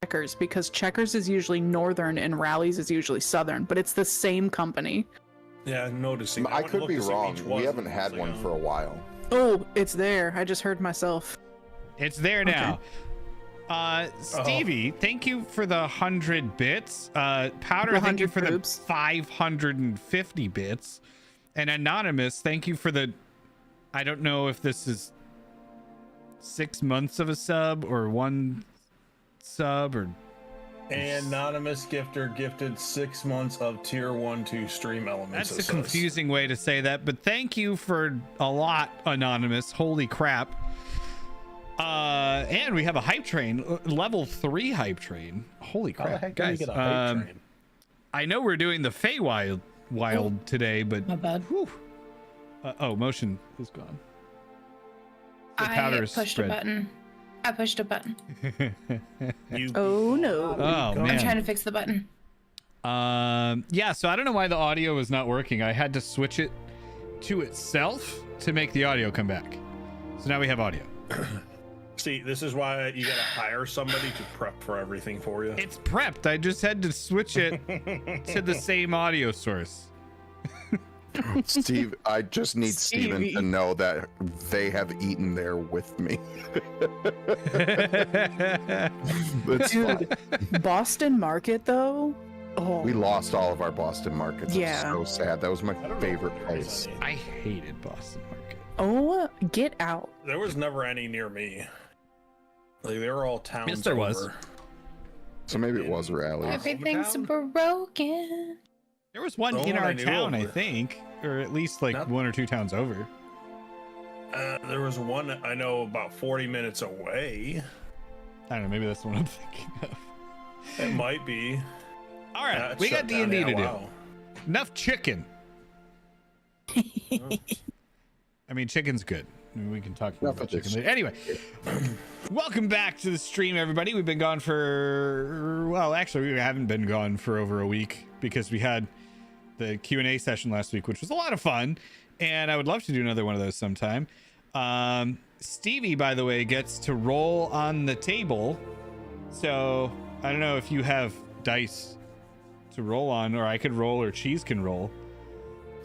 Checkers because Checkers is usually northern and Rallies is usually southern, but it's the same company. Yeah, I'm noticing. I could be wrong. We haven't had one for a while. Oh, it's there. I just heard myself. It's there now. Stevie, thank you for the 100 bits. Powder, thank you for the 550 bits. And Anonymous, thank you for the, I don't know if this is 6 months of a sub or 1 sub or. Anonymous gifter gifted 6 months of tier 1-2 stream elements. That's a confusing way to say that, but thank you for a lot, Anonymous. Holy crap. And we have a hype train, level 3 hype train. Holy crap. How the heck did guys, we get a hype train? I know we're doing the Feywild today, but My bad. Motion is gone. I pushed a button. Oh no. Oh man. I'm trying to fix the button. Yeah, so I don't know why the audio is not working. I had to switch it to itself to make the audio come back. So now we have audio. See, this is why you gotta hire somebody to prep for everything for you. It's prepped. I just had to switch it to the same audio source. Steve, I just need Steven to know that they have eaten there with me. Dude, Boston Market though. Oh. We lost all of our Boston markets. Yeah. It's so sad. That was my favorite place. I hated Boston Market. Oh, get out. There was never any near me. Like they were all towns. Yes, there was. over. So maybe it was Rally. Everything's broken. There was one The in one our I knew town, of. I think, or at least like Not- 1 or 2 towns over. There was one I know about 40 minutes away. I don't know. Maybe that's the one I'm thinking of. It might be. All right, Yeah, it we shut got D&D down. to do. Wow. Enough chicken. I mean, chicken's good. I mean, we can talk more Enough about of chicken this. later. Anyway, welcome back to the stream, everybody. We've been gone for, well, actually, we haven't been gone for over a week because we had the Q&A session last week, which was a lot of fun, and I would love to do another one of those sometime. Stevie, by the way, gets to roll on the table, so I don't know if you have dice to roll on, or I could roll, or Cheese can roll.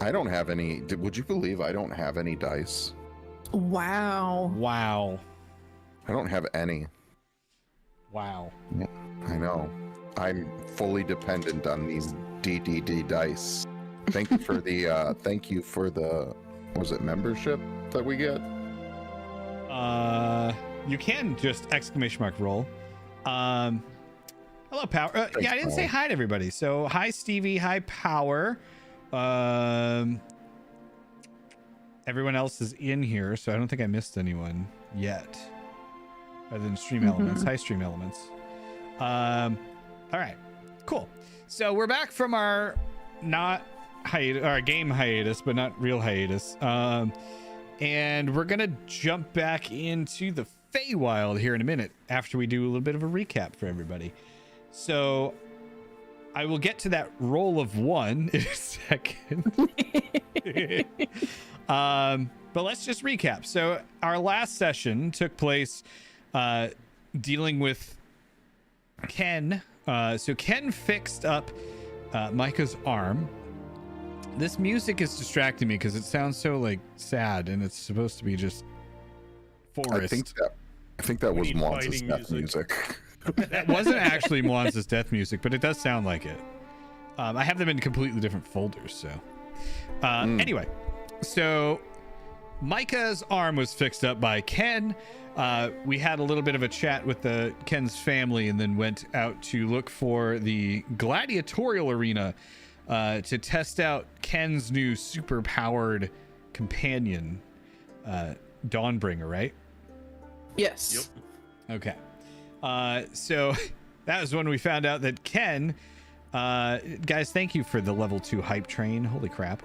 I don't have any. Would you believe I don't have any dice? Wow. Wow. I don't have any. Wow. I know. I'm fully dependent on these DDD dice. Thank you for the was it membership that we get? You can just exclamation mark roll. Hello, Power. Yeah, I didn't say hi to everybody. So hi, Stevie. Hi, Power. Everyone else is in here, so I don't think I missed anyone yet. Other than Stream Elements. Hi, Stream Elements. All right, cool. So we're back from our our game hiatus, but not real hiatus. And we're gonna jump back into the Feywild here in a minute after we do a little bit of a recap for everybody. So I will get to that roll of 1 in a second. But let's just recap. So our last session took place dealing with Ken. So Ken fixed up Micah's arm. This music is distracting me because it sounds so like sad, and it's supposed to be just forest. I think that was need Mwanza's fighting death music. That wasn't actually Mwanza's death music, but it does sound like it. I have them in completely different folders, so. Anyway, so Micah's arm was fixed up by Ken. We had a little bit of a chat with Ken's family and then went out to look for the gladiatorial arena to test out Ken's new super powered companion, Dawnbringer, right? Yes. Yep. Okay. So that was when we found out that Ken, guys, thank you for the level 2 hype train. Holy crap.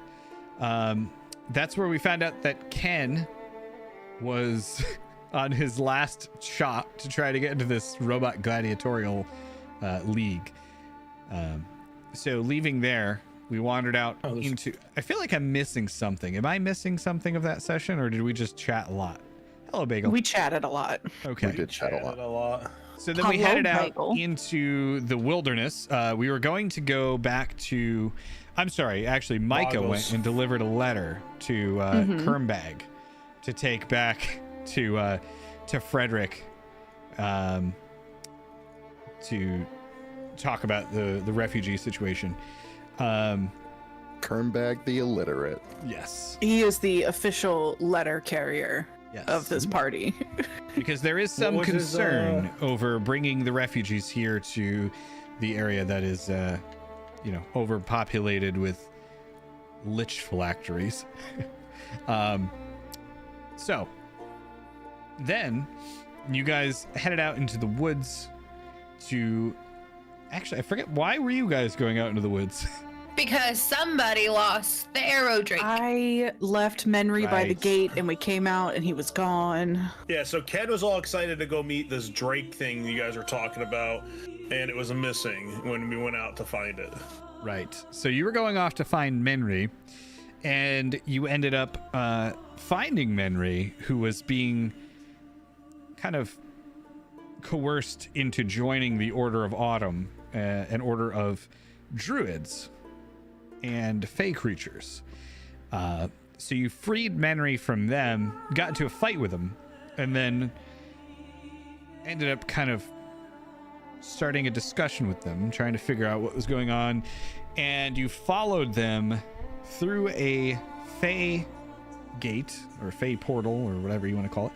That's where we found out that Ken was on his last shot to try to get into this robot gladiatorial league. So leaving there, we wandered out into, I feel like I'm missing something. Am I missing something of that session, or did we just chat a lot? Hello, Bagel. We chatted a lot. Okay. We did chat a Chatted lot. a lot. So then we Hello, headed out Bagel. into the wilderness. We were going to go back to. I'm sorry, actually, Micah Boggles. went and delivered a letter to Kermbag to take back to Frederick to talk about the refugee situation. Kernbag the illiterate. Yes. He is the official letter carrier Yes. of this party. Because there is some was his, concern over bringing the refugees here to the area that is, overpopulated with lich phylacteries. So then you guys headed out into the woods to. Actually, I forget, why were you guys going out into the woods? Because somebody lost the arrow drake. I left Menry by the Right. gate and we came out and he was gone. Yeah, so Ken was all excited to go meet this Drake thing you guys were talking about, and it was missing when we went out to find it. Right. So you were going off to find Menry, and you ended up finding Menry, who was being kind of coerced into joining the Order of Autumn, an order of druids and fey creatures. So you freed Menry from them, got into a fight with them, and then ended up kind of starting a discussion with them, trying to figure out what was going on. And you followed them through a fey gate, or fey portal, or whatever you want to call it,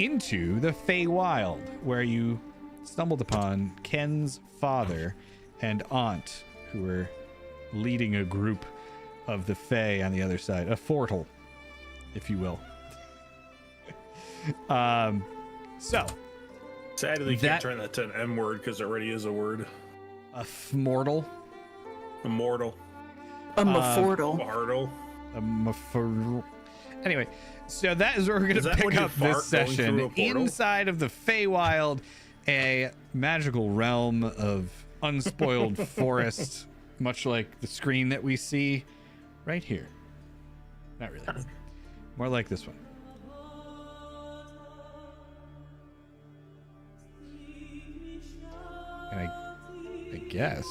into the Fey Wild, where you stumbled upon Ken's father and aunt, who were leading a group of the Fey on the other side, a fortal, if you will. So Sadly, you That- can't turn that to an M word because it already is a word. a mortal, Immortal. A Mafordle. Bardle. Anyway, so that is where we're going Is to that pick when you up this fart going session. through a portal? Inside of the Feywild, a magical realm of unspoiled forest, much like the screen that we see right here. Not really. More like this one. And I guess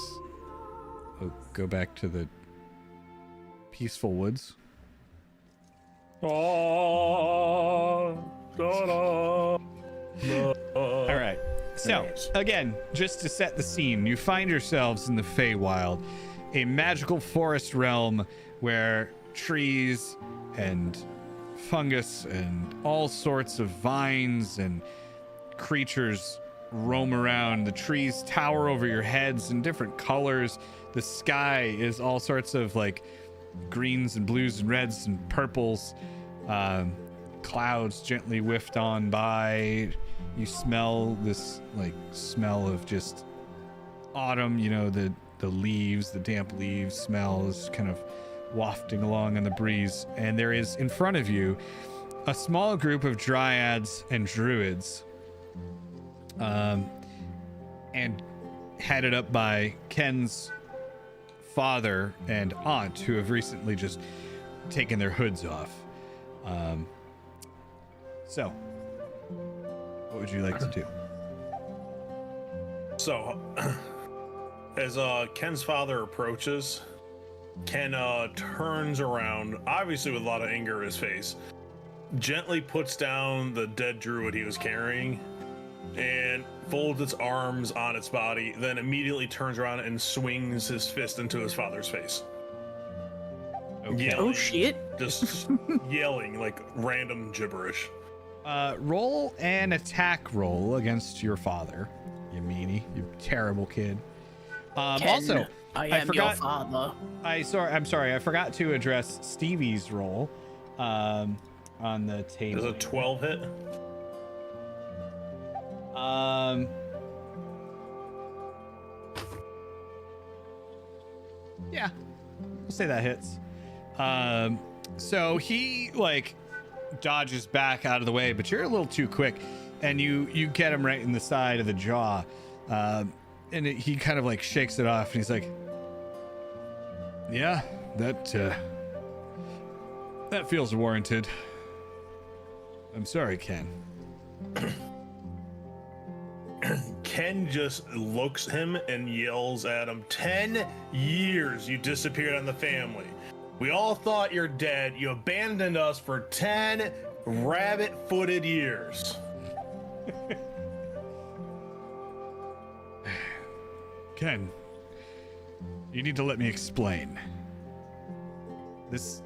we'll go back to the peaceful woods. All All right. So, again, just to set the scene, you find yourselves in the Feywild, a magical forest realm where trees and fungus and all sorts of vines and creatures roam around. The trees tower over your heads in different colors. The sky is all sorts of like greens and blues and reds and purples. Clouds gently whiffed on by. You smell this like smell of just autumn, you know, the leaves, the damp leaves smell is kind of wafting along in the breeze. And there is in front of you a small group of dryads and druids, and headed up by Ken's father and aunt, who have recently just taken their hoods off. So, what would you like to do? So, as Ken's father approaches, Ken turns around, obviously with a lot of anger in his face, gently puts down the dead druid he was carrying, and folds its arms on its body, then immediately turns around and swings his fist into his father's face. Okay. Oh shit. Just yelling like random gibberish. Roll an attack roll against your father, you meanie, you terrible kid. Also, I am forgot- your father. I'm sorry, I forgot to address Stevie's roll on the table. Does a 12 hit? Yeah, we'll say that hits. So he like dodges back out of the way, but you're a little too quick, and you get him right in the side of the jaw, and he kind of like shakes it off, and he's like, "Yeah, that feels warranted. I'm sorry, Ken." Ken just looks him and yells at him, 10 years you disappeared on the family. We all thought you're dead. You abandoned us for 10 rabbit-footed years. Ken, you need to let me explain. This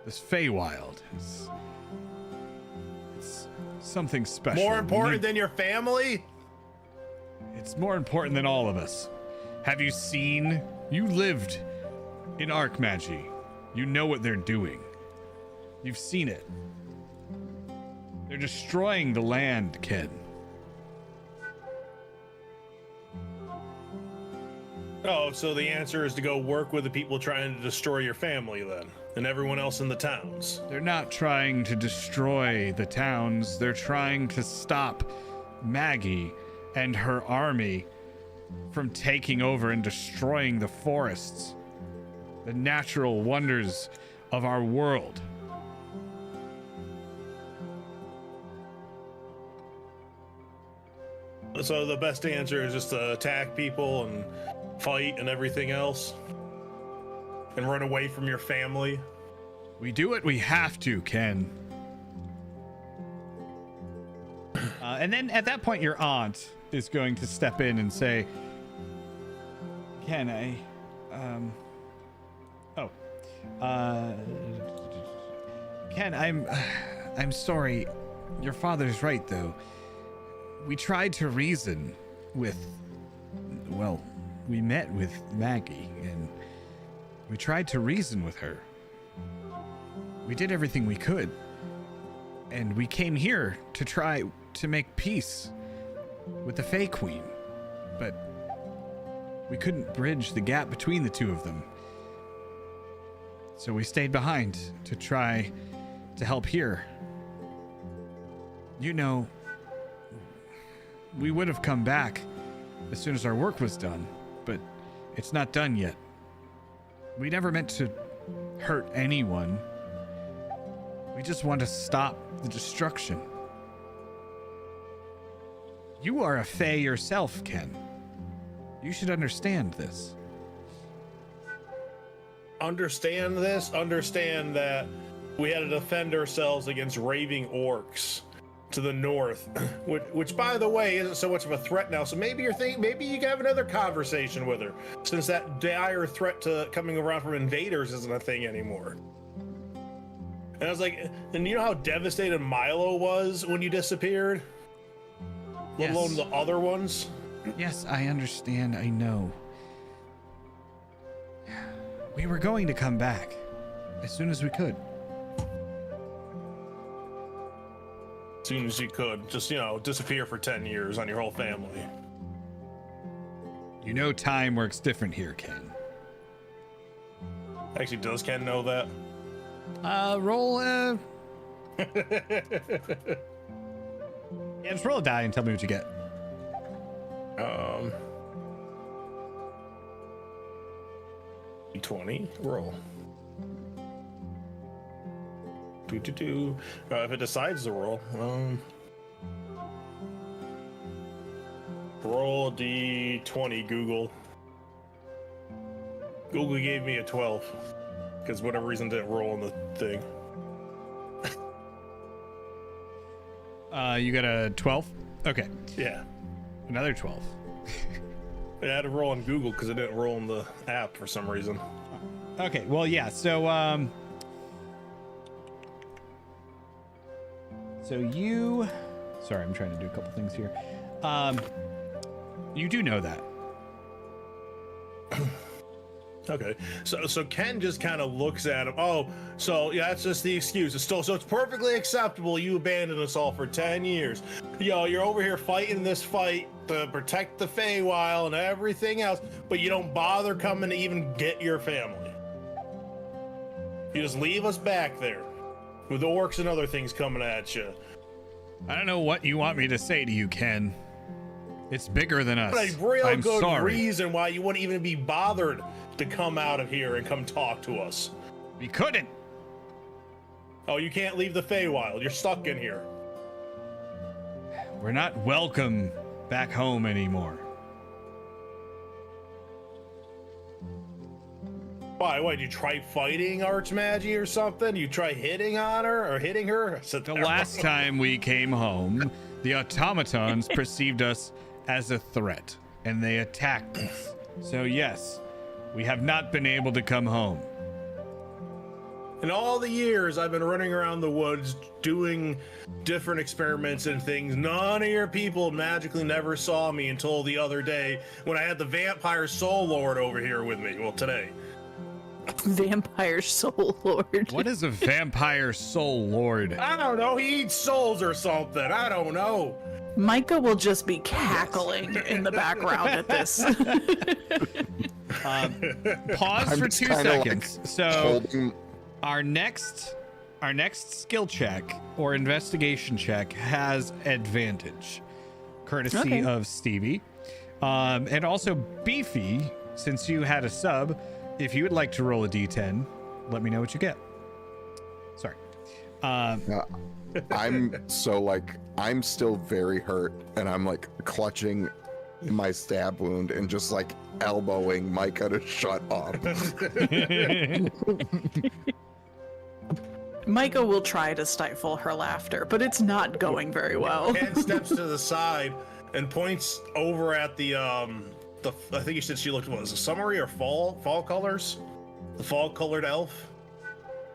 Feywild is it's something special. More important than your family? It's more important than all of us. Have you seen? You lived in Archmagi. You know what they're doing. You've seen it. They're destroying the land, Ken. Oh, so the answer is to go work with the people trying to destroy your family then, and everyone else in the towns. They're not trying to destroy the towns. They're trying to stop Maggie and her army from taking over and destroying the forests, the natural wonders of our world. So the best answer is just to attack people and fight and everything else? And run away from your family? We do what we have to, Ken. And then at that point, your aunt is going to step in and say, Ken, Ken, I'm sorry. Your father's right, though. We tried to reason with, well, we met with Maggie and we tried to reason with her. We did everything we could. And we came here to try to make peace with the Fey Queen. But we couldn't bridge the gap between the two of them. So we stayed behind to try to help here. You know, we would have come back as soon as our work was done, but it's not done yet. We never meant to hurt anyone. We just want to stop the destruction. You are a Fey yourself, Ken. You should understand this. Understand this? Understand that we had to defend ourselves against raving orcs to the north, which by the way isn't so much of a threat now. So maybe you're thinking, maybe you can have another conversation with her, since that dire threat to coming around from invaders isn't a thing anymore. And I was like, and you know how devastated Milo was when you disappeared? Let Yes. alone the other ones? Yes, I understand. I know. We were going to come back as soon as we could. As soon as you could. Just, you know, disappear for 10 years on your whole family. You know time works different here, Ken. Actually, does Ken know that? Roll yeah, just roll a die and tell me what you get. 20 roll. If it decides to roll, roll D20. Google gave me a 12 because whatever reason didn't roll on the thing. You got a 12? Okay. Yeah, Another 12. I had to roll on Google because it didn't roll in the app for some reason. Okay, well, yeah, so you... Sorry, I'm trying to do a couple things here. You do know that. Okay, so Ken just kind of looks at him. Oh, so yeah, that's just the excuse. So it's perfectly acceptable you abandoned us all for 10 years. Yo, you're over here fighting this fight to protect the Feywild and everything else, but you don't bother coming to even get your family. You just leave us back there with the orcs and other things coming at you. I don't know what you want me to say to you, Ken. It's bigger than us. But a real I'm good sorry. reason why you wouldn't even be bothered to come out of here and come talk to us. We couldn't. Oh, you can't leave the Feywild. You're stuck in here. We're not welcome back home anymore. Why? Did you try fighting Archmagi or something? You try hitting on her or hitting her? The last time we came home, the automatons perceived us as a threat, and they attacked us. So yes, we have not been able to come home. In all the years I've been running around the woods doing different experiments and things, none of your people magically never saw me until the other day when I had the vampire soul lord over here with me. Well, today. Vampire soul lord. What is a vampire soul lord? I don't know. He eats souls or something. I don't know. Micah will just be cackling in the background at this. Pause I'm for just 2 kinda, seconds. like, So holding. our next skill check or investigation check has advantage, courtesy Okay. of Stevie, and also Beefy. Since you had a sub, if you would like to roll a d10, let me know what you get. Sorry. I'm still very hurt, and I'm like clutching my stab wound and just like elbowing Micah to shut up. Micah will try to stifle her laughter, but it's not going very well. Ken steps to the side and points over at the I think you said she looked, what was it, summery or fall colors? The fall colored elf?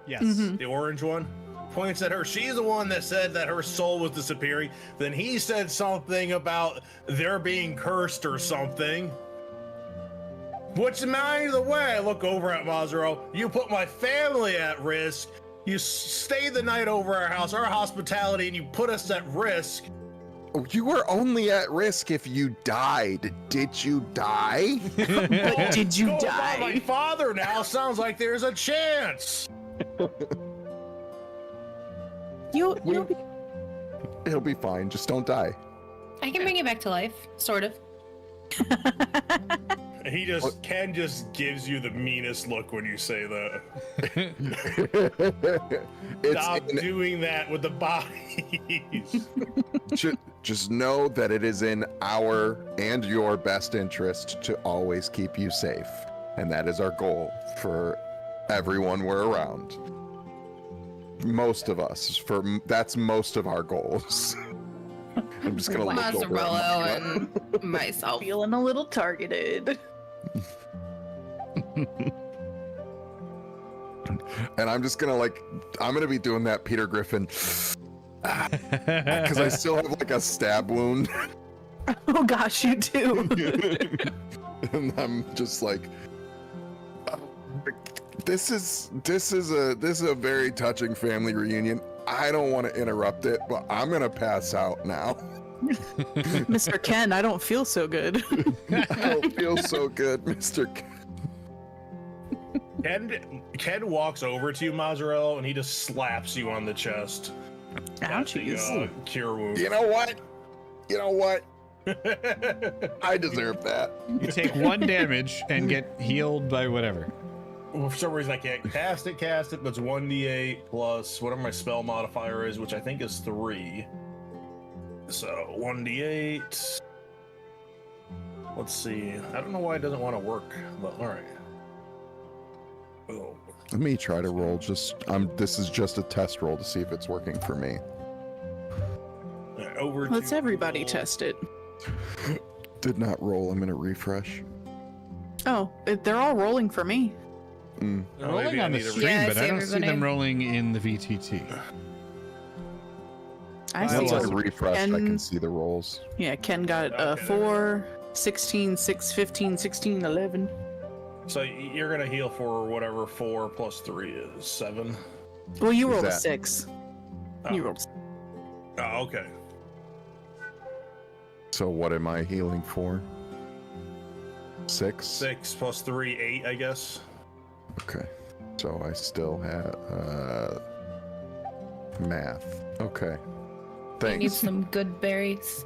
Yes. The orange one? Points at her. She's the one that said that her soul was disappearing. Then he said something about there being cursed or something. Which, mind the way, I look over at Mazaro. You put my family at risk. You stayed the night over our house, our hospitality, and you put us at risk. You were only at risk if you died. Did you die? But did you Go by die? my father now. Sounds like there's a chance. You'll be It'll be fine. Just don't die. I can bring you back to life, sort of. Ken just gives you the meanest look when you say that. Stop doing that with the bodies. Just know that it is in our and your best interest to always keep you safe. And that is our goal for everyone we're around. Most of us. That's most of our goals. I'm just gonna look over at Mazzarello Micah. and myself. feeling a little targeted. And I'm just gonna I'm gonna be doing that Peter Griffin because I still have like a stab wound. Oh gosh, you do. And I'm just like, this is a very touching family reunion. I don't want to interrupt it, but I'm gonna pass out now. Mr. Ken, I don't feel so good. I don't feel so good, Mr. Ken walks over to you, Mazzarello, and he just slaps you on the chest. Ouchies. Cure wound. You know what? I deserve that. You take 1 damage and get healed by whatever. For some reason I can't cast it, but it's 1d8 plus whatever my spell modifier is, which I think is 3. So 1d8. Let's see. I don't know why it doesn't want to work, but all right. Oh. Let me try to roll. This is just a test roll to see if it's working for me. Over. Let's to everybody roll. test it. Did not roll. I'm gonna refresh. Oh, they're all rolling for me. Mm. They're Oh, rolling maybe I on the need to stream, Yeah, I but I see don't see everybody. them rolling in the VTT. I Well, see. Once I refresh, I can And- see the rolls. Yeah, Ken got Okay. 4, 16, 6, 15, 16, 11. So you're gonna heal for whatever 4 plus 3 is 7. Well, you Is rolled a that- 6. You rolled. Oh, okay. So what am I healing for? 6? 6 plus 3, 8, I guess. Okay. So I still have math. Okay. You need Thanks. some good berries.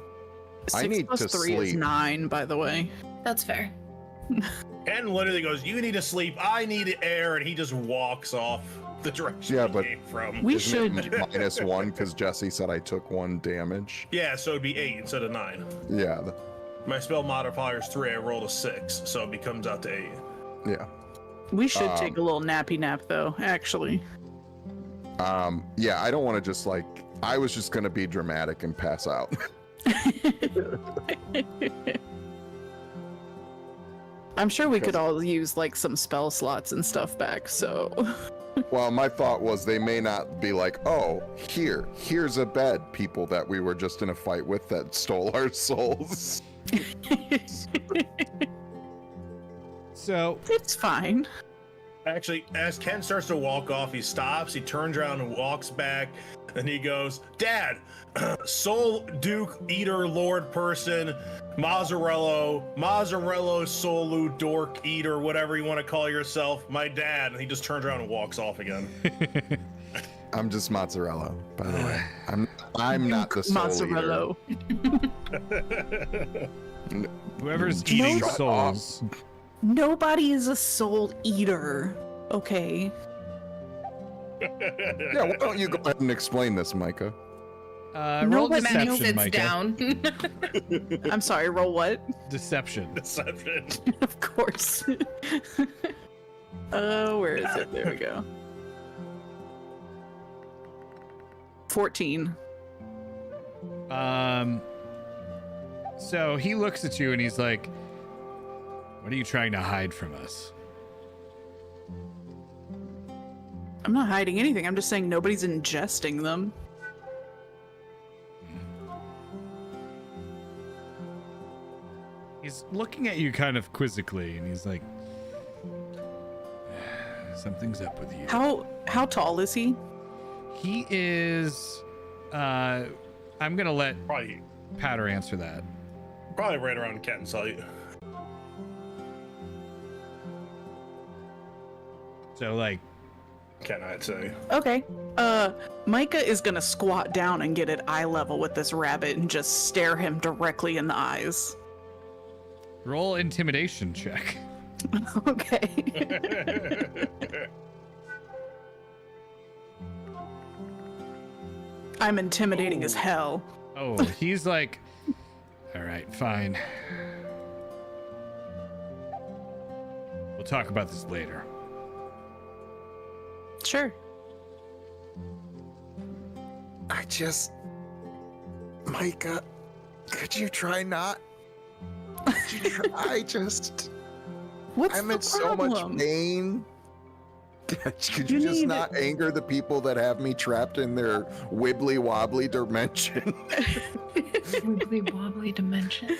6 I need plus to 3 is sleep. 9, by the way. That's fair. Ken literally goes, "You need to sleep. I need air," and he just walks off the direction Yeah, he but came from. We Isn't should. it -1 because Jesse said I took 1 damage? Yeah, so it'd be 8 instead of 9. Yeah, My spell modifier is 3. I rolled a 6, so it becomes out to 8. yeah. We should take a little nappy nap, though. Actually, Yeah, I don't want to just like. I was just gonna be dramatic and pass out. I'm sure we could all use like some spell slots and stuff back. So, Well, my thought was they may not be like, oh, here's a bed, people that we were just in a fight with that stole our souls. So it's fine. Actually, as Ken starts to walk off, he stops, he turns around and walks back, and he goes, Dad, Soul Duke Eater Lord Person, Mazzarello, Solu Dork Eater, whatever you want to call yourself, my dad. And he just turns around and walks off again. I'm just mozzarella, by the way. I'm not the soul Mozzarella. eater. whoever's eating Shut souls. Nobody is a soul eater. Okay. Yeah, why don't you go ahead and explain this, Micah? Roll Nobody Manny deception, sits Micah. down. I'm sorry. Roll what? Deception. Deception. Of course. Oh, where is it? There we go. 14. So he looks at you and he's like, "What are you trying to hide from us?" I'm not hiding anything. I'm just saying nobody's ingesting them. He's looking at you kind of quizzically, and he's like, "Something's up with you." How tall is he? He is. I'm gonna let Probably Patter answer that. right around Ken's height. So like, Ken, I'd say. Okay. Micah is gonna squat down and get at eye level with this rabbit and just stare him directly in the eyes. roll intimidation check. Okay. I'm intimidating as hell. Oh, he's like, "All right, fine. We'll talk about this later." Sure. Micah, could you try not? Could you try just? What's I'm the in so much problem? pain. Could You you just need- not anger the people that have me trapped in their wibbly wobbly dimension? Wibbly wobbly dimension.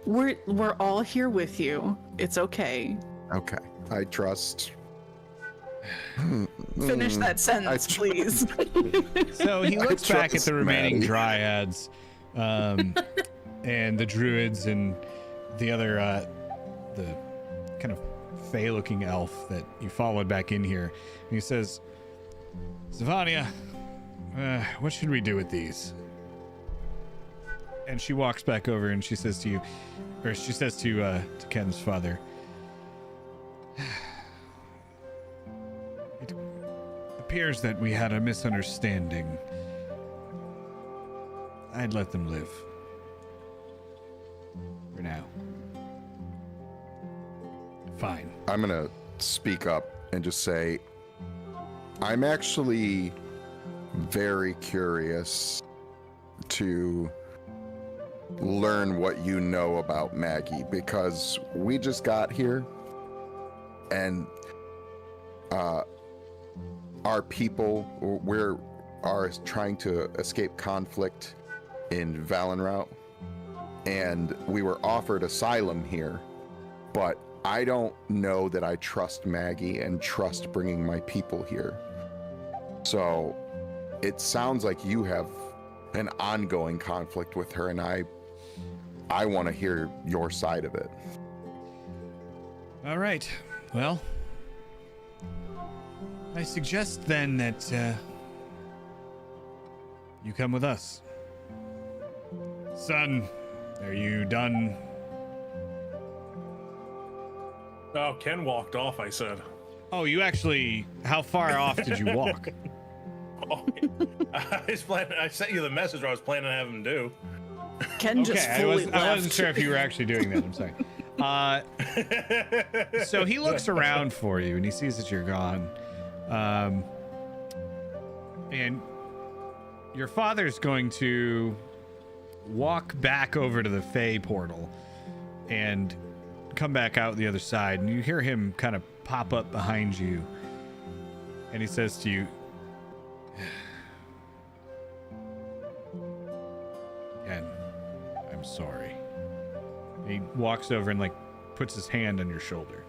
We're all here with you. It's okay. Okay, I trust. Finish that sentence, tr- please. So he I looks back at trust the remaining Maddie. dryads, and the druids and the other, the kind of fey-looking elf that you followed back in here. And he says, "Savania, what should we do with these?" And she walks back over and she says to you, or she says to Ken's father, "It appears that we had a misunderstanding. I'd let them live. For now. Fine." I'm gonna speak up and just say, I'm actually very curious to learn what you know about Maggie, because we just got here and our people are trying to escape conflict in Valenrout, and we were offered asylum here, but I don't know that I trust Maggie and trust bringing my people here. So it sounds like you have an ongoing conflict with her, and I want to hear your side of it. All right. Well, I suggest then that you come with us. Son, are you done? Oh, Ken walked off, I said. Oh, you actually, how far off did you walk? Oh, I sent you the message I was planning to have him do. Ken just Okay, fully I wasn't left. sure if you were actually doing that. I'm sorry. So he looks around for you and he sees that you're gone. And your father's going to walk back over to the Fey portal and come back out the other side. And you hear him kind of pop up behind you. And he says to you, Ken, I'm sorry. And he walks over and like puts his hand on your shoulder.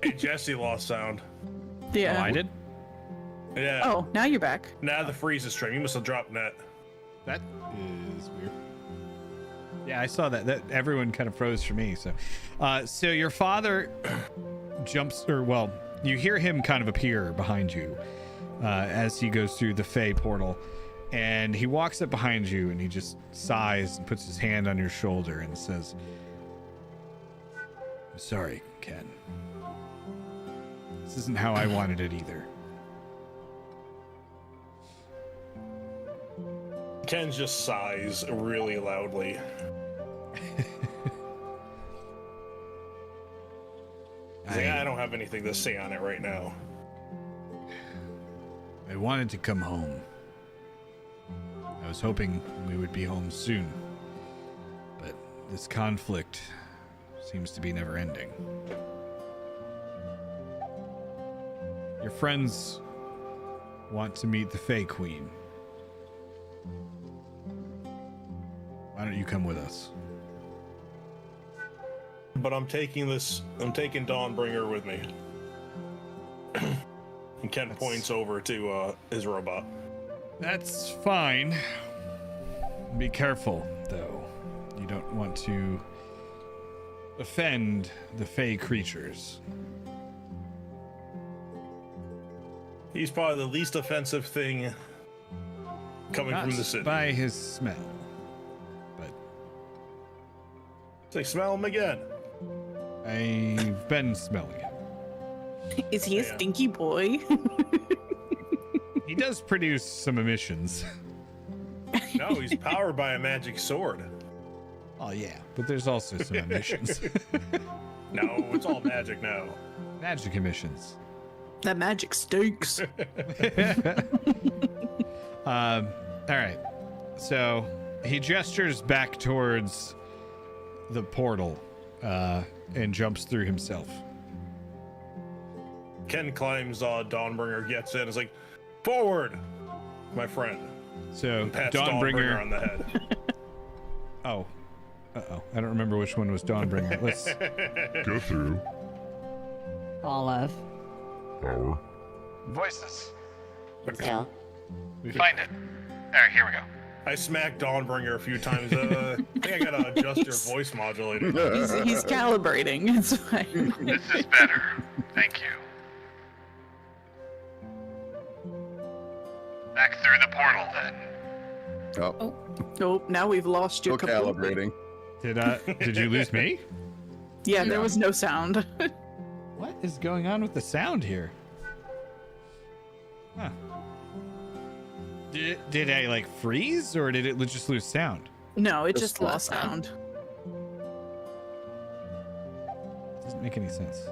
Hey, Jesse lost sound. Yeah. Oh, I did? Yeah. Oh, now you're back. Now the freeze is stream. You must have dropped net. That is weird. Yeah, I saw that. That everyone kind of froze for me. So your father jumps, or well, you hear him kind of appear behind you as he goes through the Fey portal, and he walks up behind you and he just sighs and puts his hand on your shoulder and says, "I'm sorry, Ken. This isn't how I wanted it either." Ken just sighs really loudly. He's like, I don't have anything to say on it right now. I wanted to come home. I was hoping we would be home soon. But this conflict seems to be never ending. Your friends want to meet the Fey Queen. Why don't you come with us? But I'm taking Dawnbringer with me. And Ken points over to his robot. That's fine. Be careful, though. You don't want to offend the Fey creatures. He's probably the least offensive thing coming Not from the city. by his smell. But It's like, smell him again. I've been smelling it. Is he a Yeah. stinky boy? He does produce some emissions. No, he's powered by a magic sword. Oh yeah, but there's also some emissions. No, it's all magic now. Magic emissions. That magic stinks. All right. So he gestures back towards the portal and jumps through himself. Ken climbs, Dawnbringer gets in. It's like, forward, my friend. So And pats Dawnbringer Dawnbringer. on the head. Oh. Uh-oh. I don't remember which one was Dawnbringer. Let's. Go through. All of. Power. Voices. Tell. Find it. There, here we go. I smacked Dawnbringer a few times. I think I gotta adjust your voice modulator. He's calibrating. It's fine. This is better. Thank you. Back through the portal, then. Oh, Nope, now we've lost you still completely. calibrating. Did you lose me? Yeah, there was no sound. What is going on with the sound here? Huh. Did I like freeze or did it just lose sound? No, it Just just lost lost sound. Doesn't make any sense.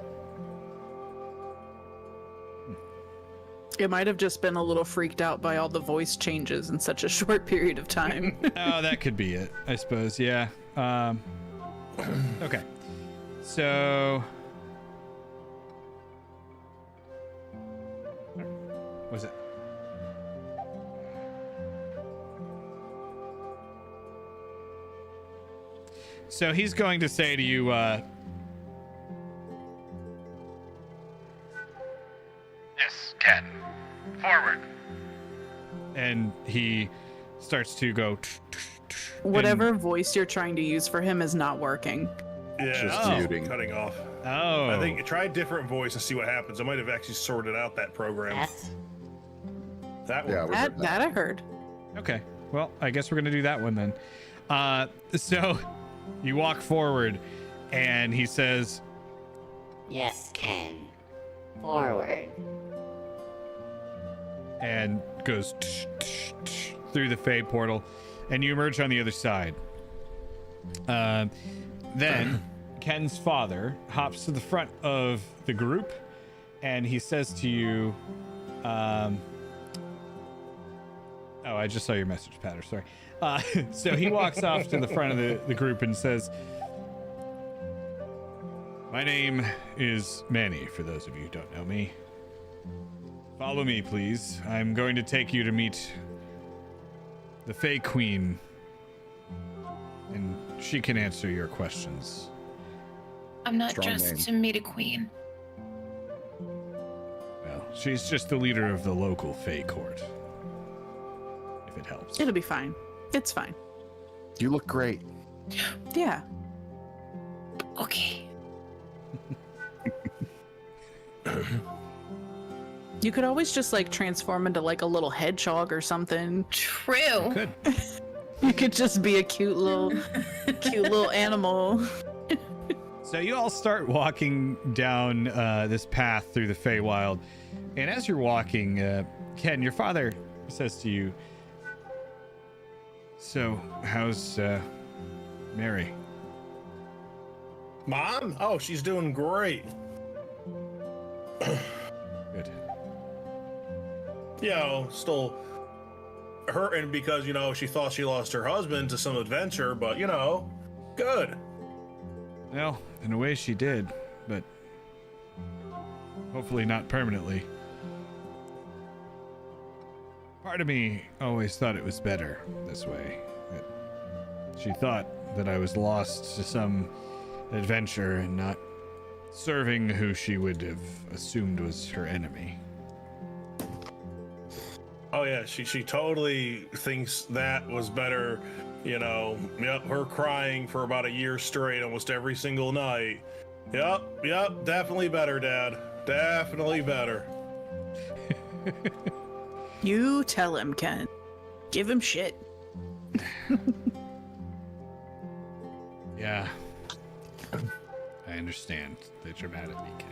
It might have just been a little freaked out by all the voice changes in such a short period of time. Oh, that could be it, I suppose. Yeah. Okay. So. What was it? So he's going to say to you, Yes, Ken. Forward. and he starts to go. Whatever voice you're trying to use for him is not working. Yeah, Just it's muting. cutting off. Oh. I think try a different voice and see what happens. I might have actually sorted out that program. Yes. That one. Yeah, we That heard that I heard. Okay. Well, I guess we're gonna do that one then. So you walk forward, and he says, Yes, Ken. Forward. And goes through the Fey portal, and you emerge on the other side. Then Ken's father hops to the front of the group, and he says to you, oh, I just saw your message, Patter, sorry. So he walks off to the front of the group and says, my name is Manny, for those of you who don't know me. Follow me, please. I'm going to take you to meet the Fey Queen, and she can answer your questions. I'm not Strong dressed name. to meet a queen. Well, she's just the leader of the local Fey court. If it helps. It'll be fine. It's fine. You look great. Yeah. Okay. You could always just like transform into like a little hedgehog or something. True. Good. You could just be a cute little animal. So you all start walking down this path through the Feywild, and as you're walking, Ken, your father says to you, "So, how's Mary?" Mom? Oh, she's doing great. Good. You know, still hurting because, you know, she thought she lost her husband to some adventure, but, you know, good. Well, in a way she did, but hopefully not permanently. Part of me always thought it was better this way. That she thought that I was lost to some adventure and not serving who she would have assumed was her enemy. Oh yeah, she totally thinks that was better. You know, yep, her crying for about a year straight almost every single night. Yep, definitely better, Dad. Definitely better. You tell him, Ken. Give him shit. Yeah. I understand that you're mad at me, Ken.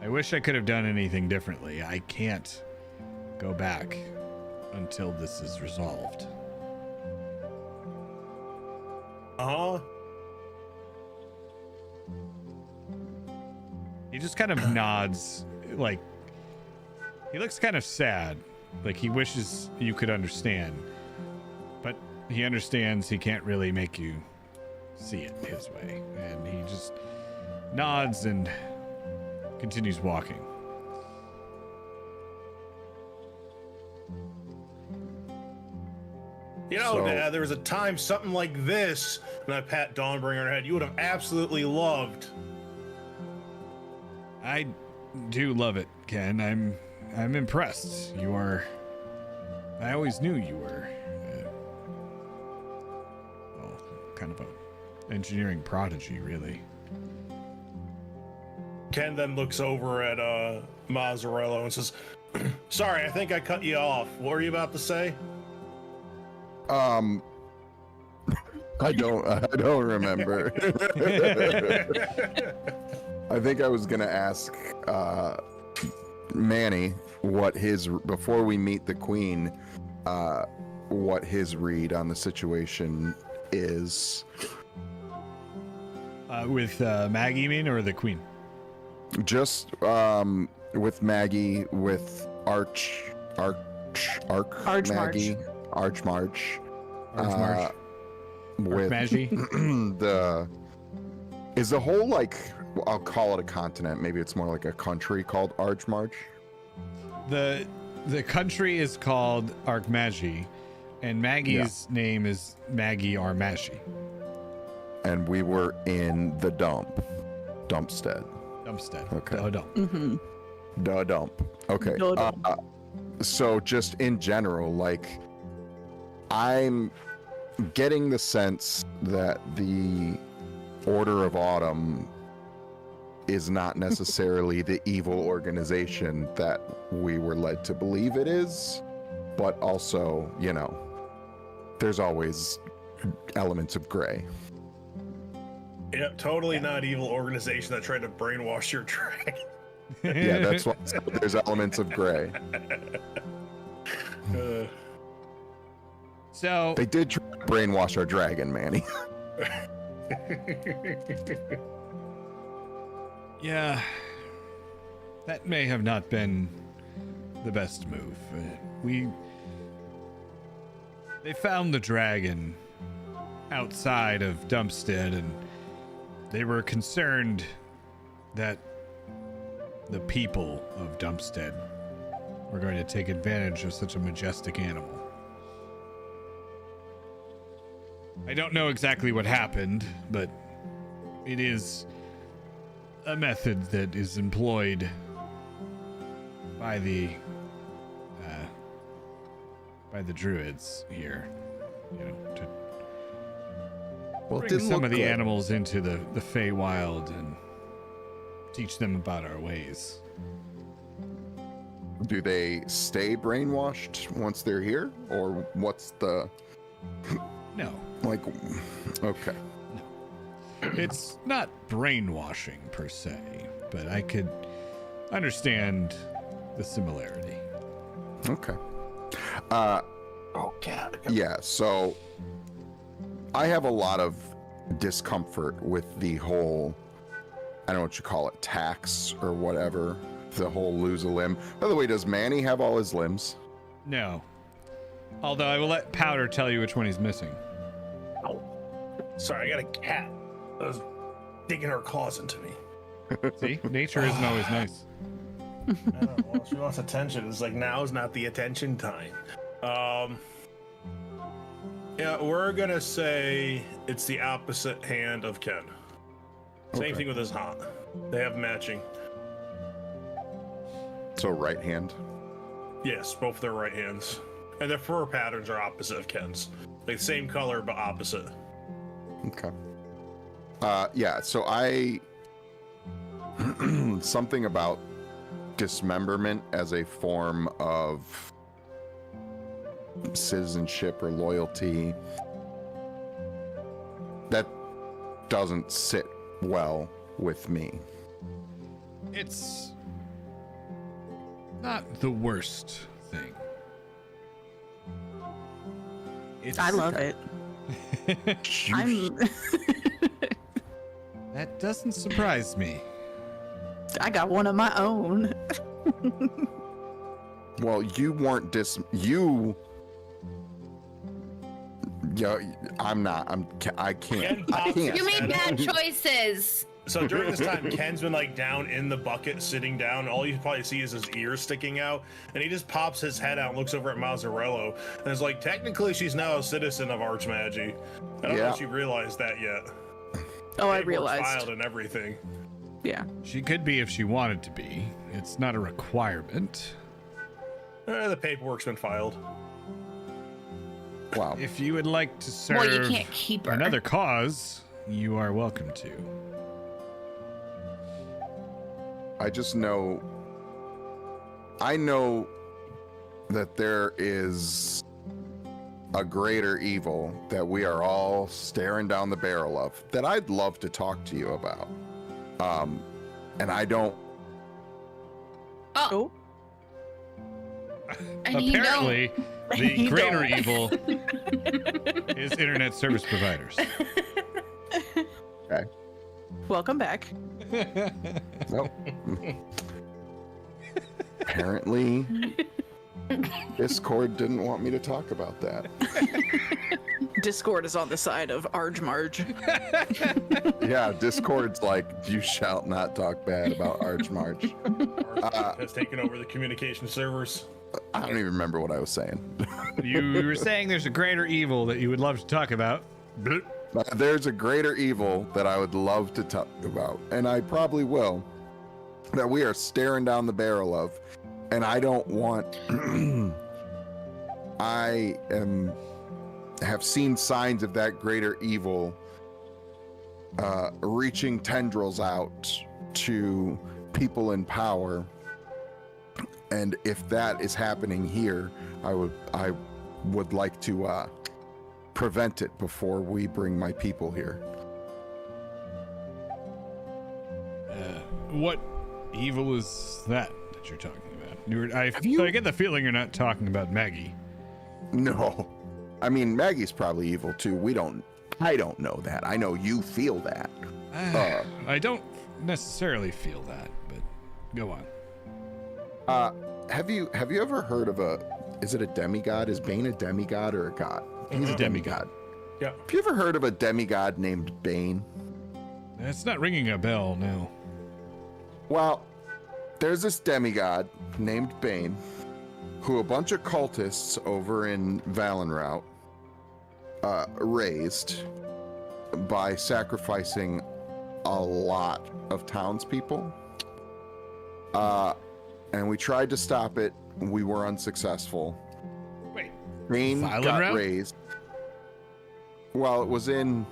I wish I could have done anything differently. I can't go back until this is resolved. Uh-huh. He just kind of nods, like, he looks kind of sad, like he wishes you could understand, but he understands he can't really make you see it his way, and he just nods and continues walking. You know, So- Dad, there was a time something like this, and I pat Dawnbringer on her head, you would have absolutely loved. I do love it, Ken. I'm impressed. You are. I always knew you were. Well, kind of a engineering prodigy, really. Ken then looks over at Mazzarello and says, sorry, I think I cut you off. What were you about to say? I don't remember. I think I was gonna ask Manny what before we meet the queen, what his read on the situation is. With Maggie, you mean, or the Queen? Just with Maggie, with Archmarch. Archmarch. With Archmagi? is the whole, like, I'll call it a continent, maybe it's more like a country called Archmarch. The country is called Archmagi, and Maggie's name is Maggie Armashi. And we were in the Dumpstead. Dumpstead. Okay. Oh, dump. Mm-hmm. The dump. Okay. The dump. So just in general, like, I'm getting the sense that the Order of Autumn is not necessarily the evil organization that we were led to believe it is, but also, you know, there's always elements of gray. Yep, totally not evil organization that tried to brainwash your dragon. Yeah, that's why there's elements of gray. So They did try to brainwash our dragon, Manny. yeah, that may have not been the best move. They found the dragon outside of Dumpstead, and they were concerned that the people of Dumpstead were going to take advantage of such a majestic animal. I don't know exactly what happened, but it is a method that is employed by the druids here, you know, to Well, it bring didn't some look of the good. animals into the Feywild and teach them about our ways. Do they stay brainwashed once they're here, or what's the No, like? Okay, it's not brainwashing per se, but I could understand the similarity. okay. Oh, God. Yeah, so I have a lot of discomfort with the whole, I don't know what you call it, tax or whatever, the whole lose a limb. By the way, does Manny have all his limbs? No. Although I will let Powder tell you which one he's missing. Sorry, I got a cat that was digging her claws into me. See? Nature isn't always nice. Well, she wants attention. It's like, now's not the attention time. Yeah, we're gonna say it's the opposite hand of Ken. Same Okay. thing with his hat. They have matching. So right hand. Yes, both their right hands. And their fur patterns are opposite of Ken's. Like same color but opposite. Okay. Yeah, so I something about dismemberment as a form of citizenship or loyalty that doesn't sit well with me. It's not the worst thing. I love Okay. it. I'm. That doesn't surprise me. I got one of my own. Well, you weren't Yeah, I'm not. I can't. I can't. You made bad choices. So during this time, Ken's been like down in the bucket, sitting down. All you probably see is his ears sticking out, and he just pops his head out and looks over at Mazzarello, and is like, "Technically, she's now a citizen of Archmagi." I don't know Yeah. if you realized that yet. Oh, I Paperwork's realized. filed and everything. Yeah. She could be if she wanted to be. It's not a requirement. The paperwork's been filed. Wow. If you would like to serve Well, you can't keep her. another cause, you are welcome to. I just know. I know that there is a greater evil that we are all staring down the barrel of that I'd love to talk to you about. And I don't. Oh, and you don't. Apparently, the You greater don't. evil is internet service providers. Welcome back. Nope. Apparently, Discord didn't want me to talk about that. Discord is on the side of Archmarge. Yeah, Discord's like, you shall not talk bad about Archmarch. Has taken over the communication servers. I don't even remember what I was saying. You were saying there's a greater evil that you would love to talk about. Bloop. There's a greater evil that I would love to talk about, and I probably will, that we are staring down the barrel of, and I don't want. Have seen signs of that greater evil reaching tendrils out to people in power, and if that is happening here, I would like to prevent it before we bring my people here. What evil is that you're talking about? I get the feeling you're not talking about Maggie. No. I mean, Maggie's probably evil too. I don't know that. I know you feel that. I don't necessarily feel that, but go on. Have you ever heard of is it a demigod? Is Bane a demigod or a god? He's a demigod. Yeah. Have you ever heard of a demigod named Bane? It's not ringing a bell, no. Well, there's this demigod named Bane who a bunch of cultists over in Valenrout raised by sacrificing a lot of townspeople. And we tried to stop it. We were unsuccessful. Wait, Bane got Valenrout? raised. Well, it was in...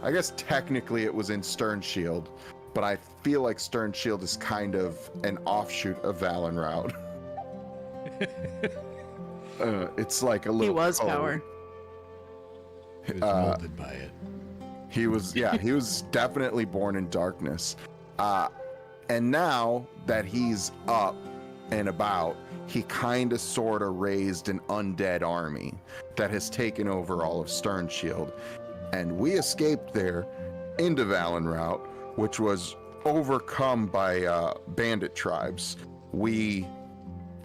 I guess technically it was in Stern Shield, but I feel like Stern Shield is kind of an offshoot of Valenrout. It's like a He little... was code. power. He was molded by it. He was, yeah, he was definitely born in darkness. And now that he's up and about, he kind of sort of raised an undead army that has taken over all of Stern Shield. And we escaped there into Valenrout, which was overcome by bandit tribes. We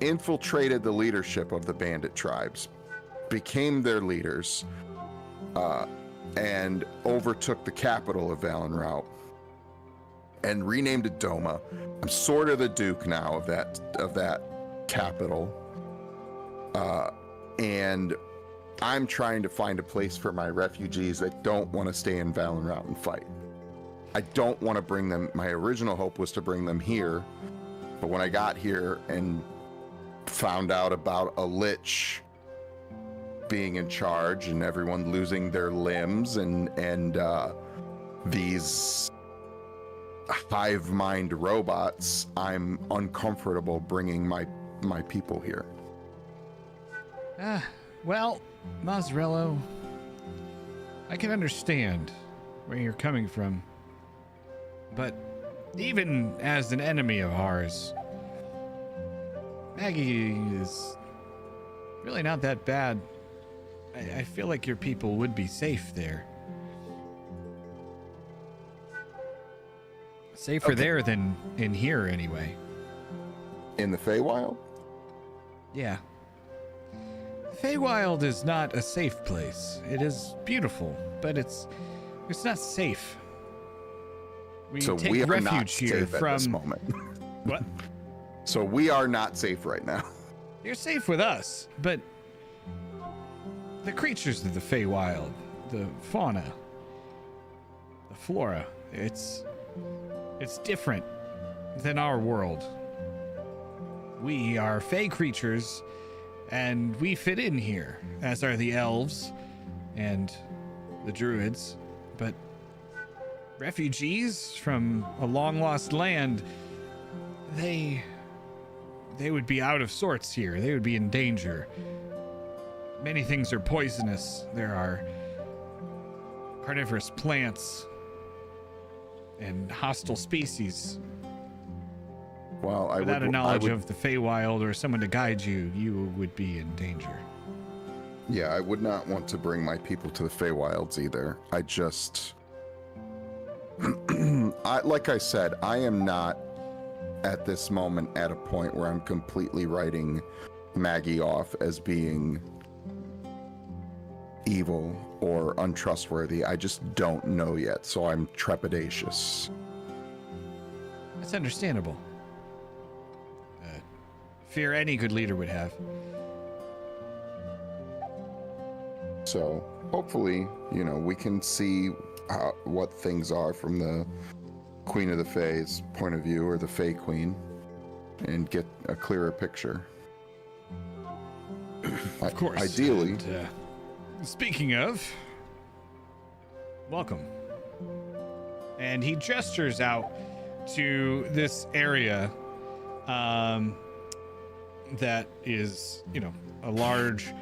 infiltrated the leadership of the bandit tribes, became their leaders, and overtook the capital of Valenrout and renamed it Doma. I'm sort of the Duke now of that capital. And I'm trying to find a place for my refugees that don't want to stay in Valenrout and fight. I don't want to bring them. My original hope was to bring them here, but when I got here and found out about a lich being in charge and everyone losing their limbs and these hive mind robots, I'm uncomfortable bringing my people here. Well, Mazzarello, I can understand where you're coming from, but even as an enemy of ours, Maggie is really not that bad. I feel like your people would be safe there. Safer there than in here, anyway. In the Feywild? Yeah. Feywild is not a safe place. It is beautiful, but it's not safe. We So take we are refuge not here safe from at this moment. What? So we are not safe right now. You're safe with us, but the creatures of the Feywild, the fauna, the flora, it's different than our world. We are Fey creatures, and we fit in here, as are the elves and the druids. But refugees from a long-lost land, they would be out of sorts here. They would be in danger. Many things are poisonous. There are carnivorous plants and hostile species. Well, Without a knowledge of the Feywild or someone to guide you, you would be in danger. Yeah, I would not want to bring my people to the Feywilds either. I just... like I said, I am not at this moment at a point where I'm completely writing Maggie off as being evil or untrustworthy. I just don't know yet, so I'm trepidatious. That's understandable. Fear any good leader would have. So hopefully, we can see what things are from the Queen of the Fae's point of view, or the Fae Queen, and get a clearer picture. Of course. Ideally. And, speaking of, welcome. And he gestures out to this area that is, a large,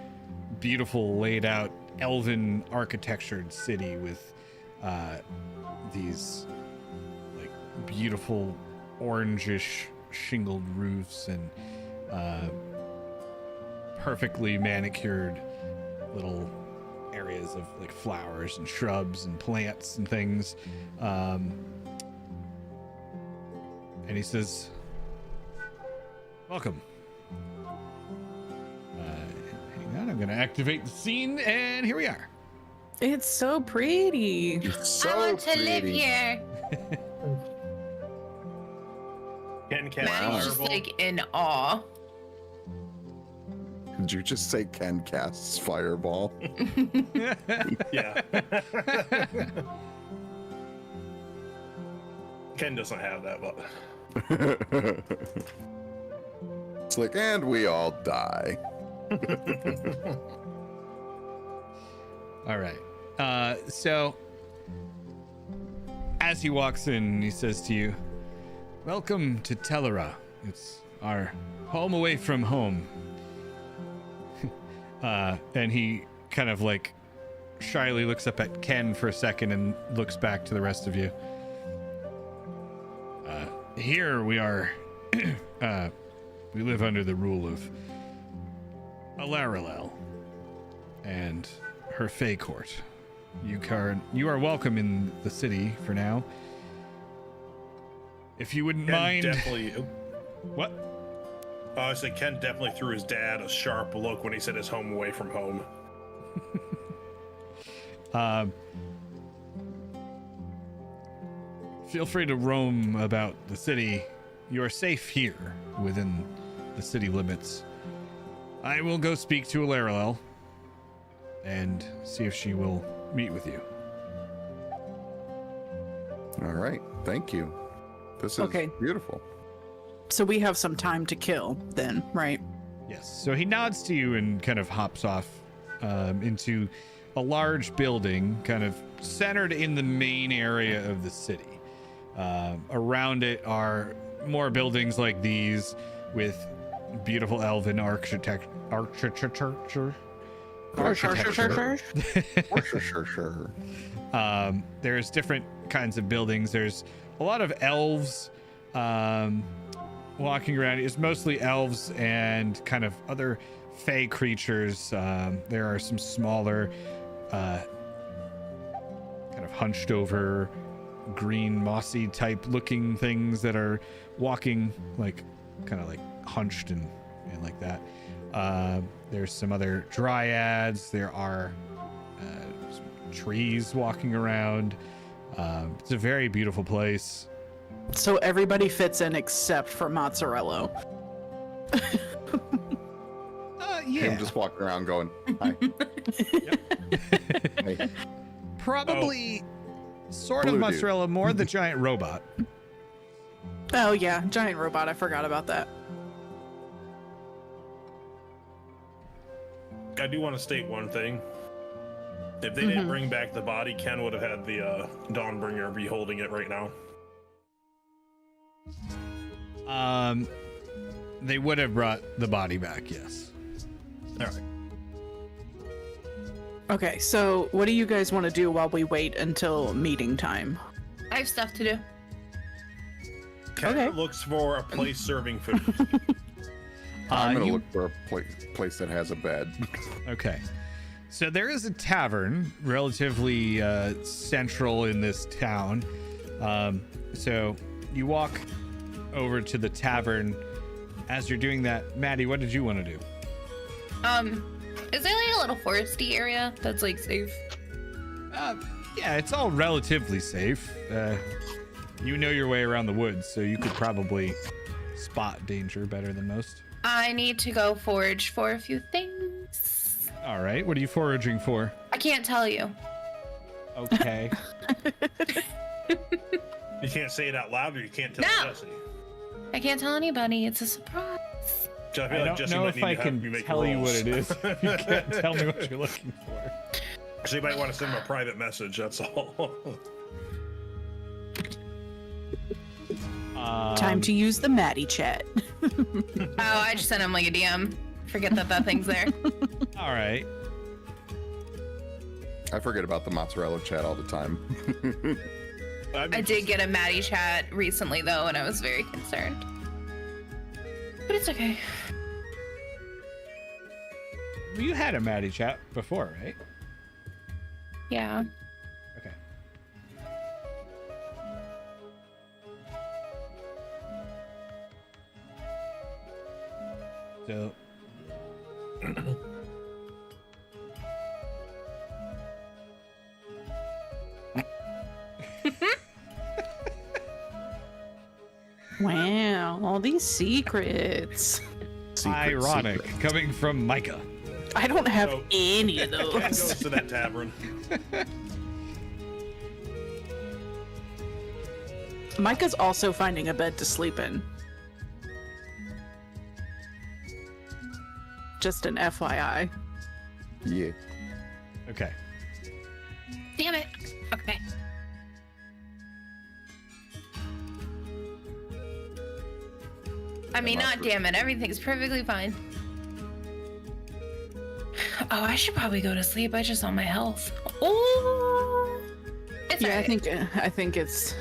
beautiful, laid out, elven architectured city with these like beautiful orangish shingled roofs and perfectly manicured little areas of like flowers and shrubs and plants and things. And he says, welcome. Hang on, I'm going to activate the scene, and here we are. It's so pretty. So I want to live pretty. here. Ken cast Maddie's just fireball. like in awe. Did you just say Ken casts fireball? Yeah. Ken doesn't have that, but It's like, and we all die. All right. So as he walks in, he says to you, welcome to Tellera. It's our home away from home. And he kind of like shyly looks up at Ken for a second and looks back to the rest of you. Here we are. We live under the rule of Alaralel and her Fey Court. You are welcome in the city for now. If you wouldn't Ken mind. definitely. What? I said Ken definitely threw his dad a sharp look when he said his home away from home. Feel free to roam about the city. You are safe here within the city limits. I will go speak to Alaralel and see if she will meet with you. All right. Thank you. This is Okay. beautiful. So we have some time to kill then, right? Yes. So he nods to you and kind of hops off into a large building, kind of centered in the main area of the city. Around it are more buildings like these with beautiful elven architecture. Sure. There's different kinds of buildings. There's a lot of elves walking around. It's mostly elves and kind of other fey creatures. There are some smaller, kind of hunched over, green, mossy type looking things that are walking like kind of like hunched and like that. There's some other dryads. There are some trees walking around. It's a very beautiful place. So everybody fits in except for Mozzarella. Yeah. Him just walking around going, hi. Hey. Probably sort of Blue dude. mozzarella, more the giant robot. Oh yeah, giant robot. I forgot about that. I do want to state one thing. If they didn't bring back the body, Ken would have had the Dawnbringer be holding it right now. They would have brought the body back, yes. All right. Okay, so what do you guys want to do while we wait until meeting time? I have stuff to do. Ken Okay. looks for a place serving food. I'm going to you- look for a place that has a bed. Okay. So there is a tavern relatively central in this town. So you walk over to the tavern. As you're doing that, Maddie, what did you want to do? Is there like a little foresty area that's like safe? Yeah, it's all relatively safe. You know your way around the woods, so you could probably spot danger better than most. I need to go forage for a few things. All right, what are you foraging for? I can't tell you. Okay. You can't say it out loud, or you can't tell No. Jesse. I can't tell anybody. It's a surprise. So I feel I like don't Jesse know might if need I to have you can make tell you what rolls. it is. You can't tell me what you're looking for. So you might want to send him a private message. That's all. Time to use the Maddie chat. Oh, I just sent him like a DM. Forget that thing's there. All right. I forget about the mozzarella chat all the time. I did get a Maddie chat recently though, and I was very concerned. But it's okay. You had a Maddie chat before, right? Yeah. Okay. So. Wow, all these secrets. Ironic, coming from Micah. I don't have So- any of Ken goes those. to that tavern. Micah's also finding a bed to sleep in. Just an FYI. Yeah. Okay. Damn it. Okay. I mean, not damn it. Everything's perfectly fine. Oh, I should probably go to sleep. I just saw my health. Oh. It's Yeah, alright. I think it's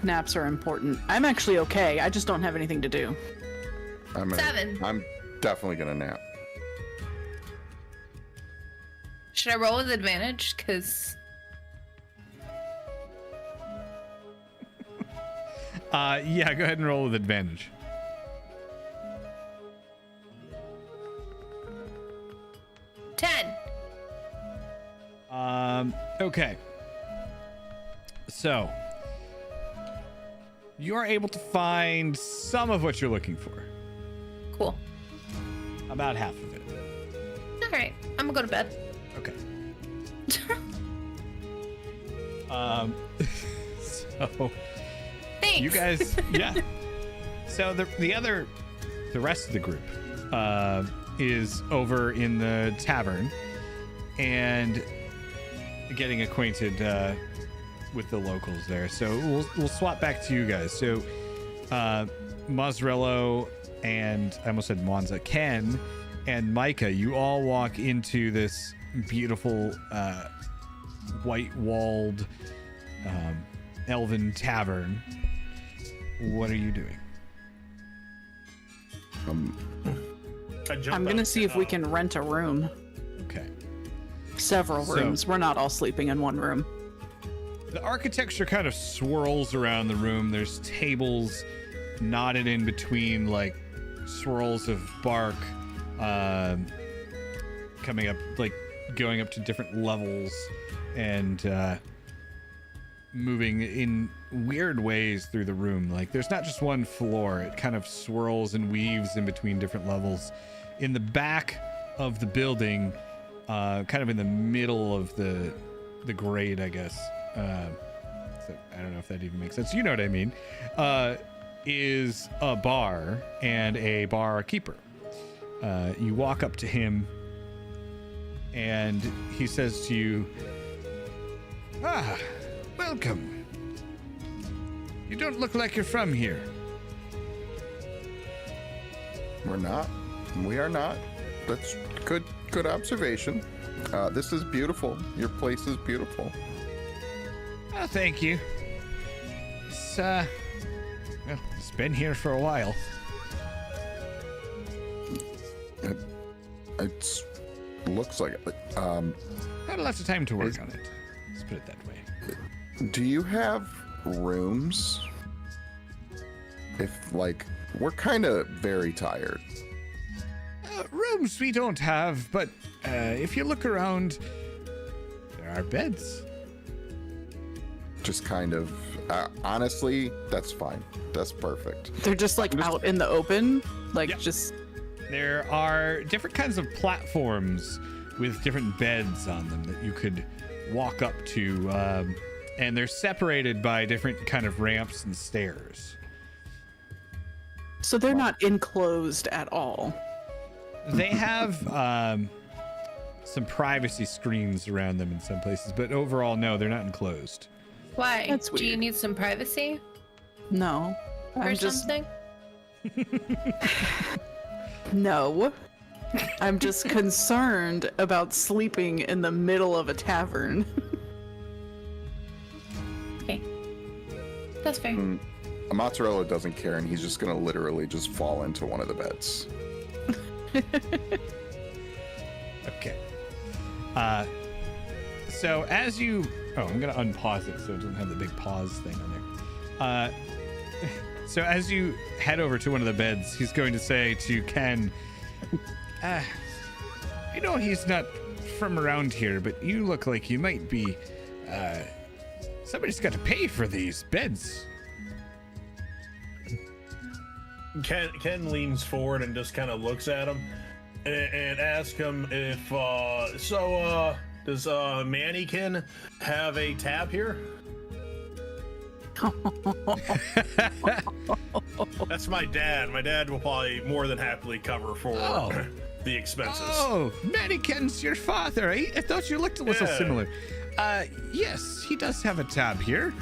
naps are important. I'm actually okay. I just don't have anything to do. I'm 7. I'm definitely gonna nap. Should I roll with advantage? Because Yeah, go ahead and roll with advantage. 10. Okay. So, you are able to find some of what you're looking for. Cool. About half of it. All right. I'm gonna go to bed. Okay. So Thanks. you guys, yeah. So the rest of the group is over in the tavern and getting acquainted with the locals there. So we'll swap back to you guys. So Mozzarella and I almost said Monza, Ken and Micah, you all walk into this beautiful white-walled elven tavern. What are you doing? I jump I'm gonna out, see if we can rent a room. Okay. Several So- rooms. We're not all sleeping in one room. The architecture kind of swirls around the room. There's tables knotted in between, like swirls of bark, coming up, like going up to different levels and moving in weird ways through the room. Like there's not just one floor, it kind of swirls and weaves in between different levels. In the back of the building, kind of in the middle of the grade, I guess. So I don't know if that even makes sense. You know what I mean? Is a bar and a bar keeper. You walk up to him and he says to you, "Ah, welcome. You don't look like you're from here." We're not. We are not. That's good observation. This is beautiful. Your place is beautiful. Oh, thank you. It's, well, it's been here for a while. It looks like it. Had lots of time to work on it. Let's put it that way. Do you have rooms? If, like, we're kind of very tired. Rooms we don't have, but if you look around, there are beds. Just kind of, honestly, that's fine. That's perfect. They're just like out in the open, like Yep. just. There are different kinds of platforms with different beds on them that you could walk up to, and they're separated by different kind of ramps and stairs. So they're not enclosed at all. They have some privacy screens around them in some places, but overall, no, they're not enclosed. Why? That's Do you weird. need some privacy No. or I'm just. something? No. I'm just concerned about sleeping in the middle of a tavern. Okay. That's fair. Mozzarella doesn't care, and he's just gonna literally just fall into one of the beds. Okay. So as you... Oh, I'm going to unpause it so it doesn't have the big pause thing on there. So as you head over to one of the beds, he's going to say to Ken, I know he's not from around here, but you look like you might be... somebody's got to pay for these beds. Ken leans forward and just kind of looks at him and asks him if, does Mannequin have a tab here? That's my dad. My dad will probably more than happily cover for the expenses. Oh, Mannequin's your father. I thought you looked a little similar. Yes, he does have a tab here.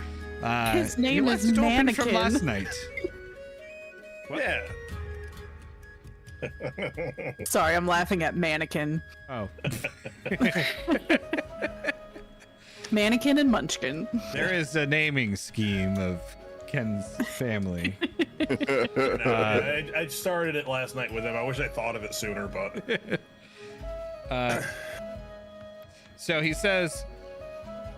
His name he left is it open from Mannequin. last night. Yeah. Sorry, I'm laughing at Mannequin. Oh. Mannequin and Munchkin. There is a naming scheme of Ken's family. I started it last night with him. I wish I thought of it sooner, but So he says,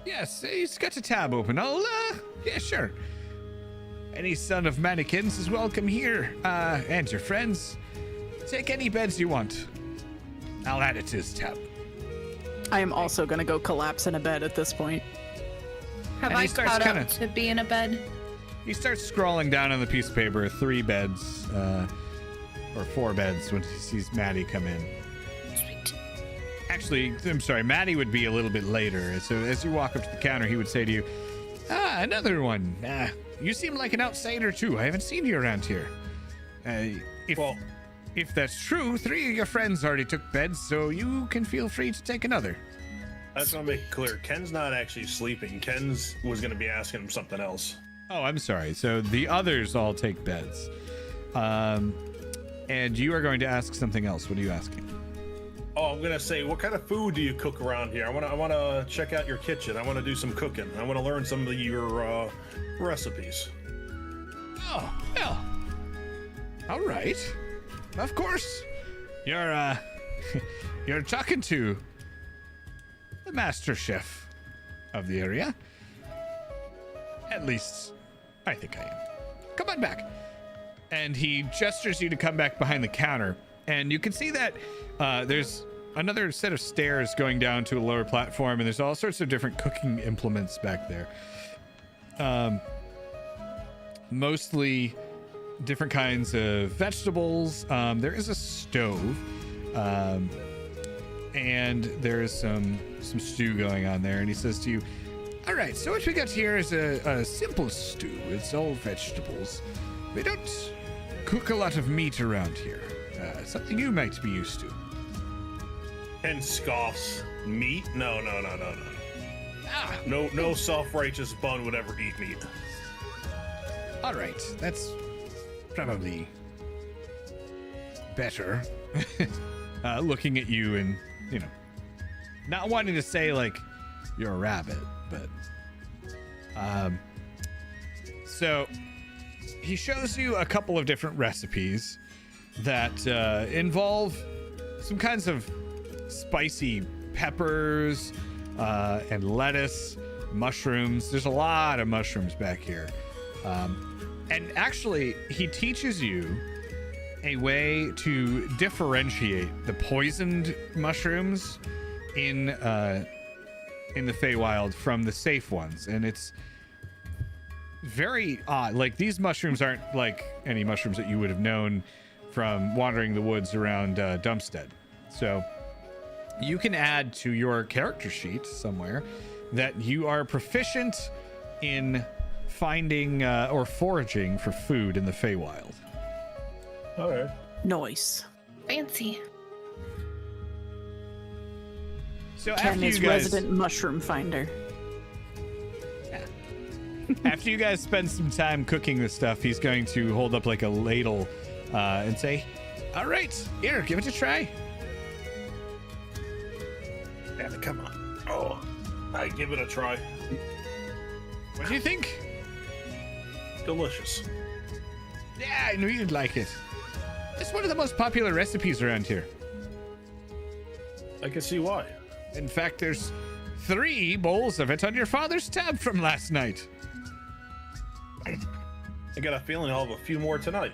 yes, he's got a tab open. Yeah, sure. Any son of mannequins is welcome here. And your friends. Take any beds you want. I'll add it to his tab. I am also gonna go collapse in a bed at this point. Have And I he starts caught kinda- up to be in a bed? He starts scrawling down on the piece of paper 3 beds, or 4 beds when he sees Maddie come in. Sweet. Actually, I'm sorry, Maddie would be a little bit later. So as you walk up to the counter, he would say to you, another one. You seem like an outsider too. I haven't seen you around here. If that's true, 3 of your friends already took beds, so you can feel free to take another. I just want to make it clear. Ken's not actually sleeping. Ken's was going to be asking him something else. Oh, I'm sorry. So the others all take beds. And you are going to ask something else. What are you asking? Oh, I'm gonna say, what kind of food do you cook around here? I wanna check out your kitchen. I wanna do some cooking. I wanna learn some of your recipes. Oh, well. All right. Of course. You're you're talking to the master chef of the area. At least, I think I am. Come on back. And he gestures you to come back behind the counter. And you can see that there's another set of stairs going down to a lower platform, and there's all sorts of different cooking implements back there. Mostly different kinds of vegetables. There is a stove, and there is some stew going on there. And he says to you, all right, so what we got here is a simple stew. It's all vegetables. We don't cook a lot of meat around here. Something you might be used to. And scoffs. Meat? No. No self-righteous bun would ever eat meat. All right, that's probably better. Looking at you and, not wanting to say like you're a rabbit, but so he shows you a couple of different recipes that involve some kinds of spicy peppers and lettuce, mushrooms. There's a lot of mushrooms back here. And actually, he teaches you a way to differentiate the poisoned mushrooms in the Feywild from the safe ones. And it's very odd. Like, these mushrooms aren't like any mushrooms that you would have known from wandering the woods around Dumpstead. So you can add to your character sheet somewhere that you are proficient in finding or foraging for food in the Feywild. Okay. Nice. Fancy. So Ken after is you guys, resident mushroom finder. after you guys spend some time cooking this stuff, he's going to hold up like a ladle and say, all right, here, give it a try. Yeah, come on. Oh, I give it a try. What do you think? delicious. Yeah, I knew you'd like it. It's one of the most popular recipes around here. I can see why. In fact, there's 3 bowls of it on your father's tab from last night. I got a feeling I'll have a few more tonight.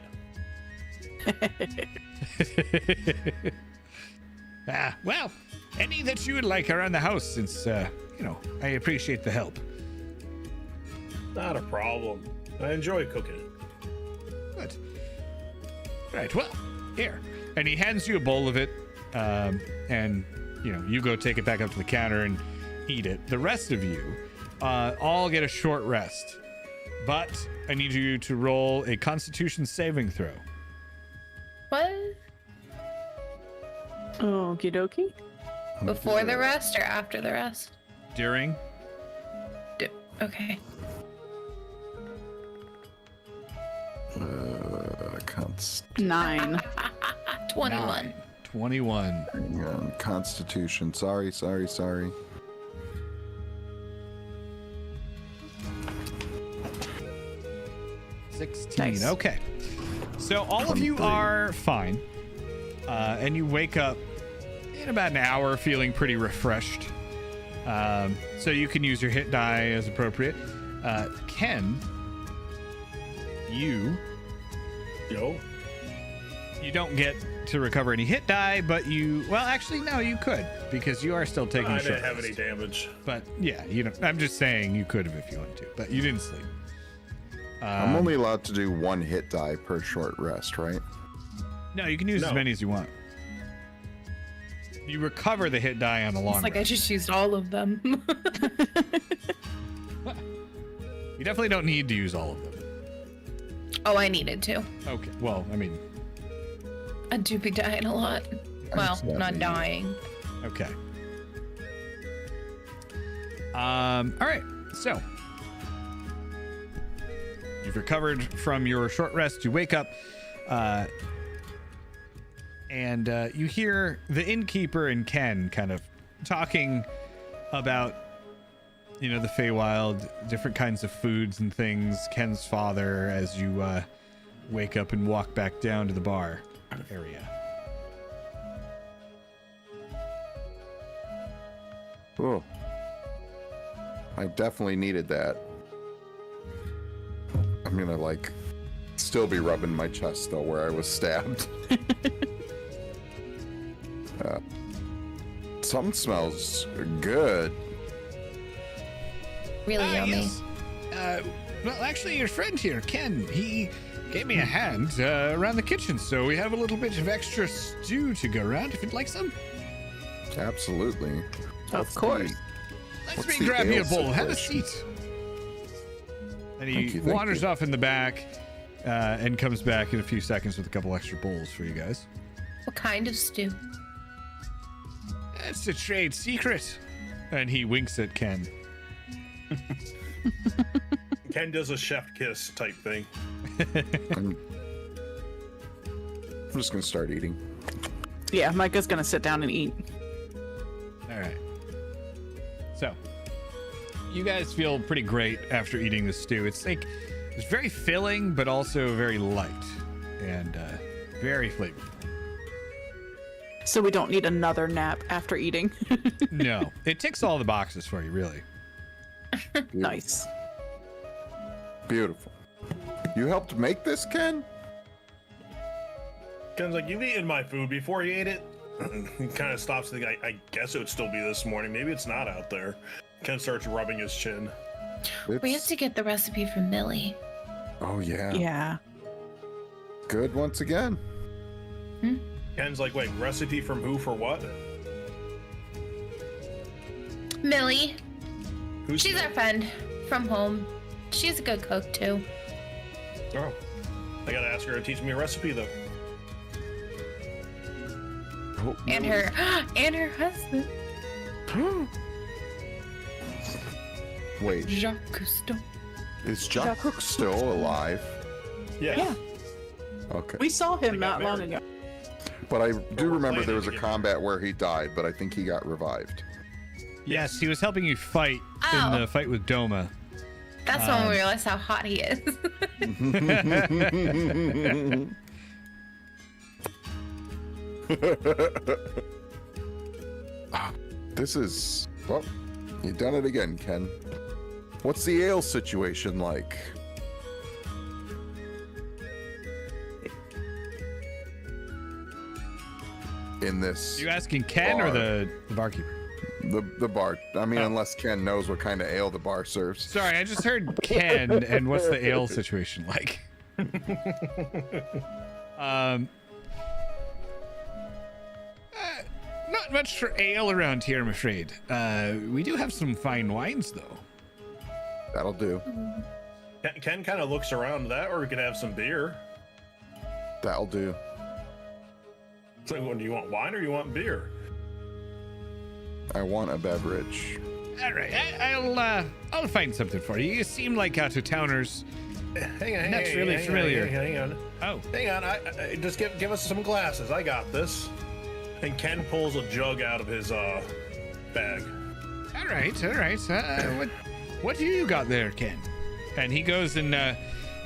Well, any that you would like around the house, since, I appreciate the help. Not a problem. I enjoy cooking it. Good. Right, well, here. And he hands you a bowl of it, and, you go take it back up to the counter and eat it. The rest of you all get a short rest, but I need you to roll a Constitution saving throw. What? Okie dokie. Before the rest or after the rest? During. Okay. Const. 9. 21. 21. Hang on, Constitution. Sorry. 16. Nice. Okay. So all of you 23. are fine. And you wake up in about an hour feeling pretty refreshed. So you can use your hit die as appropriate. Ken, you don't get to recover any hit die, but you could, because you are still taking I a short didn't have rest. any damage. But yeah, I'm just saying you could have if you wanted to, but you didn't sleep. I'm only allowed to do 1 hit die per short rest, right? No, you can use as No. many as you want. You recover the hit die on a long It's like I rest. just used all of them. You definitely don't need to use all of them. Oh, I needed to. Okay, well, I mean, I do be dying a lot. Well, Exactly. not dying. okay. All right, so you've recovered from your short rest. You wake up, and you hear the innkeeper and Ken kind of talking about, the Feywild, different kinds of foods and things. Ken's father, as you wake up and walk back down to the bar area. Oh. I definitely needed that. I'm gonna, still be rubbing my chest, though, where I was stabbed. Something smells good. Really yummy. Yes. Well, actually, your friend here, Ken, he gave me a hand around the kitchen, so we have a little bit of extra stew to go around if you'd like some. Absolutely. Of course. Let What's me the grab you a ale bowl. Have a situation? seat. And Thank he you, thank wanders you. off in the back and comes back in a few seconds with a couple extra bowls for you guys. What kind of stew? That's a trade secret. And he winks at Ken. Ken does a chef kiss type thing. I'm just gonna start eating. Yeah, Micah's gonna sit down and eat. All right. So, you guys feel pretty great after eating the stew. It's very filling, but also very light and very flavorful. So we don't need another nap after eating. No, it ticks all the boxes for you, really. Nice. Beautiful. You helped make this, Ken? Ken's like, you've eaten my food before you ate it? He kind of stops the guy. I guess it would still be this morning. Maybe it's not out there. Ken starts rubbing his chin. We have to get the recipe from Millie. Oh, yeah. Yeah. Good once again. Ken's like, wait, recipe from who for what? Millie. Who's She's our friend from home. She's a good cook too. Oh, I gotta ask her to teach me a recipe though. Oh, And her husband, Wait, Jacques Cousteau. is Jacques still alive? Yeah. Okay. We saw him They got not long married. ago. But I do we're remember there planning was a to get- combat where he died, but I think he got revived. Yes, he was helping you fight in Oh. the fight with Doma. That's when we realize how hot he is. This is, well, you done it again, Ken. What's the ale situation like? In this You asking Ken or bar. the barkeeper? the bar. I mean, unless Ken knows what kind of ale the bar serves. Sorry, I just heard Ken, and what's the ale situation like? Not much for ale around here, I'm afraid. We do have some fine wines, though. That'll do. Ken kind of looks around that, or we could have some beer. That'll do. So, do you want wine or you want beer? I want a beverage. All right, I'll find something for you. You seem like out-of-towners. Hang Not really familiar. Hang on. Oh, Hang on. I just give us some glasses. I got this. And Ken pulls a jug out of his bag. all right. What do you got there, Ken? And he goes and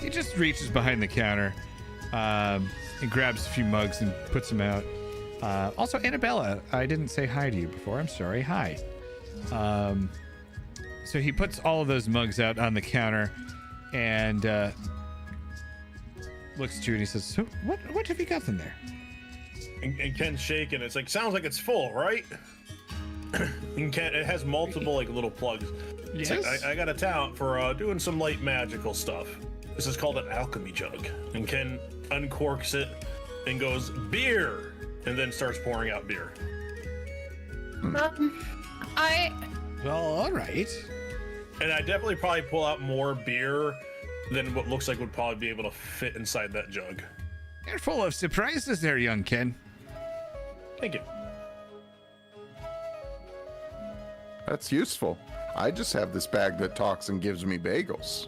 he just reaches behind the counter and grabs a few mugs and puts them out. Also, Annabella, I didn't say hi to you before. I'm sorry. Hi. So he puts all of those mugs out on the counter and looks at you and he says, "So what have you got in there?" And Ken's shaking. It's like, sounds like it's full, right? And Ken, it has multiple like little plugs. It's Yes. like, I got a talent for doing some light magical stuff. This is called an alchemy jug. And Ken uncorks it and goes, beer! And then starts pouring out beer. Well, all right. And I definitely probably pull out more beer than what looks like would probably be able to fit inside that jug. You're full of surprises there, young Ken. Thank you. That's useful. I just have this bag that talks and gives me bagels.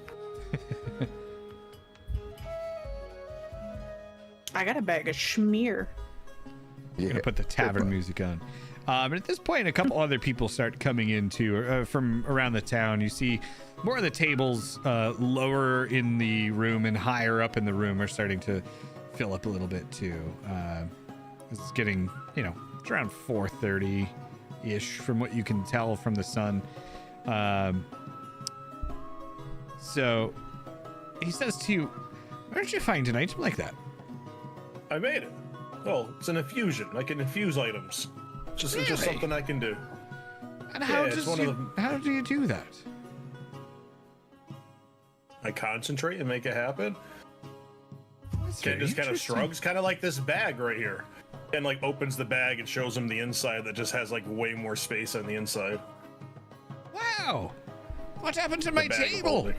I got a bag of schmear. Yeah. Gonna put the tavern music on. But at this point, a couple other people start coming into from around the town. You see more of the tables lower in the room and higher up in the room are starting to fill up a little bit too. It's getting, it's around 4:30-ish from what you can tell from the sun. So he says to you, "Where did you find an item like that?" I made it. Well, it's an infusion. I can infuse items. It's just Really? something I can do. And how Yeah, it's one of how do you do that? I concentrate and make it happen. That's Ken very just kind of interesting. shrugs, kind of like this bag right here. And like opens the bag and shows him the inside that just has like way more space on the inside. Wow! What happened to my The bag of table? holding.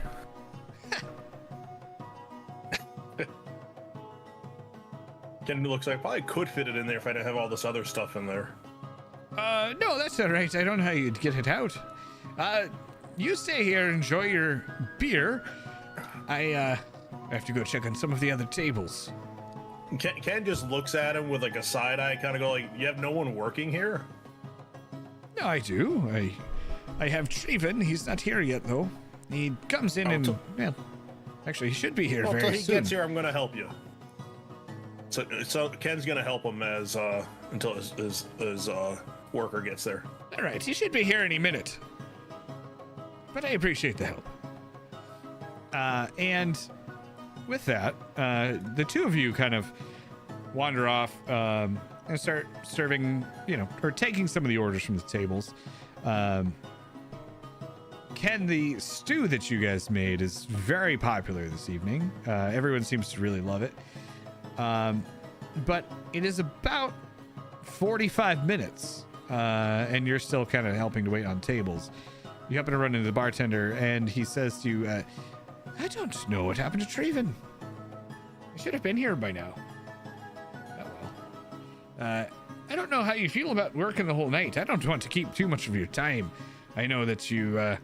Ken looks like I probably could fit it in there if I didn't have all this other stuff in there. No, that's all right. I don't know how you'd get it out. You stay here, enjoy your beer. I have to go check on some of the other tables. Ken just looks at him with like a side eye, kind of go like, "You have no one working here?" No, I do. I have Traven. He's not here yet, though. He comes in and, well, actually, he should be here Well, very until he soon. gets here, I'm gonna help you. So Ken's gonna help him as until his worker gets there. All right, he should be here any minute. But I appreciate the help. And with that, the two of you kind of wander off and start serving, or taking some of the orders from the tables. Ken, the stew that you guys made is very popular this evening. Everyone seems to really love it. But it is about 45 minutes, and you're still kind of helping to wait on tables. You happen to run into the bartender, and he says to you, "I don't know what happened to Traven. He should have been here by now." Oh well. I don't know how you feel about working the whole night. I don't want to keep too much of your time. I know that you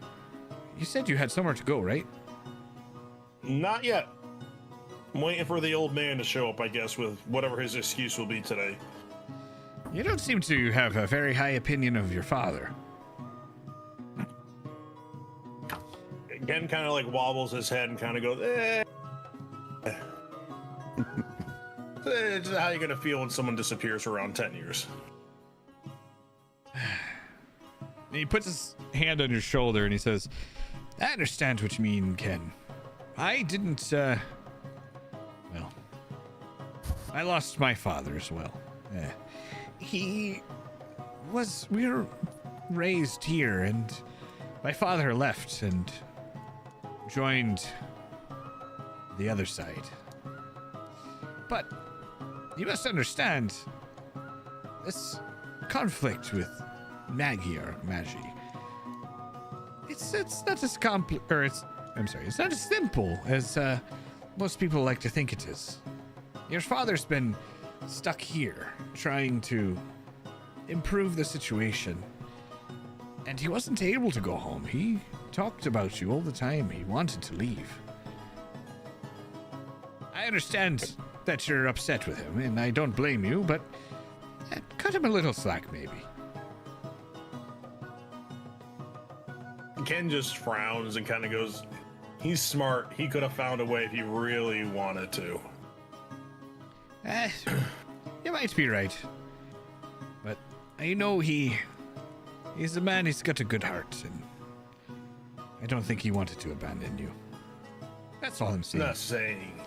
said you had somewhere to go, right? Not yet. I'm waiting for the old man to show up, I guess, with whatever his excuse will be today. You don't seem to have a very high opinion of your father. Ken kind of like wobbles his head and kind of goes, It's how you gonna feel when someone disappears for around 10 years. He puts his hand on your shoulder and he says, I understand what you mean, Ken. I didn't, well, I lost my father as well. We were raised here, and my father left and joined the other side. But you must understand, this conflict with Magyar Magi, it's not as it's not as simple as most people like to think it is. Your father's been stuck here trying to improve the situation, and he wasn't able to go home. He talked about you all the time. He wanted to leave. I understand that you're upset with him, and I don't blame you, but cut him a little slack, maybe. Ken just frowns and kind of goes, he's smart. He could have found a way if he really wanted to. You might be right. But I know he's a man, he's got a good heart, and I don't think he wanted to abandon you. That's all I'm saying.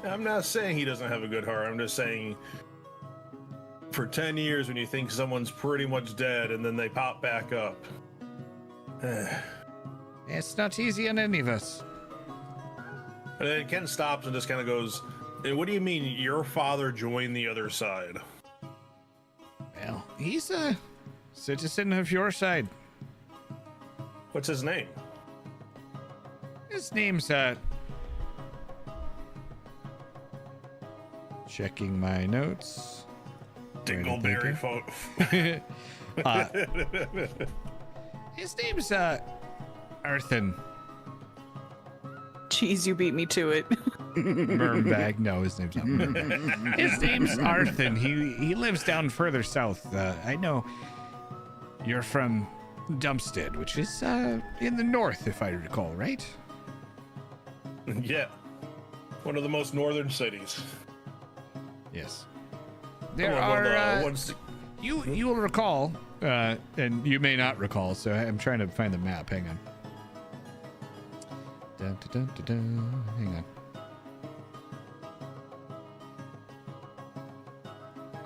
I'm not saying he doesn't have a good heart. I'm just saying for 10 years when you think someone's pretty much dead and then they pop back up. It's not easy on any of us. And then Ken stops and just kind of goes, what do you mean your father joined the other side? Well, he's a citizen of your side. What's his name? His name's, checking my notes. Dingleberry His name's, Arthen. Jeez, you beat me to it. Mermbag. No, his name's not Mermbag. His name's Arthen. He lives down further south. I know you're from Dumpstead, which is in the north, if I recall, right? Yeah. One of the most northern cities. Yes. There are. You will recall, and you may not recall. So I'm trying to find the map. Hang on. Dun, dun, dun, dun, dun. Hang on.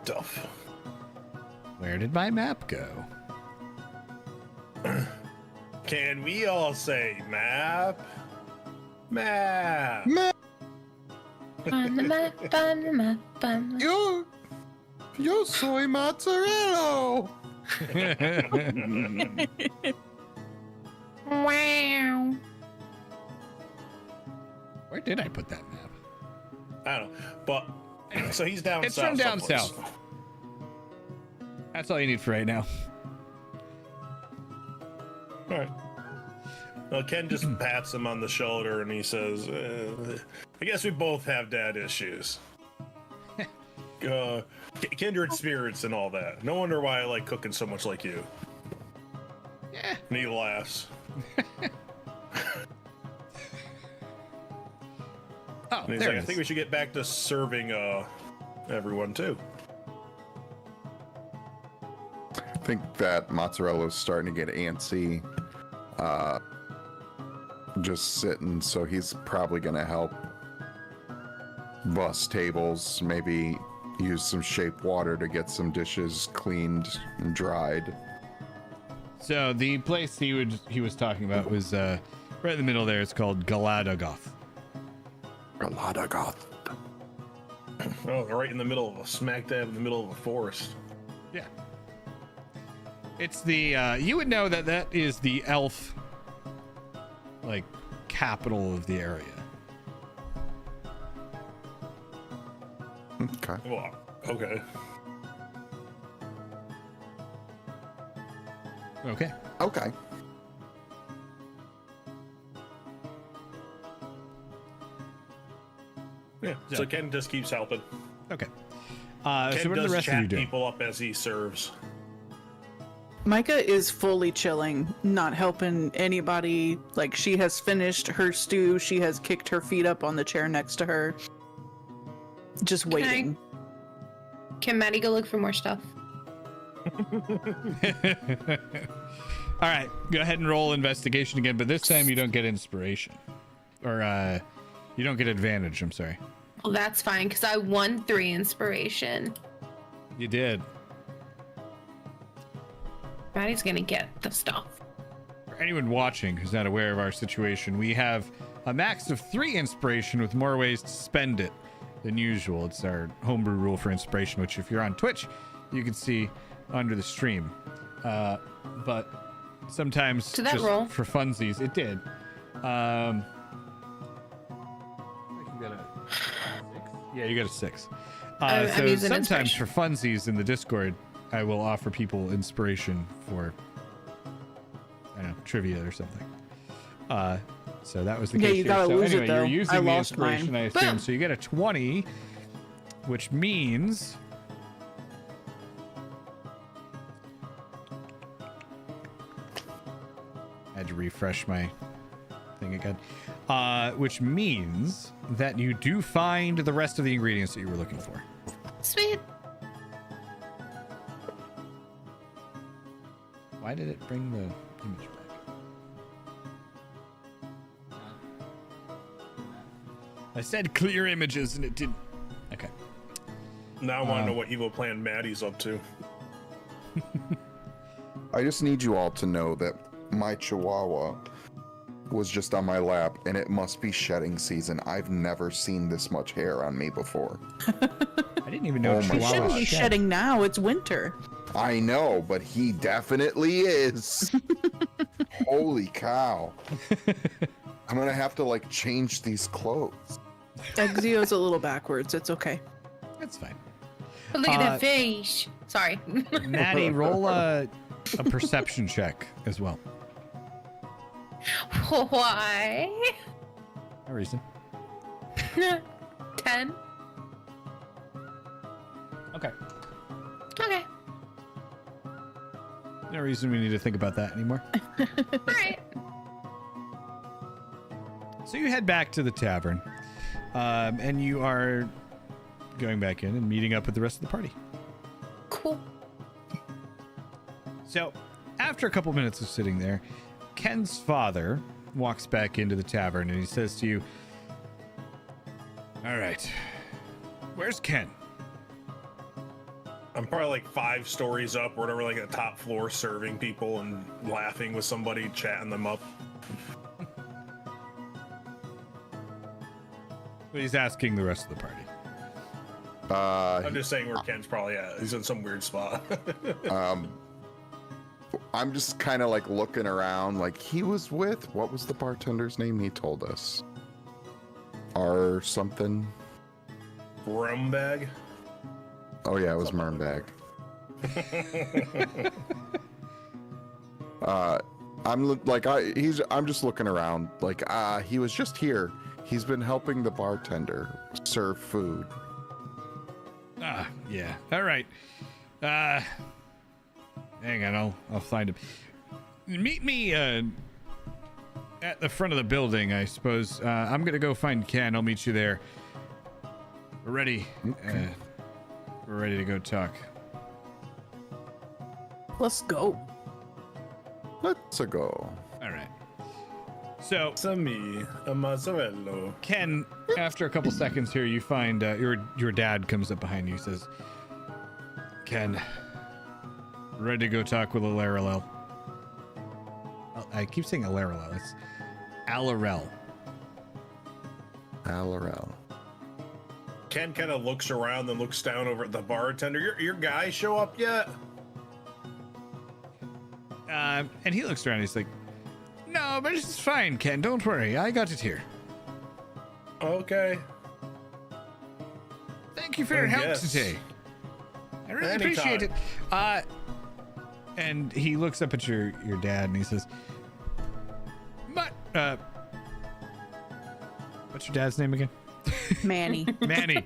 Duff. Where did my map go? Can we all say map? Map. On the map, on the map, on the Yo soy mozzarella. Wow. Where did I put that map? I don't know. But, so he's down It's south. from down someplace. south. That's all you need for right now. All right. Well, Ken just pats him on the shoulder and he says, I guess we both have dad issues. Kindred spirits and all that. No wonder why I like cooking so much like you. Yeah. And he laughs. Oh, And he's there like, it I is. think we should get back to serving everyone too. I think that mozzarella's starting to get antsy. Just sitting, so he's probably gonna help bus tables, maybe use some shape water to get some dishes cleaned and dried. So the place he was talking about was right in the middle there. It's called Galadagoth. A lot of goth. Oh, right in the middle of smack dab in the middle of a forest. Yeah. It's the you would know that is the elf like capital of the area. Okay. Well, okay. Okay. Okay. Yeah. So Ken just keeps helping. Okay. Ken So what are does the rest of you chat doing? people up as he serves. Micah is fully chilling, not helping anybody. Like, she has finished her stew. She has kicked her feet up on the chair next to her. Just waiting. Can Maddie go look for more stuff? All right, go ahead and roll investigation again, but this time you don't get inspiration. Or, you don't get advantage, I'm sorry. Well, that's fine, because I won 3 inspiration. You did. Maddie's gonna get the stuff. For anyone watching who's not aware of our situation, we have a max of 3 inspiration with more ways to spend it than usual. It's our homebrew rule for inspiration, which if you're on Twitch, you can see under the stream. But sometimes Did that just roll? for funsies, it did. I can get a 6. Yeah, you got a 6. I'm So using sometimes inspiration. for funsies in the Discord, I will offer people inspiration for, I don't know, trivia or something. So that was the Yeah, case you here. gotta So lose it, anyway, though. you're using I the lost inspiration, mine. I assume. Boom. So you get a 20, which means I had to refresh my thing again. Which means that you do find the rest of the ingredients that you were looking for. Sweet. Why did it bring the image back? I said clear images and it didn't. Okay. Now I want to know what evil plan Maddie's up to. I just need you all to know that my chihuahua was just on my lap, and it must be shedding season. I've never seen this much hair on me before. I didn't even know Oh my He shouldn't God. be shedding now. It's winter. I know, but he definitely is. Holy cow. I'm gonna have to like change these clothes. Exio's a little backwards. It's okay. That's fine. But look at that face. Sorry. Maddie, roll a perception check as well. Why? No reason. 10. Okay. Okay. No reason we need to think about that anymore. All right. So you head back to the tavern, and you are going back in and meeting up with the rest of the party. Cool. So, after a couple minutes of sitting there, Ken's father walks back into the tavern and he says to you, "All right, where's Ken?" I'm probably like 5 stories up, or whatever, like a top floor, serving people and laughing with somebody, chatting them up. But he's asking the rest of the party. I'm just saying where Ken's probably at. He's in some weird spot. I'm just kind of like looking around, like he was with, what was the bartender's name? He told us. R something. Brumbag. Oh yeah, it was Mernbag. I'm just looking around, like he was just here. He's been helping the bartender serve food. Ah, yeah. All right. Hang on, I'll find him. Meet me at the front of the building, I suppose. I'm gonna go find Ken. I'll meet you there. We're ready. We're ready to go talk. Let's go. Let's go. All right. So, It's me, a mozzarella. Ken, after a couple seconds here, you find your dad comes up behind you. Says, "Ken, ready to go talk with Alarel." Oh, I keep saying Alarel. It's Alarel. Alarel. Ken kind of looks around and looks down over at the bartender. Your guy show up yet? And he looks around. He's like, "No, but it's fine, Ken. Don't worry. I got it here. Okay. Thank you for your help Yes. today. I really Anytime. appreciate it." And he looks up at your dad and he says, "But what's your dad's name again?" Manny. Manny.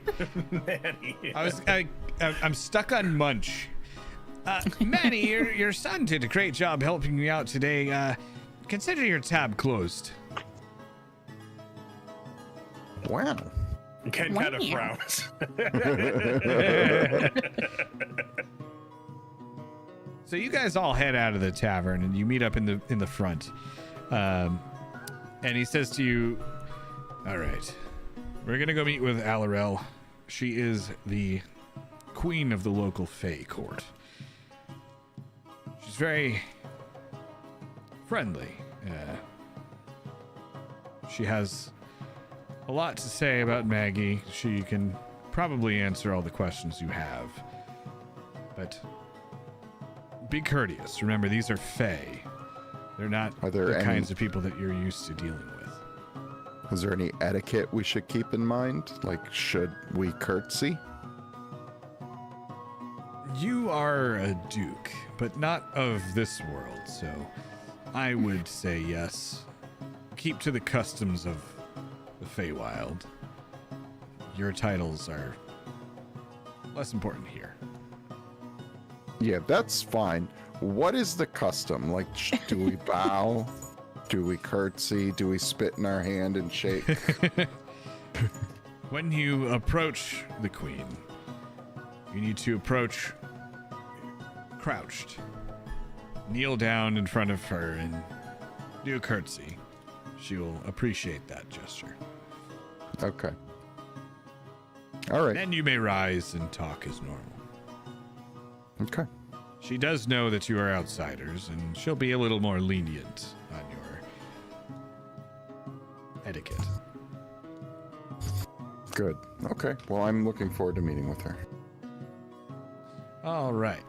Manny. I'm stuck on Munch. Manny, your son did a great job helping me out today. Consider your tab closed. Wow. Ken kind of frowns. So you guys all head out of the tavern and you meet up in the front. And he says to you, all right, we're going to go meet with Alarel. She is the queen of the local Fae court. She's very friendly. She has a lot to say about Maggie. She can probably answer all the questions you have. But be courteous. Remember, these are Fae. They're not the kinds of people that you're used to dealing with. Is there any etiquette we should keep in mind? Like, should we curtsy? You are a duke, but not of this world, so I would say yes. Keep to the customs of the Feywild. Your titles are less important here. Yeah, that's fine. What is the custom? Like, do we bow? Do we curtsy? Do we spit in our hand and shake? When you approach the queen, you need to approach crouched. Kneel down in front of her and do a curtsy. She will appreciate that gesture. Okay. All right. Then you may rise and talk as normal. Okay. She does know that you are outsiders, and she'll be a little more lenient on your etiquette. Good. Okay. Well, I'm looking forward to meeting with her. All right.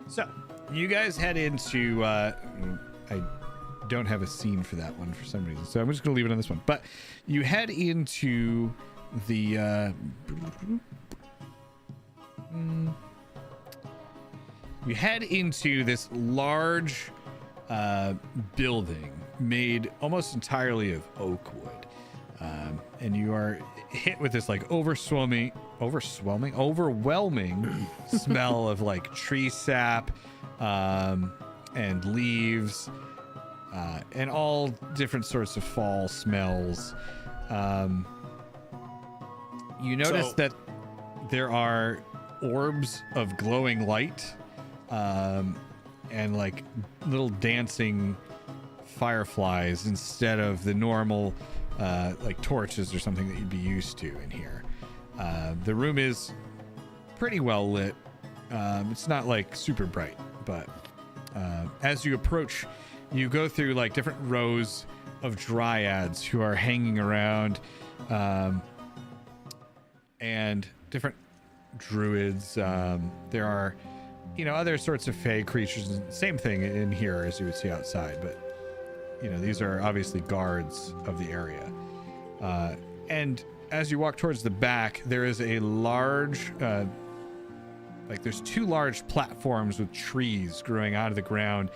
So, you guys head into... I don't have a scene for that one for some reason, so I'm just going to leave it on this one. But you head into the... You head into this large building made almost entirely of oak wood. And you are hit with this like overwhelming smell of like tree sap and leaves and all different sorts of fall smells. You notice that there are orbs of glowing light and like little dancing fireflies instead of the normal like torches or something that you'd be used to in here. The room is pretty well lit. It's not like super bright, but as you approach, you go through like different rows of dryads who are hanging around and different druids. There are, you know, other sorts of fey creatures. Same thing in here as you would see outside, but you know, these are obviously guards of the area. And as you walk towards the back, there is a large, like there's two large platforms with trees growing out of the ground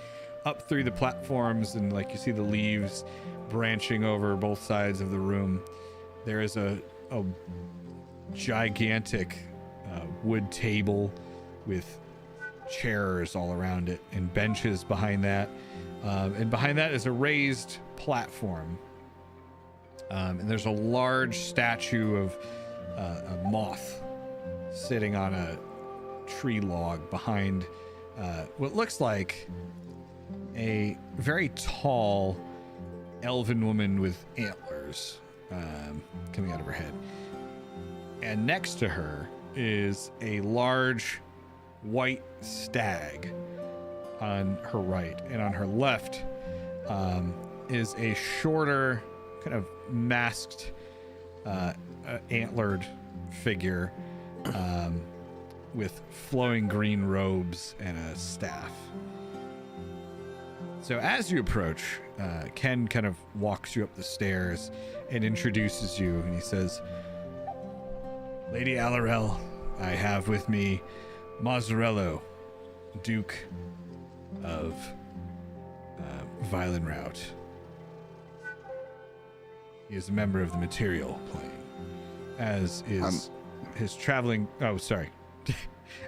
up through the platforms, and like you see the leaves branching over both sides of the room. There is a gigantic wood table with chairs all around it and benches behind that. And behind that is a raised platform. And there's a large statue of a moth sitting on a tree log behind what looks like a very tall elven woman with antlers coming out of her head. And next to her is a large white stag on her right, and on her left is a shorter, kind of masked, antlered figure with flowing green robes and a staff. So as you approach, Ken kind of walks you up the stairs and introduces you, and he says, "Lady Alarel, I have with me Mazzarello, Duke of Violenrout. He is a member of the material plane, as is his traveling..." Oh, sorry.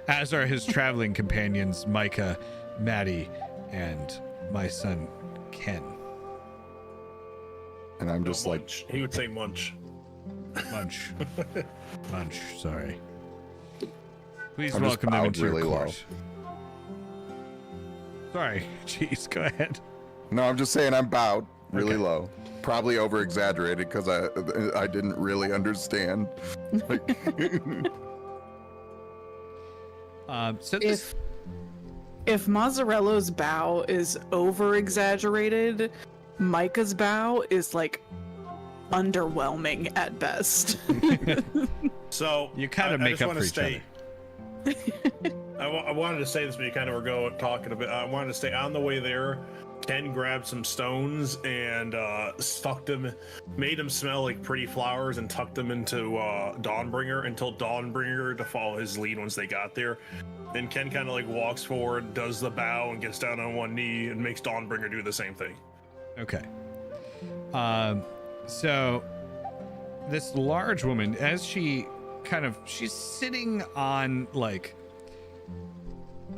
as are his traveling companions, Micah, Maddie, and my son, Ken. And I'm No, just like, munch. He would say munch. Munch. Munch, sorry. Please I'm just welcome them bowed into your really low. court. Sorry, jeez, go ahead. no, I'm just saying I'm bowed really Okay. low. Probably over exaggerated because I didn't really understand. Like, So this, If Mazzarello's bow is over exaggerated, Micah's bow is like underwhelming at best. So You kind of I make just up wanna for each stay, I wanted to say this, but you kind of were talking a bit. I wanted to say on the way there, Ken grabbed some stones and stuck them, made them smell like pretty flowers, and tucked them into Dawnbringer and told Dawnbringer to follow his lead once they got there. And Ken kind of like walks forward, does the bow, and gets down on one knee and makes Dawnbringer do the same thing. okay. So this large woman, as she's sitting on like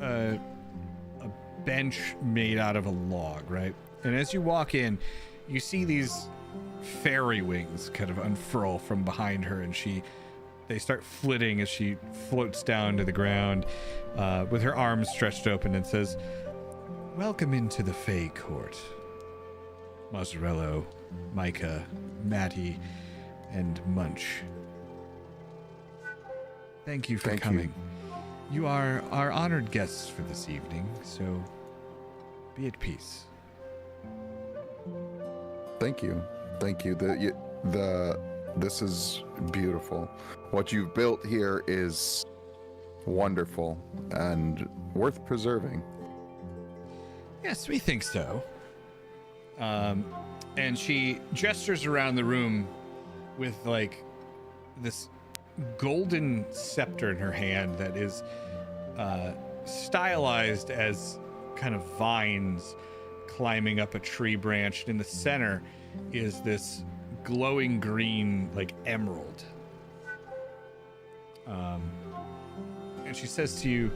a bench made out of a log, right? And as you walk in, you see these fairy wings kind of unfurl from behind her, and they start flitting as she floats down to the ground with her arms stretched open and says, "Welcome into the Fae Court, Mazzarello, Micah, Matty, and Munch. Thank you for Thank you. coming. You are our honored guests for this evening, so be at peace." thank you. This is beautiful. What you've built here is wonderful and worth preserving. Yes, we think so. And she gestures around the room with like this golden scepter in her hand that is stylized as kind of vines climbing up a tree branch. In the center is this glowing green like emerald. And she says to you,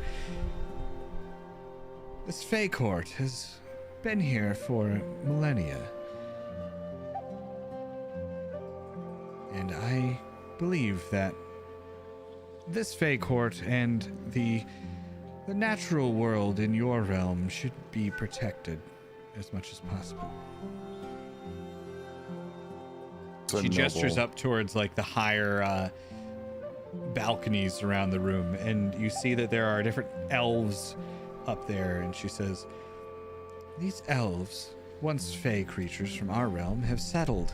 "This Fae Court has been here for millennia. And I believe that this Fae Court and the natural world in your realm should be protected as much as possible." It's a She gestures noble- up towards like the higher balconies around the room, and you see that there are different elves up there, and she says, "These elves, once fey creatures from our realm, have settled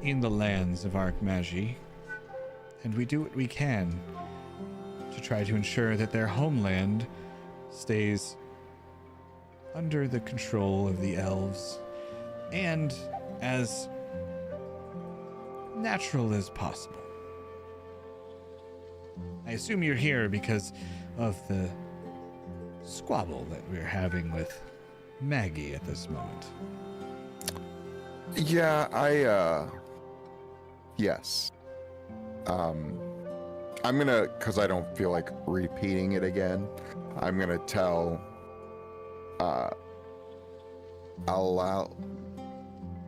in the lands of Arkmagi, and we do what we can to try to ensure that their homeland stays under the control of the elves and as natural as possible. I assume you're here because of the squabble that we're having with Maggie at this moment." Yeah, yes. I'm gonna, because I don't feel like repeating it again, I'm gonna tell,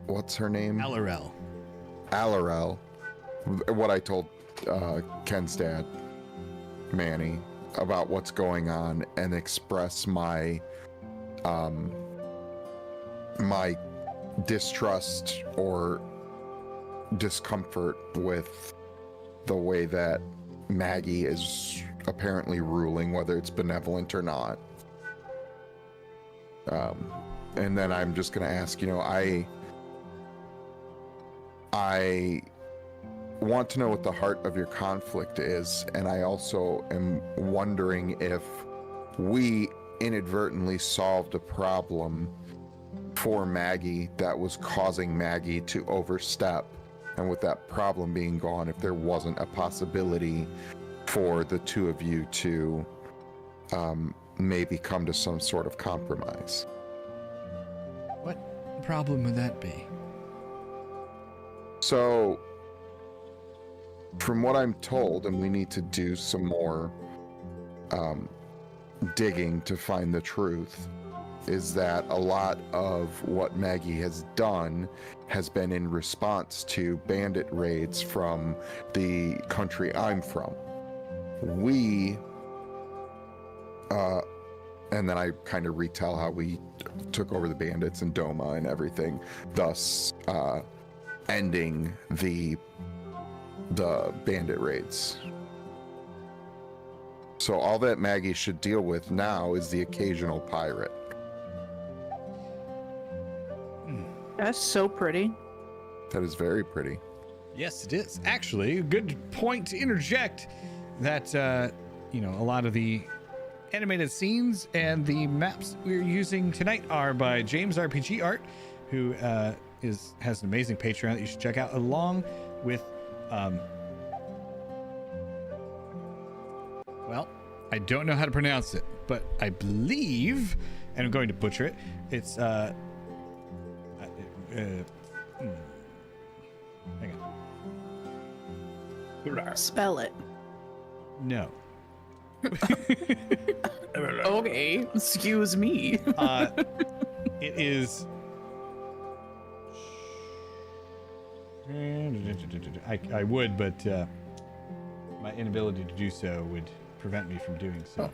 what's her name? Alarel. Alarel, what I told Ken's dad, Manny, about what's going on, and express my my distrust or discomfort with the way that Maggie is apparently ruling, whether it's benevolent or not. And then I'm just gonna ask, I want to know what the heart of your conflict is, and I also am wondering if we inadvertently solved a problem for Maggie that was causing Maggie to overstep, and with that problem being gone, if there wasn't a possibility for the two of you to maybe come to some sort of compromise. What problem would that be? So, from what I'm told, and we need to do some more digging to find the truth is that a lot of what Maggie has done has been in response to bandit raids from the country I'm from. We, and then I kind of retell how we took over the bandits in Doma and everything, thus ending the bandit raids. So all that Maggie should deal with now is the occasional pirate. That's so pretty. That is very pretty. Yes, it is. Actually, a good point to interject that, a lot of the animated scenes and the maps we're using tonight are by James RPG Art, who has an amazing Patreon that you should check out, along with, well, I don't know how to pronounce it, but I believe, and I'm going to butcher it, it's, hang on. Spell it. No. Okay, excuse me. It is. I would, but my inability to do so would prevent me from doing so.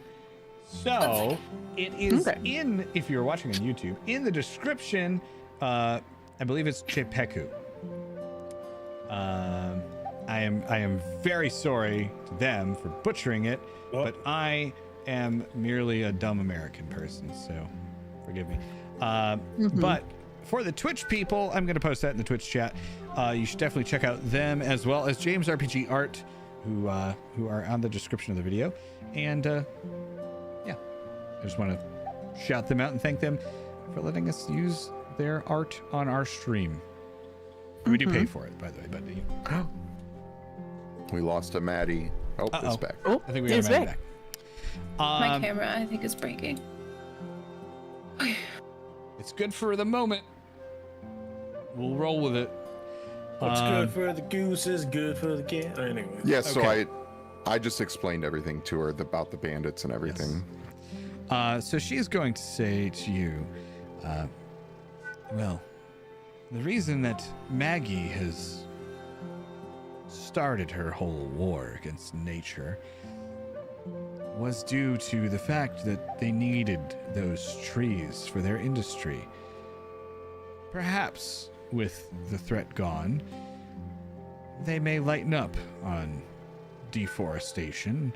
So it is in, if you're watching on YouTube, in the description. I believe it's Chepeku. I am very sorry to them for butchering it, but I am merely a dumb American person, so forgive me. But for the Twitch people, I'm going to post that in the Twitch chat. You should definitely check out them as well as James RPG Art, who are on the description of the video. And yeah, I just want to shout them out and thank them for letting us use their art on our stream. We do pay for it, by the way, but We lost a Maddie. Oh, it's back. Oh, I think we got Maddie back. My camera, I think, is breaking. It's good for the moment. We'll roll with it. What's good for the goose is good for the cat. Anyway. Yeah, so Okay. I just explained everything to her about the bandits and everything. So she is going to say to you, well, the reason that Maggie has started her whole war against nature was due to the fact that they needed those trees for their industry. Perhaps with the threat gone, they may lighten up on deforestation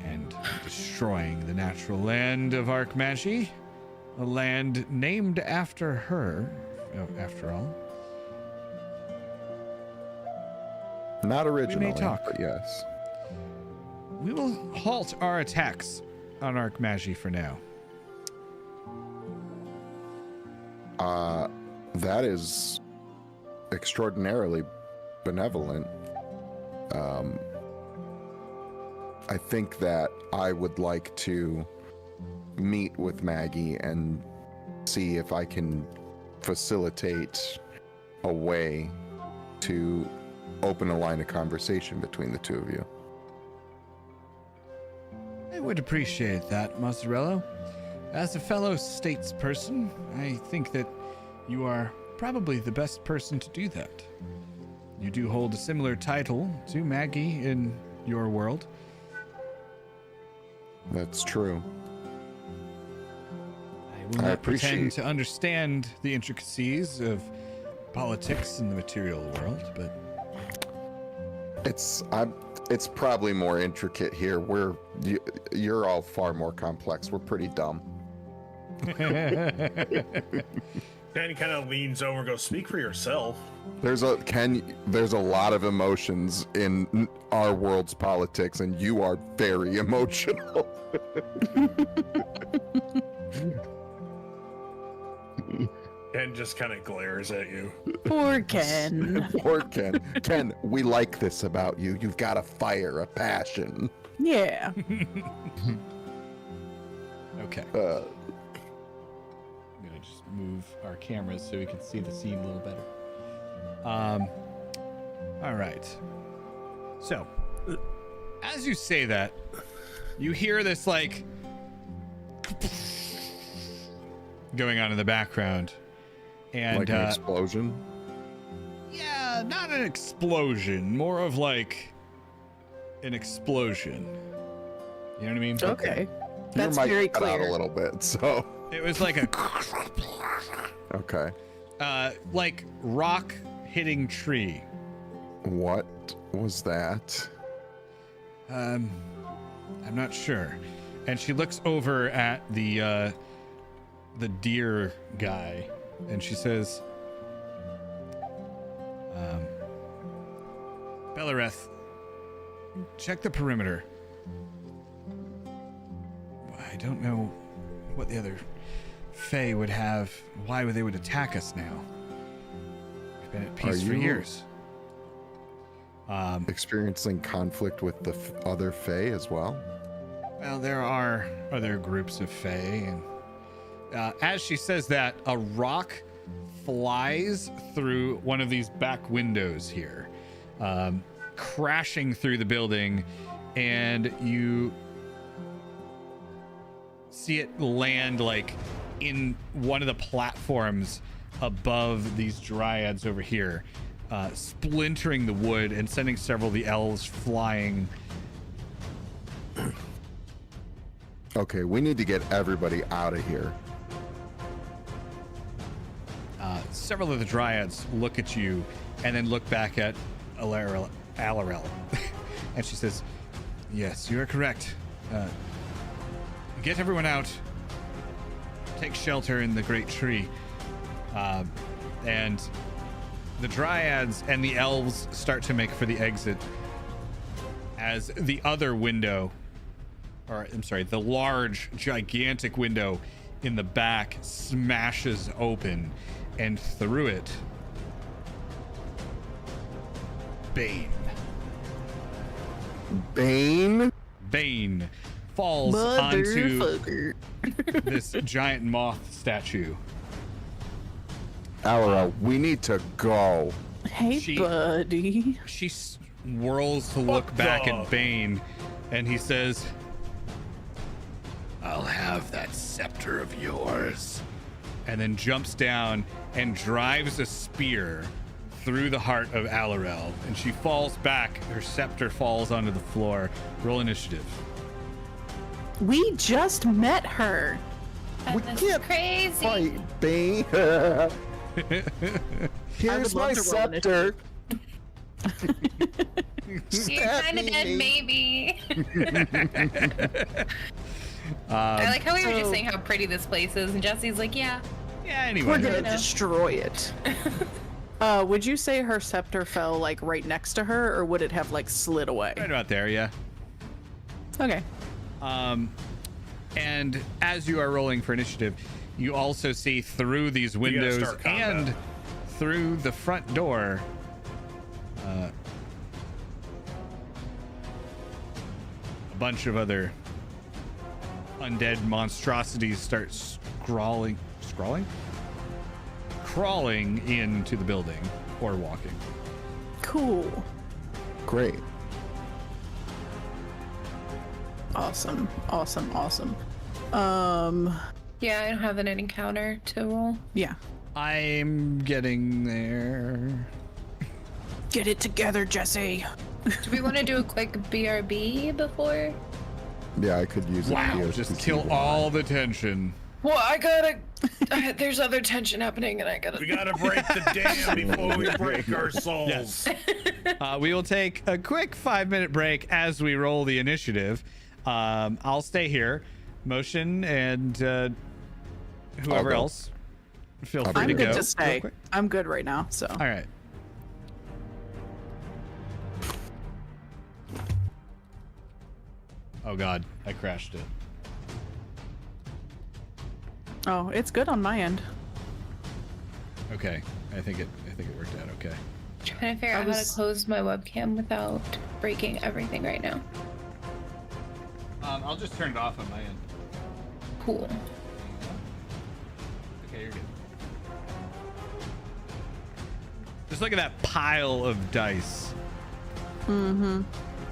and destroying the natural land of Arkmagie, a land named after her, after all. Not originally, talk. but yes. We will halt our attacks on Arkmagie for now. That is extraordinarily benevolent. I think that I would like to meet with Maggie and see if I can facilitate a way to open a line of conversation between the two of you. I would appreciate that, Mozzarella. As a fellow statesperson, I think that you are probably the best person to do that. You do hold a similar title to Maggie in your world. That's true. I will not pretend to understand the intricacies of politics in the material world, but it's probably more intricate here. You're all far more complex. We're pretty dumb. Danny kind of leans over and goes, "Speak for yourself." There's a lot of emotions in our world's politics, and you are very emotional. Ken just kind of glares at you. Poor Ken. Poor Ken. Ken, we like this about you. You've got a fire, a passion. Yeah. okay. I'm gonna just move our cameras so we can see the scene a little better. All right. So, as you say that, You hear this like going on in the background, and Like an explosion. yeah, not an explosion, more of like an explosion. You know what I mean? Okay. That's Your mic very cut out clear. a little bit, so It was like a okay. like rock hitting tree. What was that? I'm not sure. And she looks over at the deer guy, and she says, Bellareth, check the perimeter. I don't know what the other Fae would have. Why they would attack us now? We've been at peace for you- years. Experiencing conflict with the other Fae as well? Well, there are other groups of Fae, and as she says that, a rock flies through one of these back windows here, crashing through the building, and you see it land like in one of the platforms above these dryads over here, splintering the wood and sending several of the elves flying. Okay, we need to get everybody out of here. Several of the dryads look at you and then look back at Alarel. And she says, yes, you are correct. Get everyone out. Take shelter in the great tree. And the dryads and the elves start to make for the exit as the other window, or I'm sorry, the large, gigantic window in the back smashes open, and through it, Bane falls onto Motherfucker. this giant moth statue. Alra, we need to go. Hey, She- buddy. She whirls to look back off. at Bane, and he says, I'll have that scepter of yours. And then jumps down and drives a spear through the heart of Alarel. And she falls back. Her scepter falls onto the floor. Roll initiative. We just met her. We That's can't crazy. fight, Bane. Here's love my to roll scepter. You're kind of dead, me. maybe. I like how we were just so- saying how pretty this place is, and Jesse's like, yeah. Yeah, We're anyway. gonna know. destroy it. Would you say her scepter fell like right next to her, or would it have like slid away? Right about there, yeah. Okay. And as you are rolling for initiative, you also see through these windows start combat. and through the front door a bunch of other undead monstrosities start crawling into the building or walking. Cool. Great. Awesome. Yeah, I don't have an encounter to roll. Yeah. I'm getting there. Get it together, Jesse. Do we want to do a quick BRB before? Yeah, I could use it. Wow, here just to kill see all the tension. Well, I gotta. There's other tension happening, and I gotta. We gotta break the dam before we break our souls. Yes. We will take a quick 5-minute break as we roll the initiative. I'll stay here. Motion and whoever go. else, feel I'll free I'm to good go. to real stay. quick. I'm good right now, so. All right. Oh God, I crashed it. Oh, it's good on my end. Okay, I think it worked out okay. Trying to figure out how to close my webcam without breaking everything right now. I'll just turn it off on my end. Cool. Okay, you're good. Just look at that pile of dice. Mm-hmm.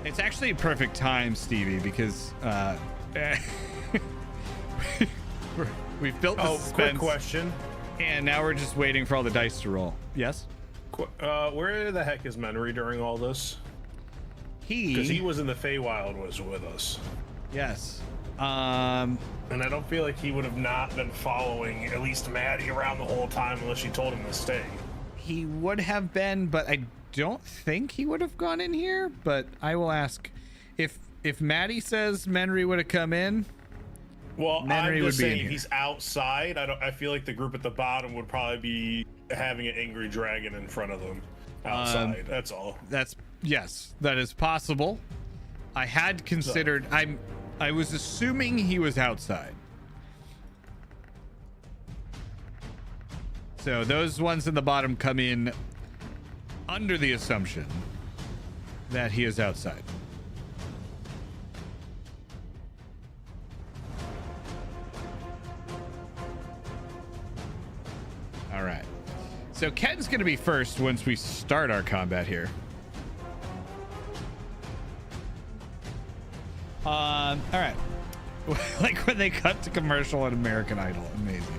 It's actually a perfect time, Stevie, because we've built the Oh, suspense, quick question. and now we're just waiting for all the dice to roll. Yes? Where the heck is Menry during all this? Because he was in the Feywild, was with us. Yes. And I don't feel like he would have not been following at least Maddie around the whole time unless she told him to stay. He would have been, but I don't think he would have gone in here. But I will ask if Maddie says Menry would have come in. Well, Menry I'm would just be in saying here. he's outside. I feel like the group at the bottom would probably be having an angry dragon in front of them outside. That's all. Yes, that is possible. I had considered. I was assuming he was outside. So those ones in the bottom come in under the assumption that he is outside. All right. So Ken's going to be first once we start our combat here. All right. Like when they cut to commercial on American Idol. Amazing.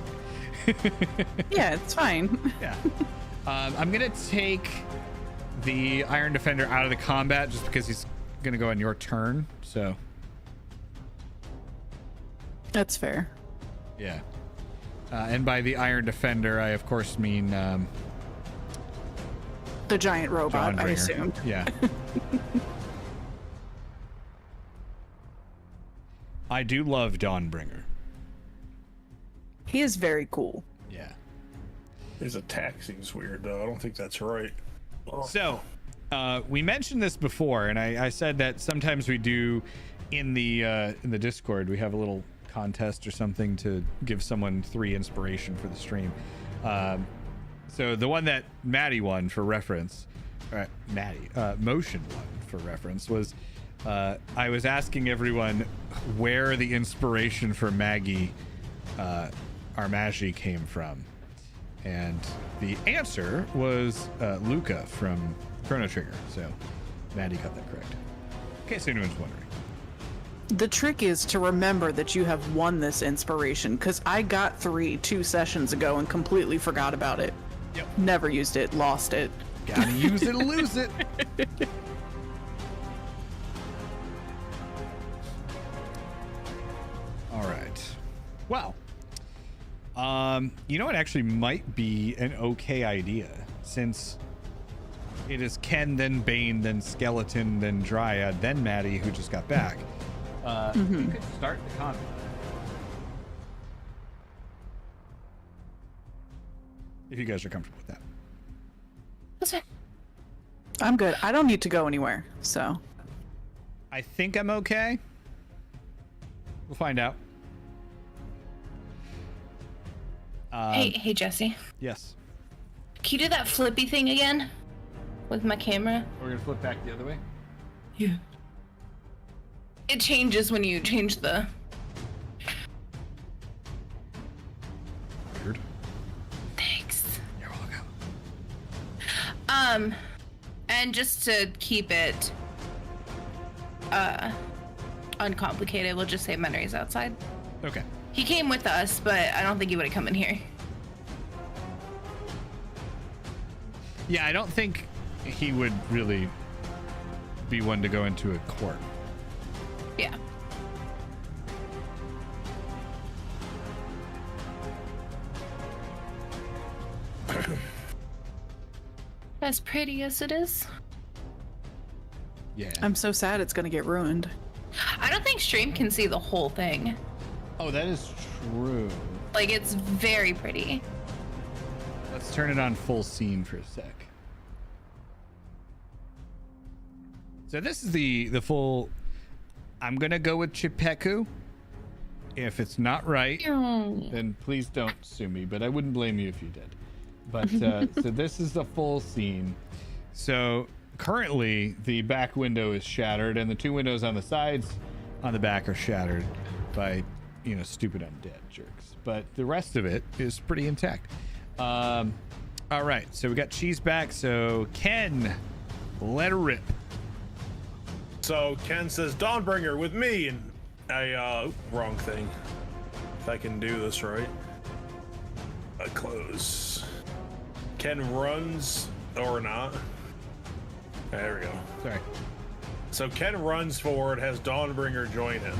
Yeah, it's fine. Yeah. I'm going to take the Iron Defender out of the combat just because he's going to go on your turn. So, That's fair. yeah. And by the Iron Defender, I of course mean The giant robot, I Dawnbringer. assumed. Yeah. I do love Dawnbringer. He is very cool. Yeah. His attack seems weird, though. I don't think that's right. So, we mentioned this before, and I said that sometimes we do in the Discord, we have a little contest or something to give someone 3 inspiration for the stream. So the one that Maddie won for reference, Motion won for reference was I was asking everyone where the inspiration for Maggie, our Magi, came from. And the answer was Luca from Chrono Trigger. So Maddie got that correct. In case anyone's wondering. The trick is to remember that you have won this inspiration, because I got 3 2 sessions ago and completely forgot about it. Yep. Never used it, lost it. Gotta use it or lose it. All right. Well, you know what actually might be an okay idea, since it is Ken, then Bane, then Skeleton, then Dryad, then Maddie, who just got back. We could start the combat. If you guys are comfortable with that. That's fine. I'm good. I don't need to go anywhere, so. I think I'm okay. We'll find out. Hey, Jesse. Yes. Can you do that flippy thing again? With my camera? We're gonna flip back the other way. Yeah. It changes when you change the... Weird. Thanks. You're welcome. And just to keep it uncomplicated, we'll just say Menry's outside. Okay. He came with us, but I don't think he would have come in here. Yeah, I don't think he would really be one to go into a court. Yeah. As pretty as it is. Yeah. I'm so sad it's gonna get ruined. I don't think stream can see the whole thing. Oh, that is true. Like, it's very pretty. Let's turn it on full scene for a sec. So this is the full. I'm gonna go with Chipeku. If it's not right, then please don't sue me, but I wouldn't blame you if you did. But so this is the full scene. So currently the back window is shattered, and the 2 windows on the sides on the back are shattered by, you know, stupid undead jerks. But the rest of it is pretty intact. All right, so we got Cheese back. So Ken, let her rip. So Ken says, Dawnbringer with me, and wrong thing. If I can do this right. I close. Ken runs, or not. There we go. Sorry. So Ken runs forward, has Dawnbringer join him.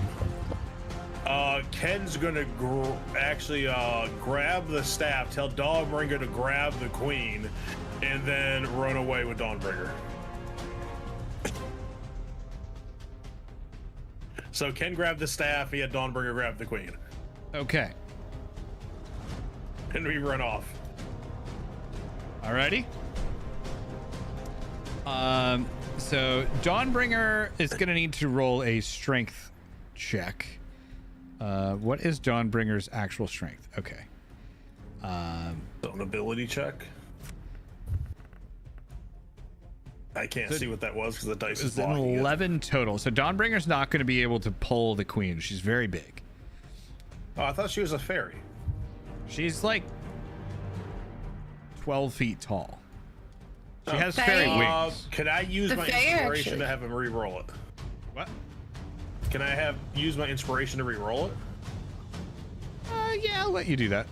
Ken's gonna grab the staff, tell Dawnbringer to grab the queen, and then run away with Dawnbringer. So Ken grabbed the staff, he had Dawnbringer grab the queen. Okay. And we run off. Alrighty. So Dawnbringer is gonna need to roll a strength check. What is Dawnbringer's actual strength? Okay. So an ability check. I can't see what that was because the dice is It's an blocking it. 11 total. So Dawnbringer's not going to be able to pull the queen. She's very big. Oh, I thought she was a fairy. She's like 12 feet tall. She has Fae- fairy wings. Can I use The my Fae inspiration actually- to have him re-roll it? What? Can I use my inspiration to re-roll it? Yeah, I'll let you do that.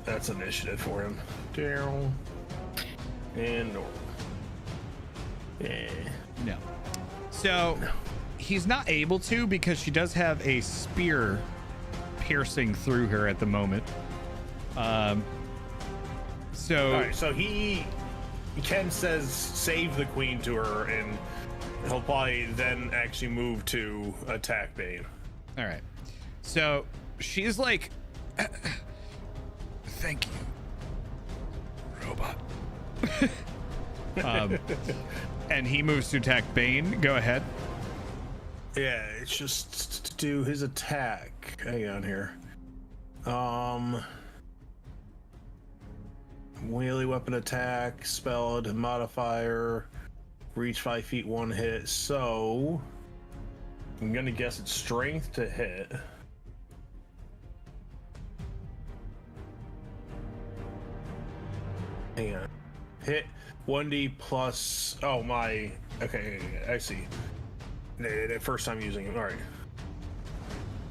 That's initiative for him. Daryl. And Norm. Yeah. No. So he's not able to because she does have a spear piercing through her at the moment. So Alright, so Ken says save the queen to her, and he'll probably then actually move to attack Bane. all right. So she's like, thank you, robot. And he moves to attack Bane. Go ahead. Yeah, it's just to do his attack. Hang on here. Melee weapon attack, spelled modifier, reach 5 feet, 1 hit. So I'm gonna guess it's strength to hit. Hang on. Hit 1d plus. Oh my. Okay, I see. The first time using it. All right.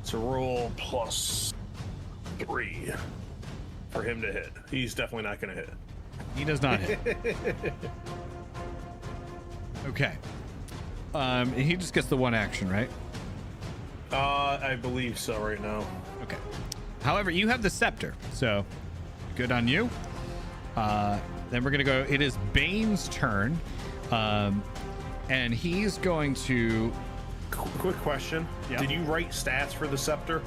So roll plus 3 for him to hit. He's definitely not going to hit. He does not hit. Okay. He just gets the one action, right? I believe so right now. Okay. However, you have the scepter, so good on you. Then we're gonna go. It is Bane's turn, and he's going to. Quick question. Yeah. Did you write stats for the scepter?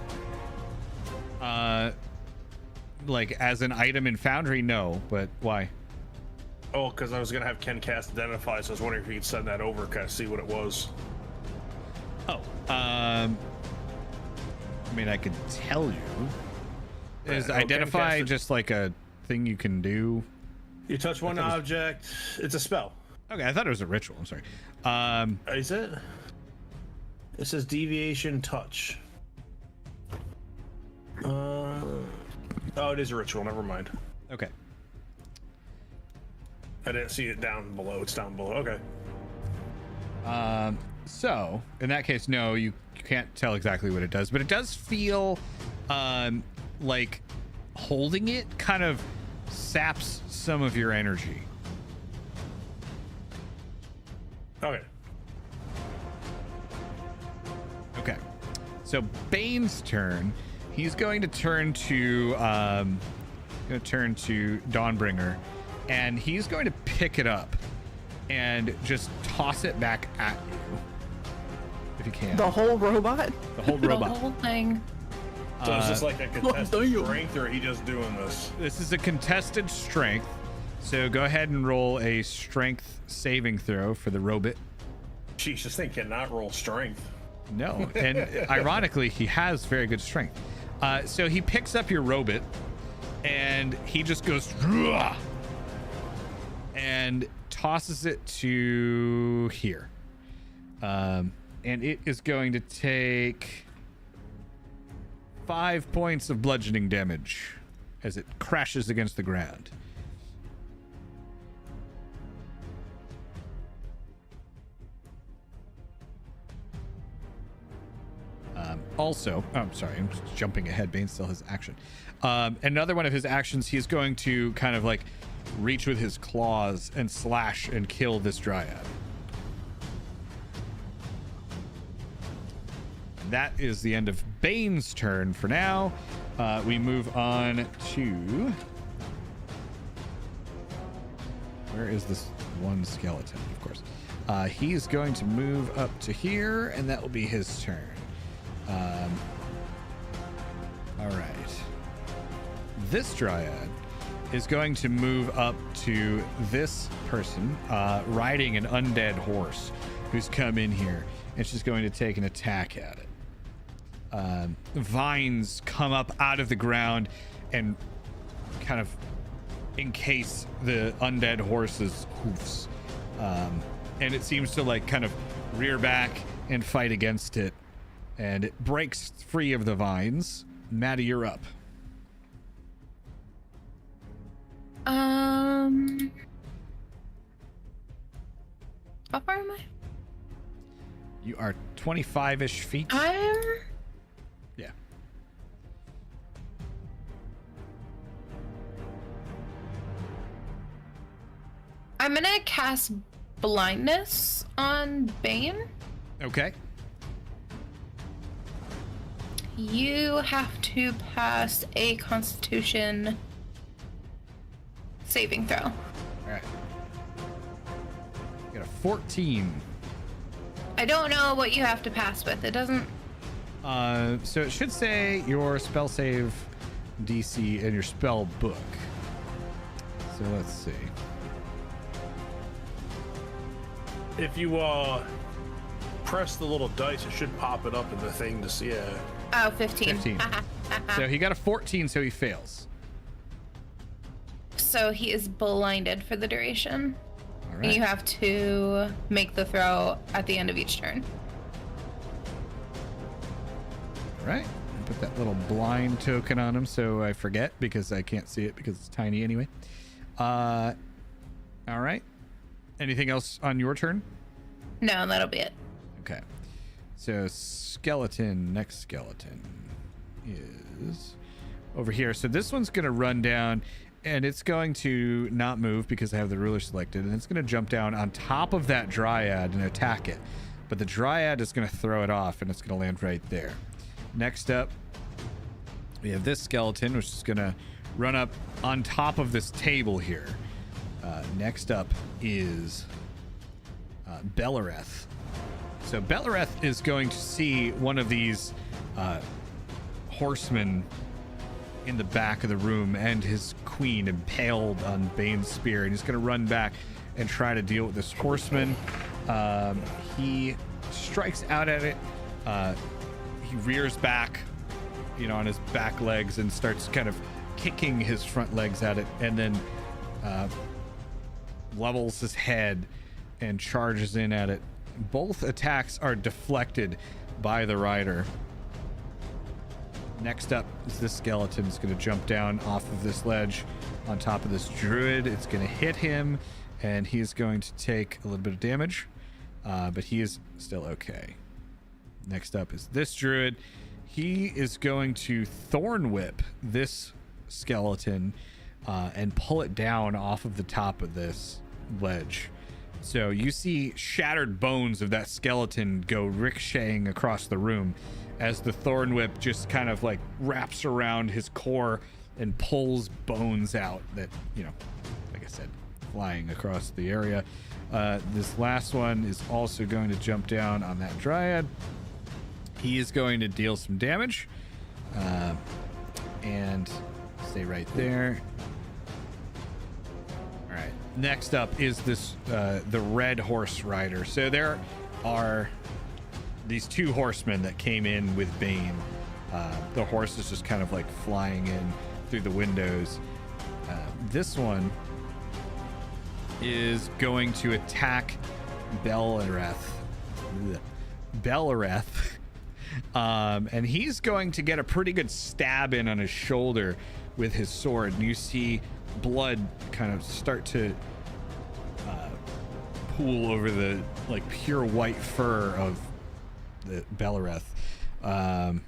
Like as an item in Foundry, no. But why? Oh, because I was going to have Ken cast Identify, so I was wondering if you could send that over, kind of see what it was. Oh. I mean, I could tell you. Is Okay, Identify cast it. just like a thing you can do? You touch one object. It's a spell. Okay, I thought it was a ritual. I'm sorry. Is it? It says deviation touch. Oh, it is a ritual. Never mind. Okay. I didn't see it down below. It's down below. Okay. So in that case, no, you can't tell exactly what it does, but it does feel like holding it kind of saps some of your energy. Okay. Okay. So Bane's turn. He's going to turn to Dawnbringer, and he's going to pick it up and just toss it back at you, if you can. The whole robot? The whole robot. The whole thing. So is this like a contested damn. strength, or are he just doing this? This is a contested strength, so go ahead and roll a strength saving throw for the robot. Jeez, this thing cannot roll strength. No, and ironically, he has very good strength. So he picks up your robot, and he just goes "Ruah!" and tosses it to here. And it is going to take 5 points of bludgeoning damage as it crashes against the ground. also, oh, I'm sorry, I'm just jumping ahead. Bane still has action. Another one of his actions, he's going to kind of like reach with his claws and slash and kill this dryad. That is the end of Bane's turn for now. We move on to... Where is this one skeleton? Of course. He's going to move up to here, and that will be his turn. All right. This dryad is going to move up to this person riding an undead horse who's come in here, and she's going to take an attack at it. Vines come up out of the ground and kind of encase the undead horse's hoofs. And it seems to like kind of rear back and fight against it. And it breaks free of the vines. Maddie, you're up. How far am I? You are 25-ish feet. Yeah. I'm gonna cast blindness on Bane. Okay. You have to pass a Constitution saving throw. All right. You got a 14. I don't know what you have to pass with. It doesn't. So it should say your spell save DC in your spell book. So let's see. If you press the little dice, it should pop it up in the thing to see it. Oh, 15. 15. So he got a 14, so he fails. So he is blinded for the duration. All And right. you have to make the throw at the end of each turn. All right. I'll put that little blind token on him so I forget because I can't see it because it's tiny anyway. All right. Anything else on your turn? No, that'll be it. Okay. So skeleton, next skeleton is over here. So this one's going to run down and it's going to not move because I have the ruler selected, and it's going to jump down on top of that dryad and attack it. But the dryad is going to throw it off and it's going to land right there. Next up, we have this skeleton, which is going to run up on top of this table here. Next up is Bellareth. So Bellareth is going to see one of these horsemen in the back of the room and his queen impaled on Bane's spear, and he's going to run back and try to deal with this horseman. He strikes out at it. He rears back, on his back legs and starts kind of kicking his front legs at it, and then levels his head and charges in at it. Both attacks are deflected by the rider. Next up is this skeleton. It's going to jump down off of this ledge on top of this druid. It's going to hit him, and he's going to take a little bit of damage, but he is still okay. Next up is this druid. He is going to thorn whip this skeleton and pull it down off of the top of this ledge. So you see shattered bones of that skeleton go ricocheting across the room as the thorn whip just kind of like wraps around his core and pulls bones out that, like I said, flying across the area. This last one is also going to jump down on that dryad. He is going to deal some damage and stay right there. All right. Next up is this the red horse rider. So there are these two horsemen that came in with Bane. The horse is just kind of like flying in through the windows. This one is going to attack Bellareth. And he's going to get a pretty good stab in on his shoulder with his sword. And you see blood kind of start to pool over the like pure white fur of the Bellareth. And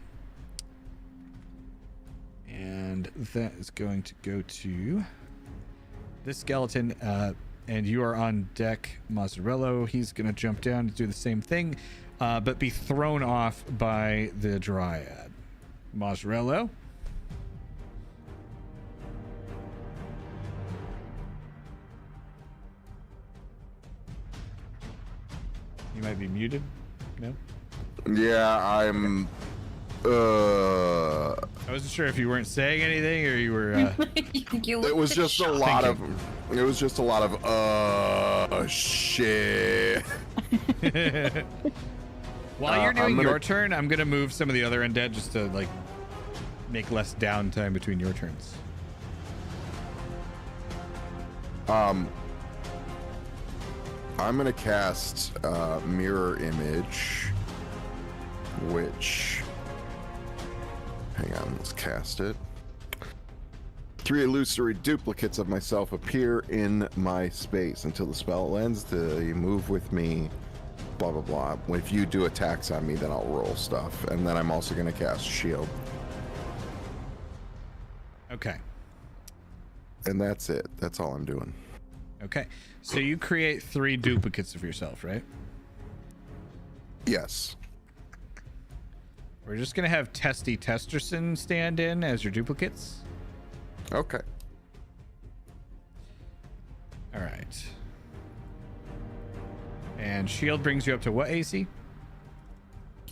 that is going to go to this skeleton. And you are on deck, Mazzarello. He's going to jump down to do the same thing, but be thrown off by the Dryad. Mazzarello. You might be muted. No? Yeah, I'm. I wasn't sure if you weren't saying anything or you were. It was just a lot of. It was just a lot of. Shit. While you're doing your turn, I'm gonna move some of the other undead just to like make less downtime between your turns. I'm gonna cast Mirror Image, which. Hang on, let's cast it. 3 illusory duplicates of myself appear in my space until the spell ends. They move with me, blah blah blah. If you do attacks on me, then I'll roll stuff, and then I'm also gonna cast Shield. Okay. And that's it. That's all I'm doing. Okay. So you create 3 duplicates of yourself, right? Yes. We're just gonna have Testy Testerson stand in as your duplicates. Okay. All right. And shield brings you up to what AC?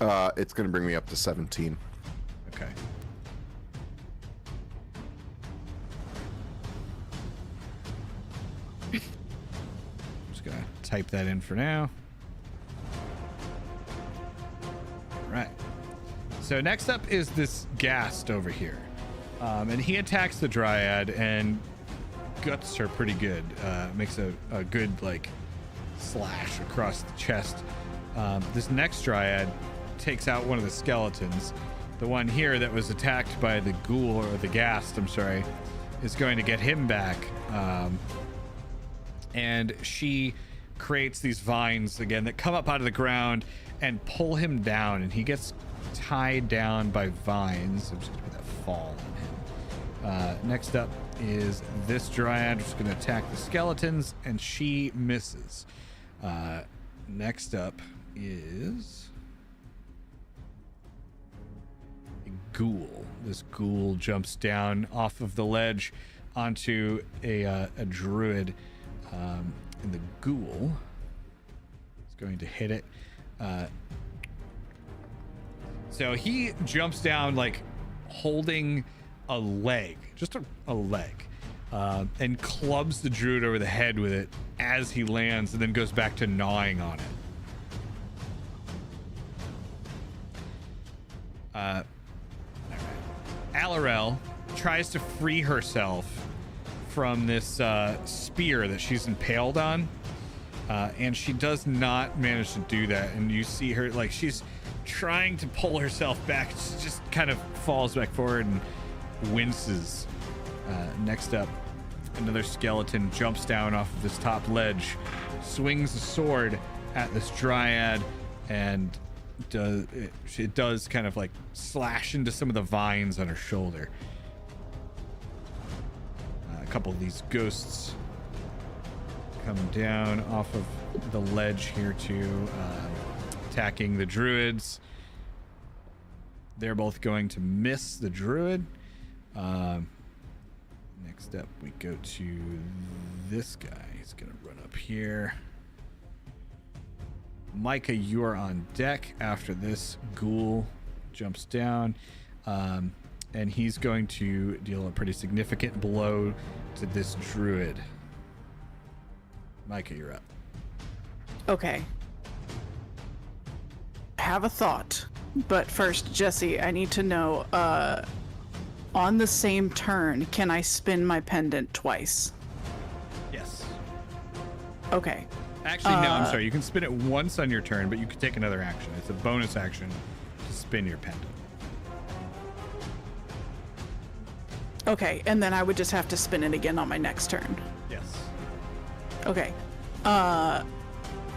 It's gonna bring me up to 17. Okay. I'm just gonna type that in for now. All right. So next up is this Ghast over here. And he attacks the Dryad and guts her pretty good. Makes a good, like, slash across the chest. This next Dryad takes out one of the skeletons. The one here that was attacked by the ghoul, or the Ghast, I'm sorry, is going to get him back. And she creates these vines, again, that come up out of the ground and pull him down. And he gets tied down by vines. I'm just going to put that fall on him. Next up is this Dryad, who's going to attack the skeletons, and she misses. Next up is a ghoul. This ghoul jumps down off of the ledge onto a druid, and the ghoul is going to hit it. So he jumps down, like, holding a leg, just a leg, and clubs the druid over the head with it as he lands, and then goes back to gnawing on it. Alarel tries to free herself from this spear that she's impaled on, and she does not manage to do that. And you see her, like, she's trying to pull herself back, she just kind of falls back forward and winces. Next up, another skeleton jumps down off of this top ledge, swings a sword at this Dryad, and it does kind of like slash into some of the vines on her shoulder. A couple of these ghosts come down off of the ledge here too, attacking the druids. They're both going to miss the druid. Next up, we go to this guy. He's gonna run up here. Micah, you are on deck after this ghoul jumps down, and he's going to deal a pretty significant blow to this druid. Micah, you're up. Okay. Have a thought. But first, Jesse, I need to know, on the same turn, can I spin my pendant twice? Yes. Okay. Actually, no, I'm sorry. You can spin it once on your turn, but you can take another action. It's a bonus action to spin your pendant. Okay, and then I would just have to spin it again on my next turn. Yes. Okay.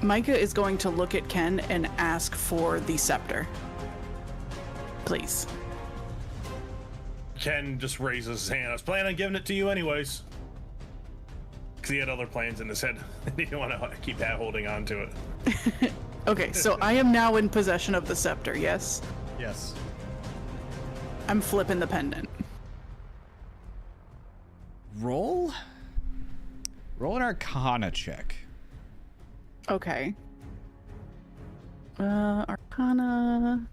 Micah is going to look at Ken and ask for the scepter. please. Ken just raises his hand. I was planning on giving it to you anyways. Because he had other plans in his head. He didn't want to keep holding on to it. Okay, so I am now in possession of the scepter, yes? Yes. I'm flipping the pendant. Roll an Arcana check. Okay. Arcana.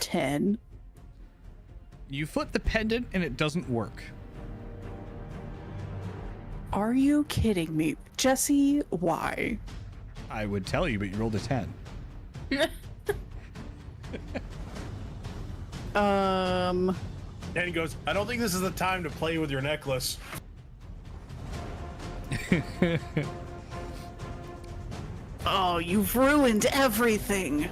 $10. You flip the pendant and it doesn't work. Are you kidding me? Jesse, why? I would tell you, but you rolled a 10. And he goes, I don't think this is the time to play with your necklace. Oh, you've ruined everything.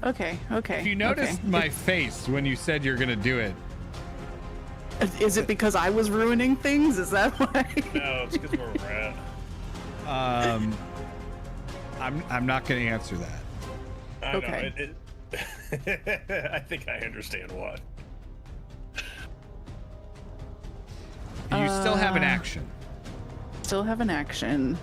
Okay. If you noticed my face when you said you're gonna do it. Is it because I was ruining things? Is that why? No, it's because we're rat. I'm not gonna answer that. I Okay. know, I think I understand why. You still have an action. Still have an action.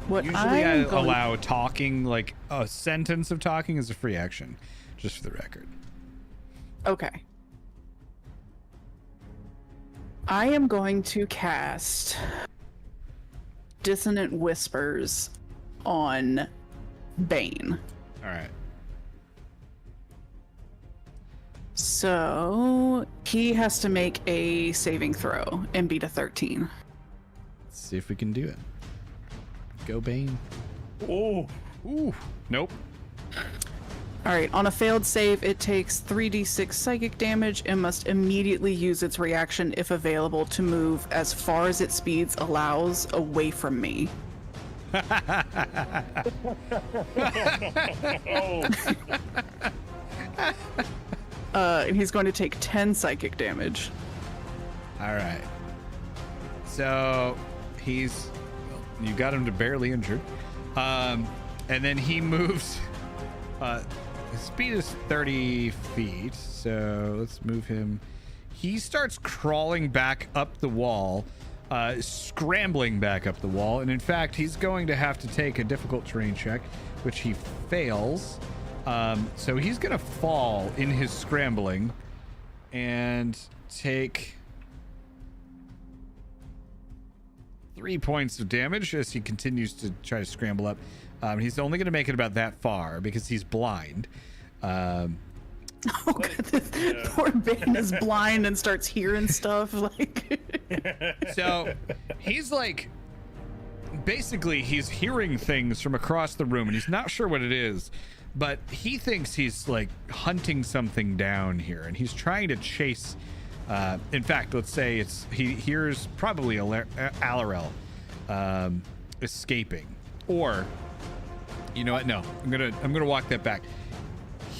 What Usually I I'm going- allow talking, like a sentence of talking is a free action, just for the record. Okay. I am going to cast Dissonant Whispers on Bane. All right. So he has to make a saving throw and beat a 13. Let's see if we can do it. Go Bane. Oh, Ooh. Nope. All right, on a failed save, it takes 3d6 psychic damage and must immediately use its reaction if available to move as far as its speeds allows away from me. And he's going to take 10 psychic damage. All right. So he's, well, you got him to barely injured. And then he moves. His speed is 30 feet. So let's move him. He starts crawling back up the wall, scrambling back up the wall. And in fact, he's going to have to take a difficult terrain check, which he fails. So he's going to fall in his scrambling and take 3 points of damage as he continues to try to scramble up. He's only going to make it about that far because he's blind. Oh, goodness. Poor Bane is blind and starts hearing stuff. Like, So he's like, basically he's hearing things from across the room and he's not sure what it is, but he thinks he's like hunting something down here and he's trying to chase. In fact, let's say he hears probably Alarel escaping, or you know what? No, I'm gonna walk that back.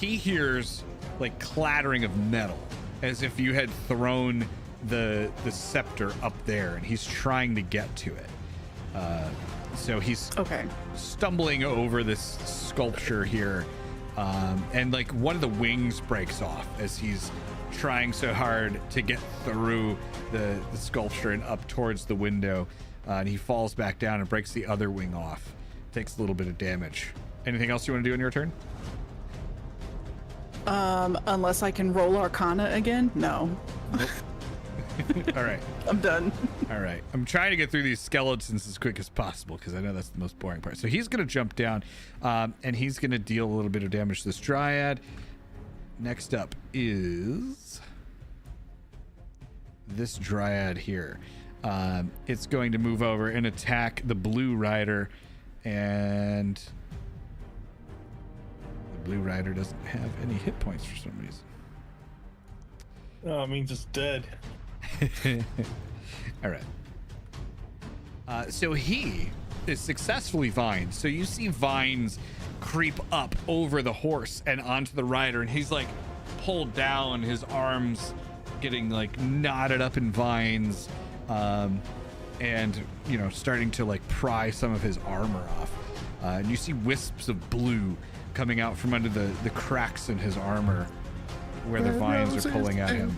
He hears like clattering of metal as if you had thrown the scepter up there and he's trying to get to it. So he's okay. stumbling over this sculpture here, and like one of the wings breaks off as he's trying so hard to get through the sculpture and up towards the window, and he falls back down and breaks the other wing off. Takes a little bit of damage. Anything else you want to do in your turn? Unless I can roll Arcana again? No. Nope. All right. I'm done. All right. I'm trying to get through these skeletons as quick as possible because I know that's the most boring part. So he's going to jump down, and he's going to deal a little bit of damage to this dryad. Next up is this dryad here. It's going to move over and attack the blue rider, and the blue rider doesn't have any hit points for some reason. Oh, it means it's dead. All right. So he is successfully vined. So you see vines creep up over the horse and onto the rider, and he's like pulled down, his arms getting like knotted up in vines, and starting to like pry some of his armor off. And you see wisps of blue coming out from under the cracks in his armor where the vines are pulling at him.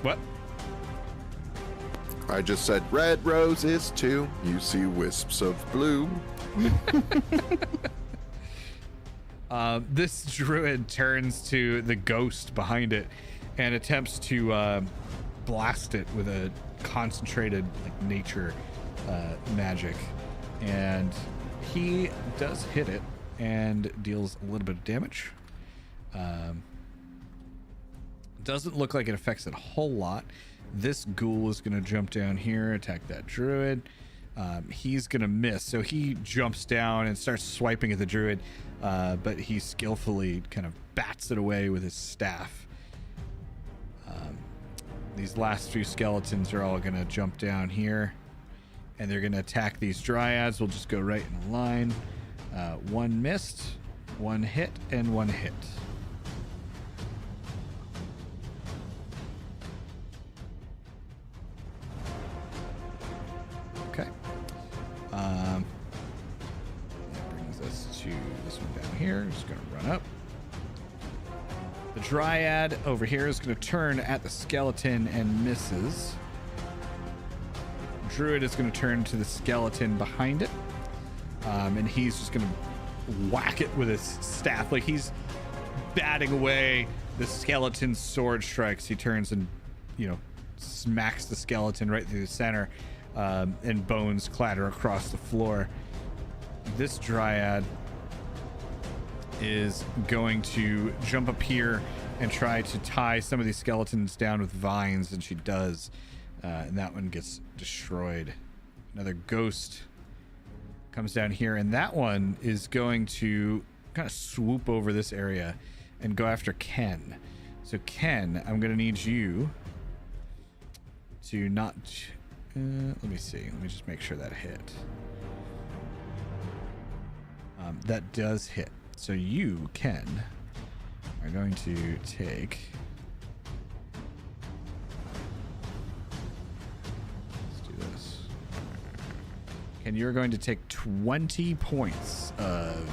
What? I just said red roses too. You see wisps of blue. This druid turns to the ghost behind it and attempts to blast it with a concentrated like nature magic, and he does hit it and deals a little bit of damage. Doesn't look like it affects it a whole lot. This ghoul is going to jump down here, attack that druid. He's going to miss, so he jumps down and starts swiping at the druid, but he skillfully kind of bats it away with his staff. These last few skeletons are all going to jump down here, and they're going to attack these dryads. We'll just go right in a line. One missed, one hit, and one hit. Okay. That brings us to this one down here. Just going to run up. The dryad over here is going to turn at the skeleton and misses. Druid is going to turn to the skeleton behind it, and he's just going to whack it with his staff. Like he's batting away the skeleton's sword strikes. He turns and, smacks the skeleton right through the center, and bones clatter across the floor. This dryad is going to jump up here and try to tie some of these skeletons down with vines, and she does, and that one gets destroyed. Another ghost comes down here, and that one is going to kind of swoop over this area and go after Ken. So Ken, I'm going to need you to not... let me see. Let me just make sure that hit. That does hit. So you, Ken, are going to take... Let's do this. Ken, you're going to take 20 points of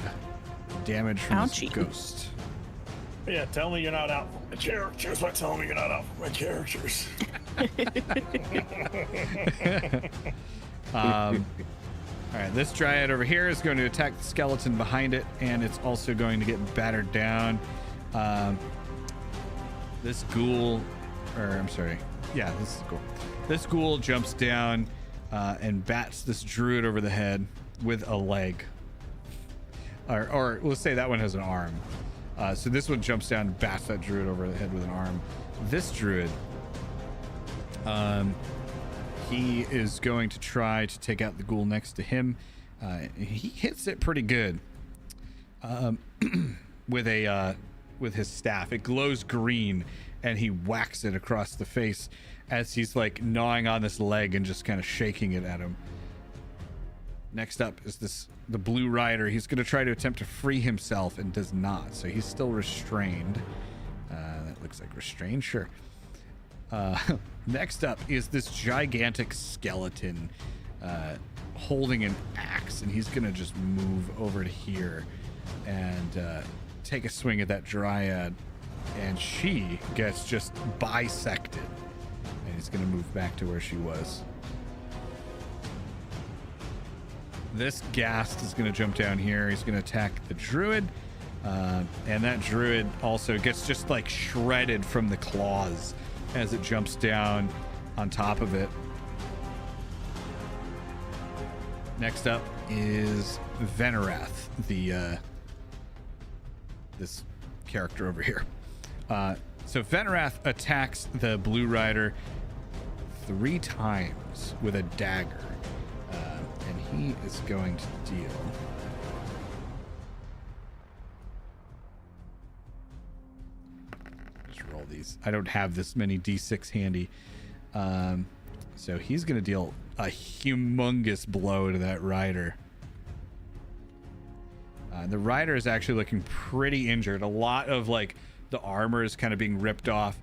damage from this ghost. Yeah, tell me you're not out for my characters by telling me you're not out for my characters. All right, this dryad over here is going to attack the skeleton behind it, and it's also going to get battered down. This ghoul, this is ghoul. This ghoul jumps down and bats this druid over the head with a leg. Or let's say that one has an arm. So this one jumps down and bats that druid over the head with an arm. This druid, he is going to try to take out the ghoul next to him. He hits it pretty good with his staff. It glows green, and he whacks it across the face as he's like gnawing on this leg and just kind of shaking it at him. Next up is the blue rider. He's going to try to attempt to free himself and does not. So he's still restrained. That looks like restrained. Sure. Next up is this gigantic skeleton holding an axe, and he's gonna just move over to here and take a swing at that dryad, and she gets just bisected, and he's gonna move back to where she was. This ghast is gonna jump down here. He's gonna attack the druid, and that druid also gets just like shredded from the claws as it jumps down on top of it. Next up is Venerath, this character over here. So Venerath attacks the Blue Rider 3 times with a dagger, and he is going to deal... roll these. I don't have this many d6 handy, so he's gonna deal a humongous blow to that rider. The rider is actually looking pretty injured. A lot of like the armor is kind of being ripped off.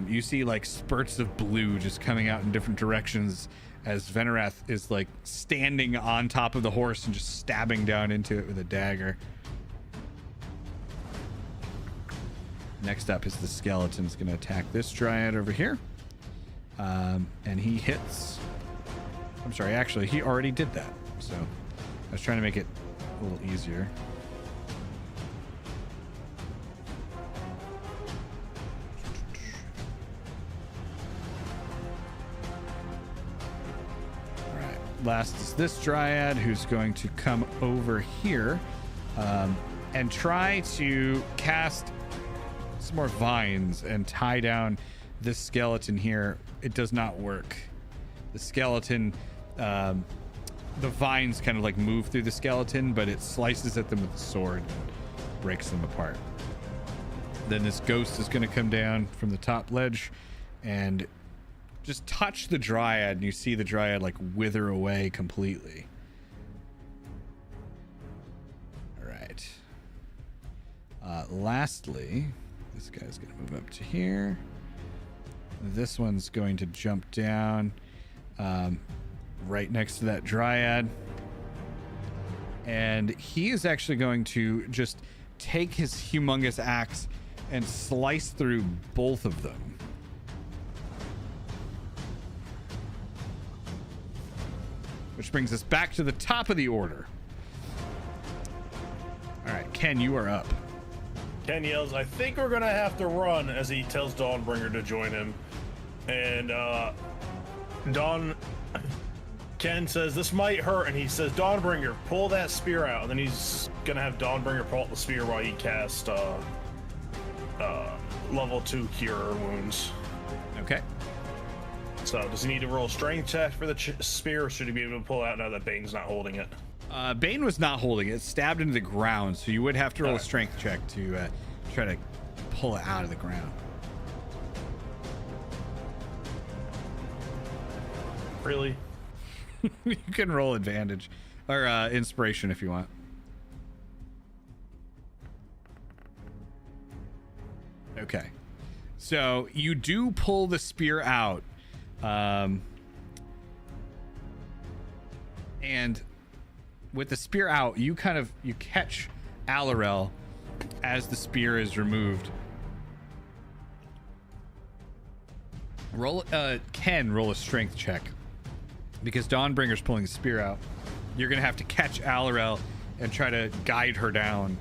You see like spurts of blue just coming out in different directions as Venerath is like standing on top of the horse and just stabbing down into it with a dagger. Next up is the skeleton's going to attack this dryad over here. And he hits. I'm sorry, actually, he already did that. So I was trying to make it a little easier. All right, last is this dryad who's going to come over here and try to cast some more vines and tie down this skeleton here. It does not work. The skeleton, the vines kind of like move through the skeleton, but it slices at them with the sword and breaks them apart. Then this ghost is going to come down from the top ledge and just touch the dryad, and you see the dryad like wither away completely. All right. Lastly, this guy's going to move up to here. This one's going to jump down right next to that dryad. And he is actually going to just take his humongous axe and slice through both of them. Which brings us back to the top of the order. All right, Ken, you are up. Ken yells, "I think we're gonna have to run," as he tells Dawnbringer to join him. And Ken says, "This might hurt," and he says, "Dawnbringer, pull that spear out." And then he's gonna have Dawnbringer pull out the spear while he casts level 2 cure wounds. Okay. So does he need to roll a strength check for the spear, or should he be able to pull it out now that Bane's not holding it? Bane was not holding it. It's stabbed into the ground, so you would have to roll a strength check to try to pull it out of the ground. Really? You can roll advantage or inspiration if you want. Okay. So you do pull the spear out. And with the spear out, you catch Alarel as the spear is removed. Roll a strength check, because Dawnbringer's pulling the spear out. You're gonna have to catch Alarel and try to guide her down,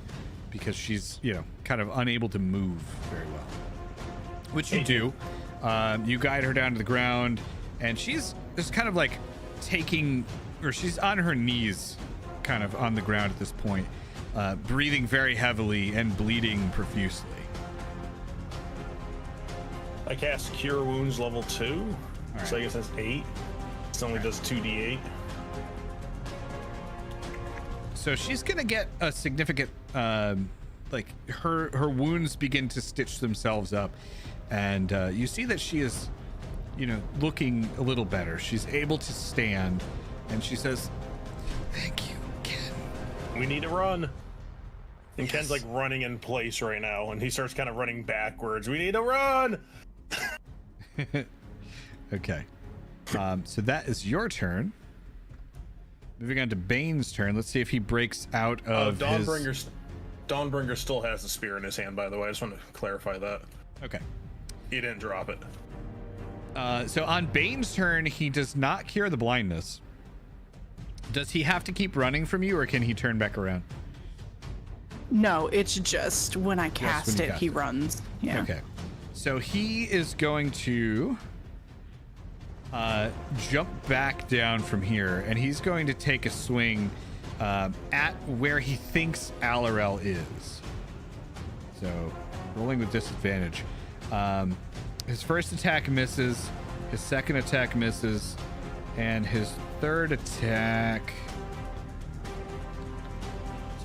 because she's kind of unable to move very well. Which you do. You guide her down to the ground, and she's just kind of like she's on her knees, kind of on the ground at this point, breathing very heavily and bleeding profusely. I cast Cure Wounds level 2, right. So I guess that's 8. It only does 2d8. So she's gonna get a significant, like her wounds begin to stitch themselves up, and you see that she is, looking a little better. She's able to stand, and she says, "Thank you, Ken. We need to run." And Yes. Ken's like running in place right now, and he starts kind of running backwards. "We need to run!" Okay. So that is your turn. Moving on to Bane's turn. Let's see if he breaks out of Dawnbringer still has the spear in his hand, by the way. I just want to clarify that. Okay. He didn't drop it. So on Bane's turn, he does not cure the blindness. Does he have to keep running from you, or can he turn back around? No, it's just when I cast when you it, cast he it. runs. Yeah. Okay. So he is going to jump back down from here, and he's going to take a swing at where he thinks Alarel is. So rolling with disadvantage. His first attack misses, his second attack misses, and his third attack...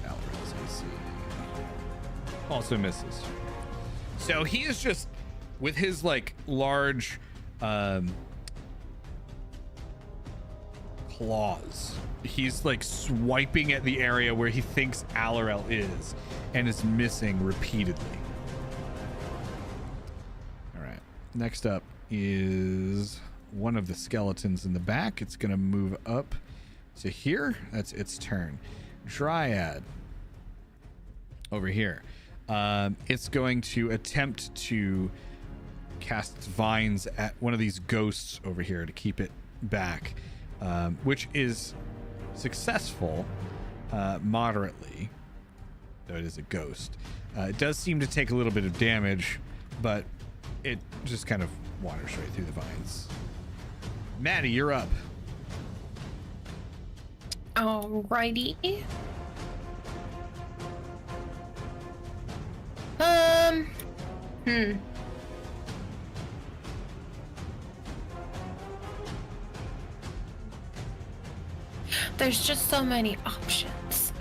Alarel's AC. Also misses. So he is just, with his large claws, he's swiping at the area where he thinks Alarel is, and is missing repeatedly. All right. next up is one of the skeletons in the back. It's going to move up to here. That's its turn. Dryad over here. It's going to attempt to cast its vines at one of these ghosts over here to keep it back, which is successful moderately, though it is a ghost. It does seem to take a little bit of damage, but it just kind of wanders right through the vines. Maddie, you're up. Alrighty. There's just so many options.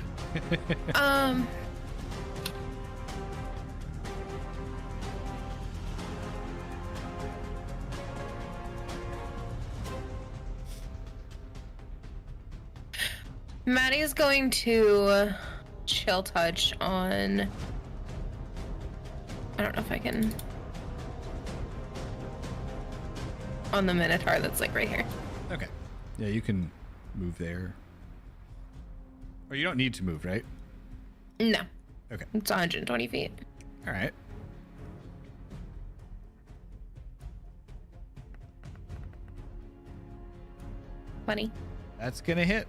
Maddie's going to chill touch on... I don't know if I can... on the Minotaur that's like right here. Okay. Yeah, you can move there. Or you don't need to move, right? No. Okay. It's 120 feet. All right. Funny. That's going to hit.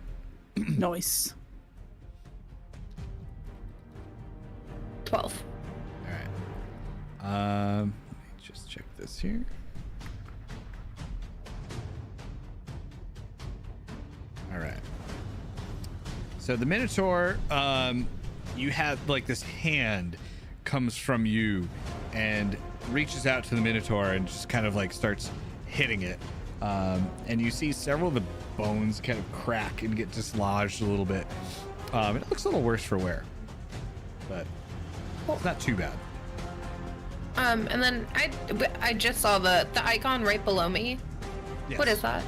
Nice. 12. All right. Let me just check this here. All right. So the Minotaur, you have like this hand comes from you and reaches out to the Minotaur and just kind of like starts hitting it. And you see several of the bones kind of crack and get dislodged a little bit. It looks a little worse for wear, but it's not too bad. And then I just saw the icon right below me. Yes. What is that?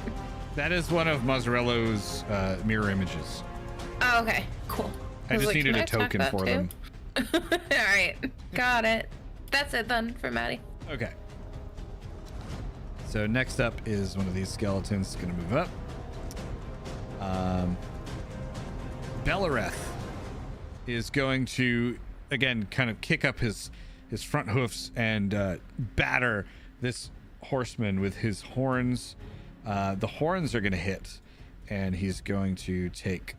That is one of Mozzarello's mirror images. Oh, okay, cool. I was just like, needed can a I attack token that for too? them. All right, got it. That's it then for Maddie. Okay. So next up is one of these skeletons going to move up. Bellareth is going to, again, kind of kick up his front hoofs and batter this horseman with his horns. The horns are going to hit, and he's going to take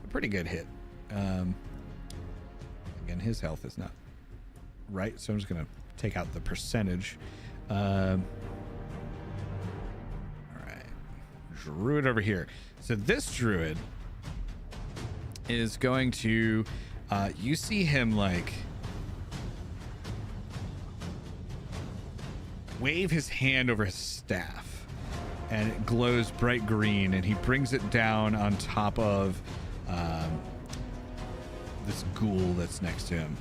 a pretty good hit. Again, his health is not right, so I'm just going to take out the percentage. All right. Druid over here. So this druid is going to, you see him like wave his hand over his staff, and it glows bright green, and he brings it down on top of this ghoul that's next to him,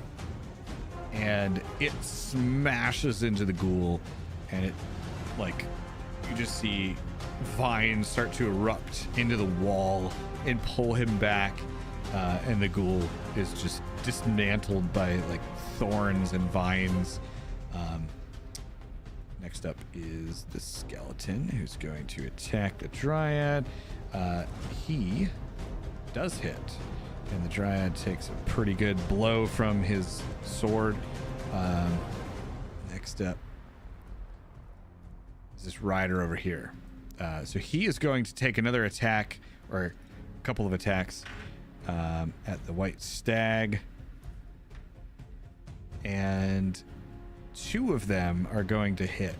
and it smashes into the ghoul, and it, like, you just see vines start to erupt into the wall and pull him back, and the ghoul is just dismantled by like thorns and vines. Next up is the skeleton, who's going to attack the Dryad. He does hit, and the Dryad takes a pretty good blow from his sword. Next up is this rider over here. So he is going to take another attack, or a couple of attacks, at the white stag. And two of them are going to hit.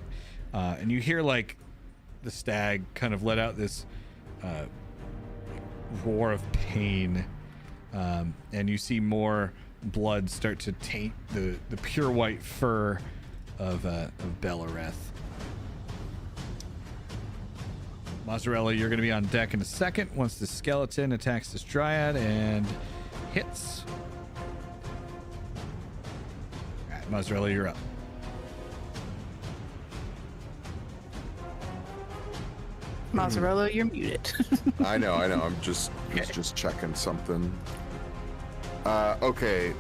And you hear like the stag kind of let out this roar of pain. And you see more blood start to taint the pure white fur of Bellareth. Mozzarella, you're going to be on deck in a second once the skeleton attacks this Dryad and hits. All right, Mozzarella, you're up. Mozzarella, you're muted. I know. I'm just checking something. Okay.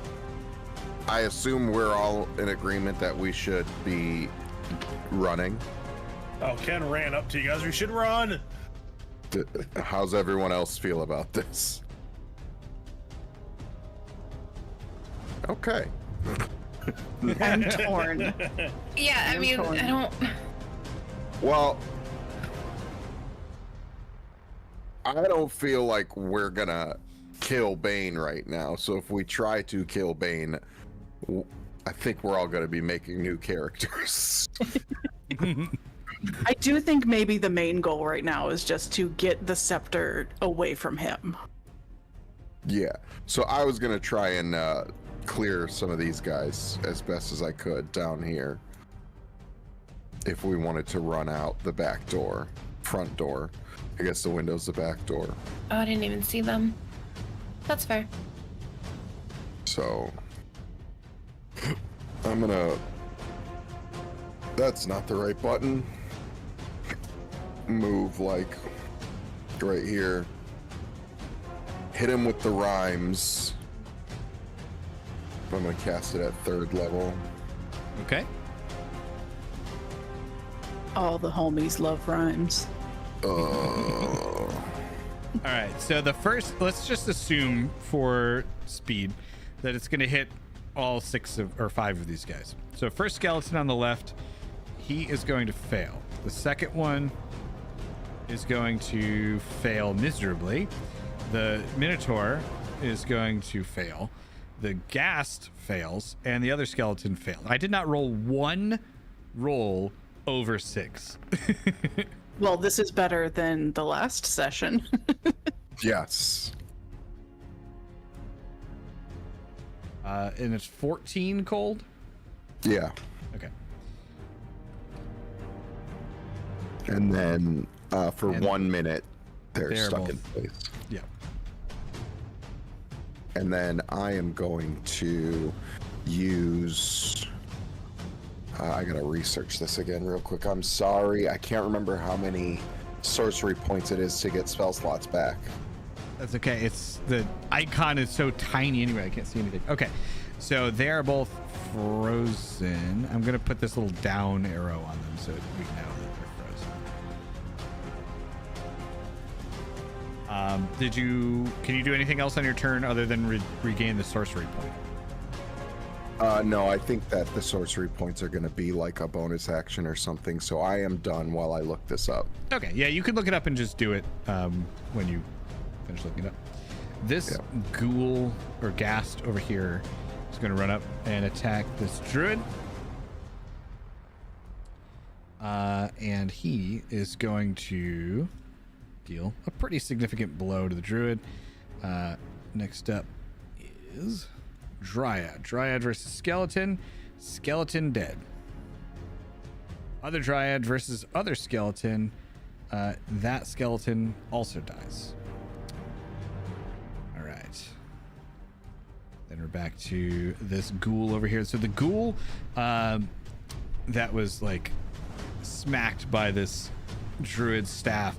I assume we're all in agreement that we should be running. Oh, Ken ran up to you guys. We should run. How's everyone else feel about this? Okay. I'm torn. Yeah, I mean, I don't. Well, I don't feel like we're gonna kill Bane right now. So if we try to kill Bane, I think we're all gonna be making new characters. I do think maybe the main goal right now is just to get the scepter away from him. Yeah. So I was gonna try and clear some of these guys as best as I could down here. If we wanted to run out the back door, front door. I guess the window's the back door. Oh, I didn't even see them. That's fair. So I'm gonna. That's not the right button. Move like right here. Hit him with the rhymes. I'm gonna cast it at 3rd level. Okay. All the homies love rhymes. All right. So the first, let's just assume for speed that it's going to hit all 5 of these guys. So first skeleton on the left, he is going to fail. The second one is going to fail miserably. The Minotaur is going to fail. The Ghast fails, and the other skeleton failed. I did not roll one roll over 6. Well, this is better than the last session. Yes. And it's 14 cold? Yeah. Okay. And then for And 1 minute, they're they're stuck both- in place. Yeah. And then I am going to use. I gotta research this again real quick. I'm sorry. I can't remember how many sorcery points it is to get spell slots back. That's okay. It's the icon is so tiny anyway. I can't see anything. Okay. So they are both frozen. I'm going to put this little down arrow on them so we know that they're frozen. Can you do anything else on your turn other than regain the sorcery point? No, I think that the sorcery points are going to be like a bonus action or something. So I am done while I look this up. Okay. Yeah, you could look it up and just do it when you finish looking it up. This ghoul or ghast over here is going to run up and attack this druid. And he is going to deal a pretty significant blow to the druid. Next up is Dryad. Dryad versus Skeleton. Skeleton dead. Other Dryad versus other Skeleton. That skeleton also dies. All right. Then we're back to this ghoul over here. So the ghoul that was like smacked by this druid's staff,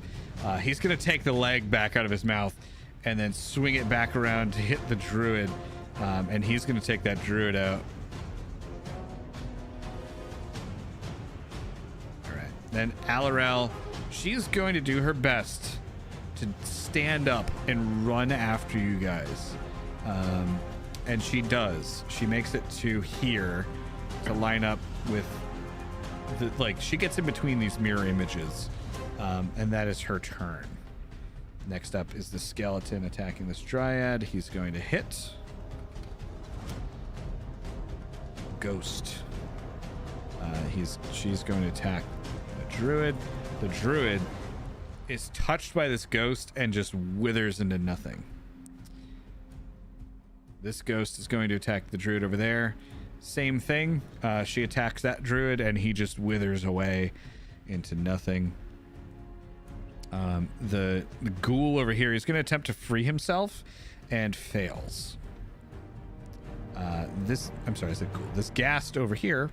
he's going to take the leg back out of his mouth and then swing it back around to hit the druid. And he's going to take that druid out. All right. Then Alarel, she's going to do her best to stand up and run after you guys. And she does. She makes it to here to line up with the, like, she gets in between these mirror images. And that is her turn. Next up is the skeleton attacking this dryad. He's going to hit. Ghost. She's going to attack the druid. The druid is touched by this ghost and just withers into nothing. This ghost is going to attack the druid over there. Same thing. She attacks that druid and he just withers away into nothing. The ghoul over here is going to attempt to free himself and fails. This ghast over here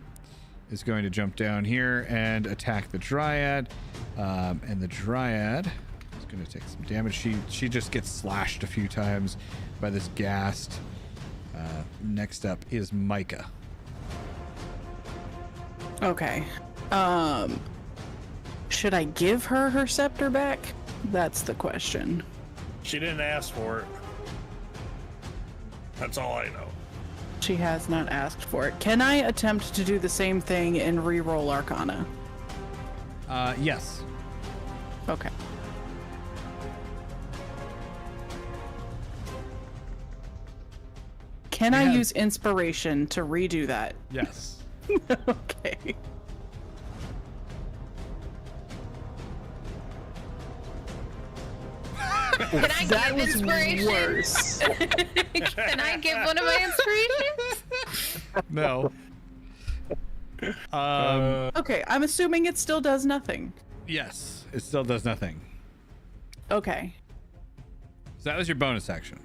is going to jump down here and attack the dryad. And the dryad is going to take some damage. She just gets slashed a few times by this ghast. Next up is Micah. Okay. Should I give her her scepter back? That's the question. She didn't ask for it. That's all I know. She has not asked for it. Can I attempt to do the same thing and re-roll Arcana? Yes. Okay. Can I use inspiration to redo that? Yes. Okay. Can I That give was inspiration? worse. Can I give one of my inspirations? No. Okay, I'm assuming it still does nothing. Yes, it still does nothing. Okay. So that was your bonus action.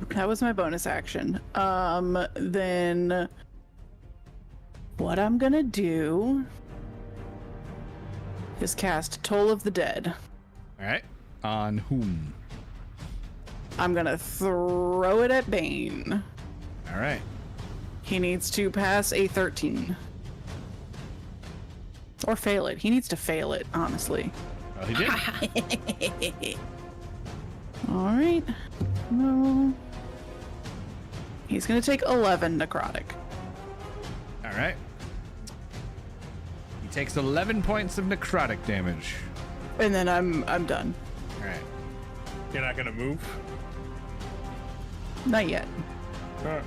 That was my bonus action. Then what I'm gonna do is cast Toll of the Dead. All right. On whom? I'm gonna throw it at Bane. All right. He needs to pass a 13. Or fail it. He needs to fail it, honestly. Well, he did. Alright. No. He's gonna take 11 necrotic. All right. He takes 11 points of necrotic damage. And then I'm done. All right. You're not gonna move? Not yet. Alright.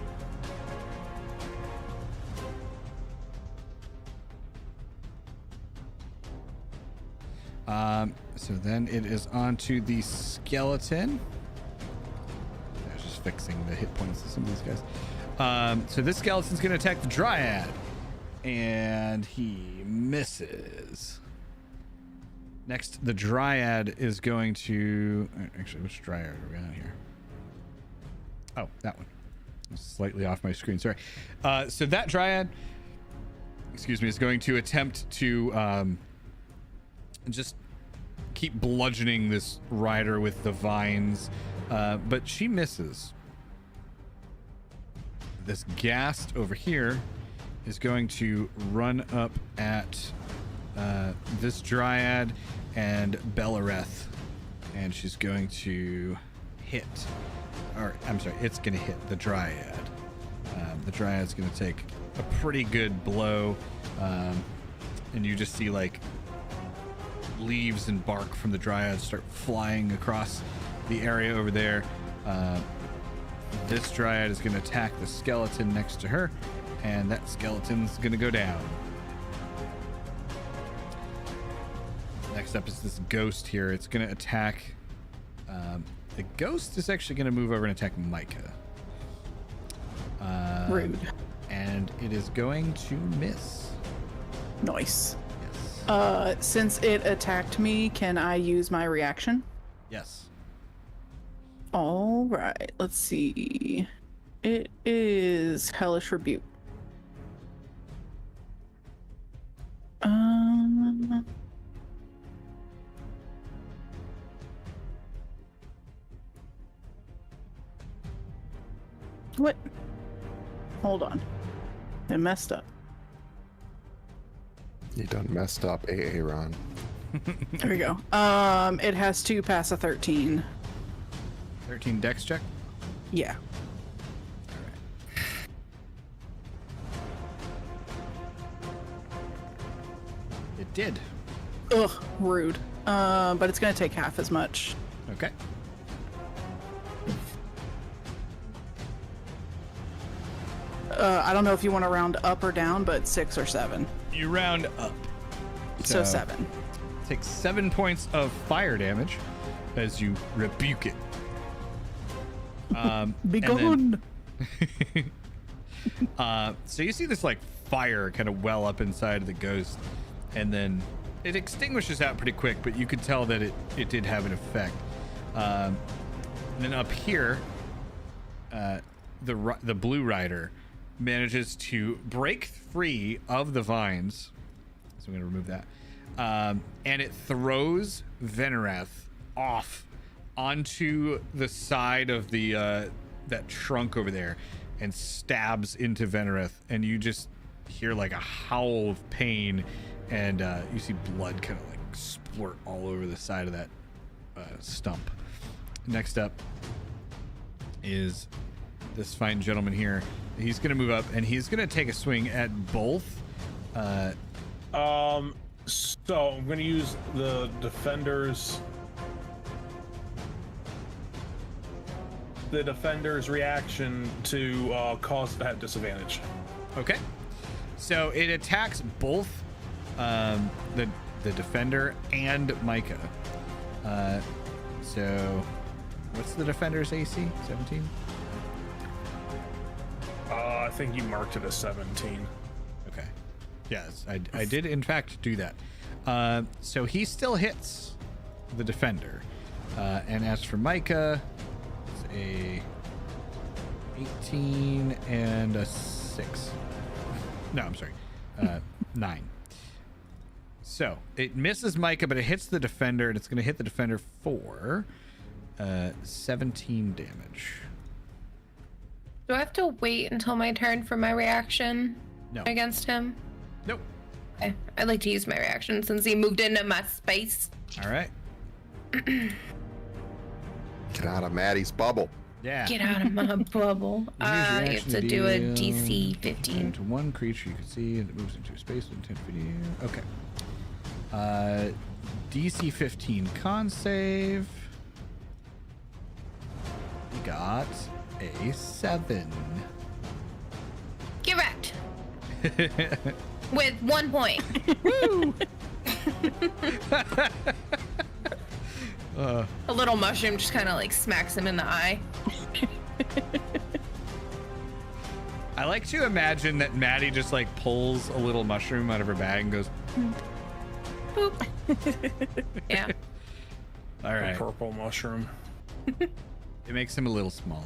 So then it is on to the skeleton. I was just fixing the hit points of some of these guys. So this skeleton's going to attack the dryad. And he misses. Next, the dryad is going to... Actually, which dryad are we on here? Oh, that one. I'm slightly off my screen. Sorry. So that dryad, excuse me, is going to attempt to just keep bludgeoning this rider with the vines, but she misses. This ghast over here is going to run up at this dryad and Bellareth, and she's going to hit, or I'm sorry, it's going to hit the dryad. The dryad's going to take a pretty good blow, and you just see like leaves and bark from the dryad start flying across the area over there. This dryad is going to attack the skeleton next to her, and that skeleton's going to go down. Next up is this ghost here. It's going to attack. The ghost is actually going to move over and attack Micah. Rude. And it is going to miss. Nice. Yes. Since it attacked me, can I use my reaction? Yes. All right, let's see. It is Hellish Rebuke. What? Hold on. It messed up. You done messed up, Aaron. There we go. It has to pass a 13. 13 dex check. Yeah. It did. Ugh, rude. But it's gonna take half as much. Okay. I don't know if you want to round up or down, but 6 or 7. You round up. So 7. Take 7 points of fire damage as you rebuke it. Be gone. So you see this like fire kind of well up inside of the ghost, and then it extinguishes out pretty quick, but you could tell that it did have an effect. And then up here, the blue rider manages to break free of the vines. So I'm going to remove that. And it throws Venereth off onto the side of the that trunk over there and stabs into Venereth, and you just hear like a howl of pain and you see blood kind of like splurt all over the side of that stump. Next up is this fine gentleman here. He's going to move up, and he's going to take a swing at both. So I'm going to use the defender's reaction to cause it to have disadvantage. Okay. So it attacks both the defender and Micah. So what's the defender's AC? 17? I think you marked it as 17. Okay. Yes, I did in fact do that. So he still hits the defender. And as for Micah, it's a 18 and a 6. No, I'm sorry. 9. So it misses Micah, but it hits the defender, and it's going to hit the defender for 17 damage. Do I have to wait until my turn for my reaction No. against him? Nope. Okay. I'd like to use my reaction since he moved into my space. All right. Get out of Maddie's bubble. Yeah. Get out of my bubble. You use your You have action to do a deal DC 15. to one creature you can see, and it moves into space within 10 feet of you. Okay. DC 15 con save. We got a 7. Get wrecked. With 1 point. Woo! A little mushroom just kind of like smacks him in the eye. I like to imagine that Maddie just like pulls a little mushroom out of her bag and goes, Boop. Yeah. all right. Purple mushroom. It makes him a little smaller.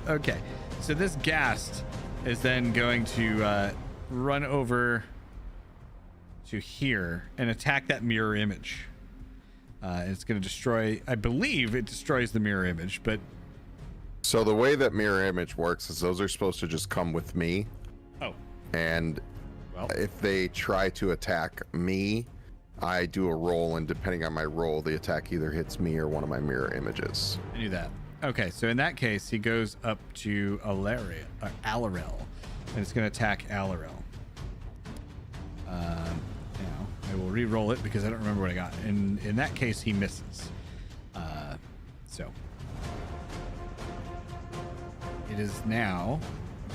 Okay, so this ghast is then going to run over to here and attack that mirror image. It's going to destroy, I believe it destroys the mirror image, but So the way that mirror image works is those are supposed to just come with me, oh, and well, if they try to attack me, I do a roll, and depending on my roll, the attack either hits me or one of my mirror images. I knew that. Okay, so in that case, he goes up to Alarel, and it's going to attack Alarel. Now, I will re-roll it because I don't remember what I got. In that case, he misses. So it is now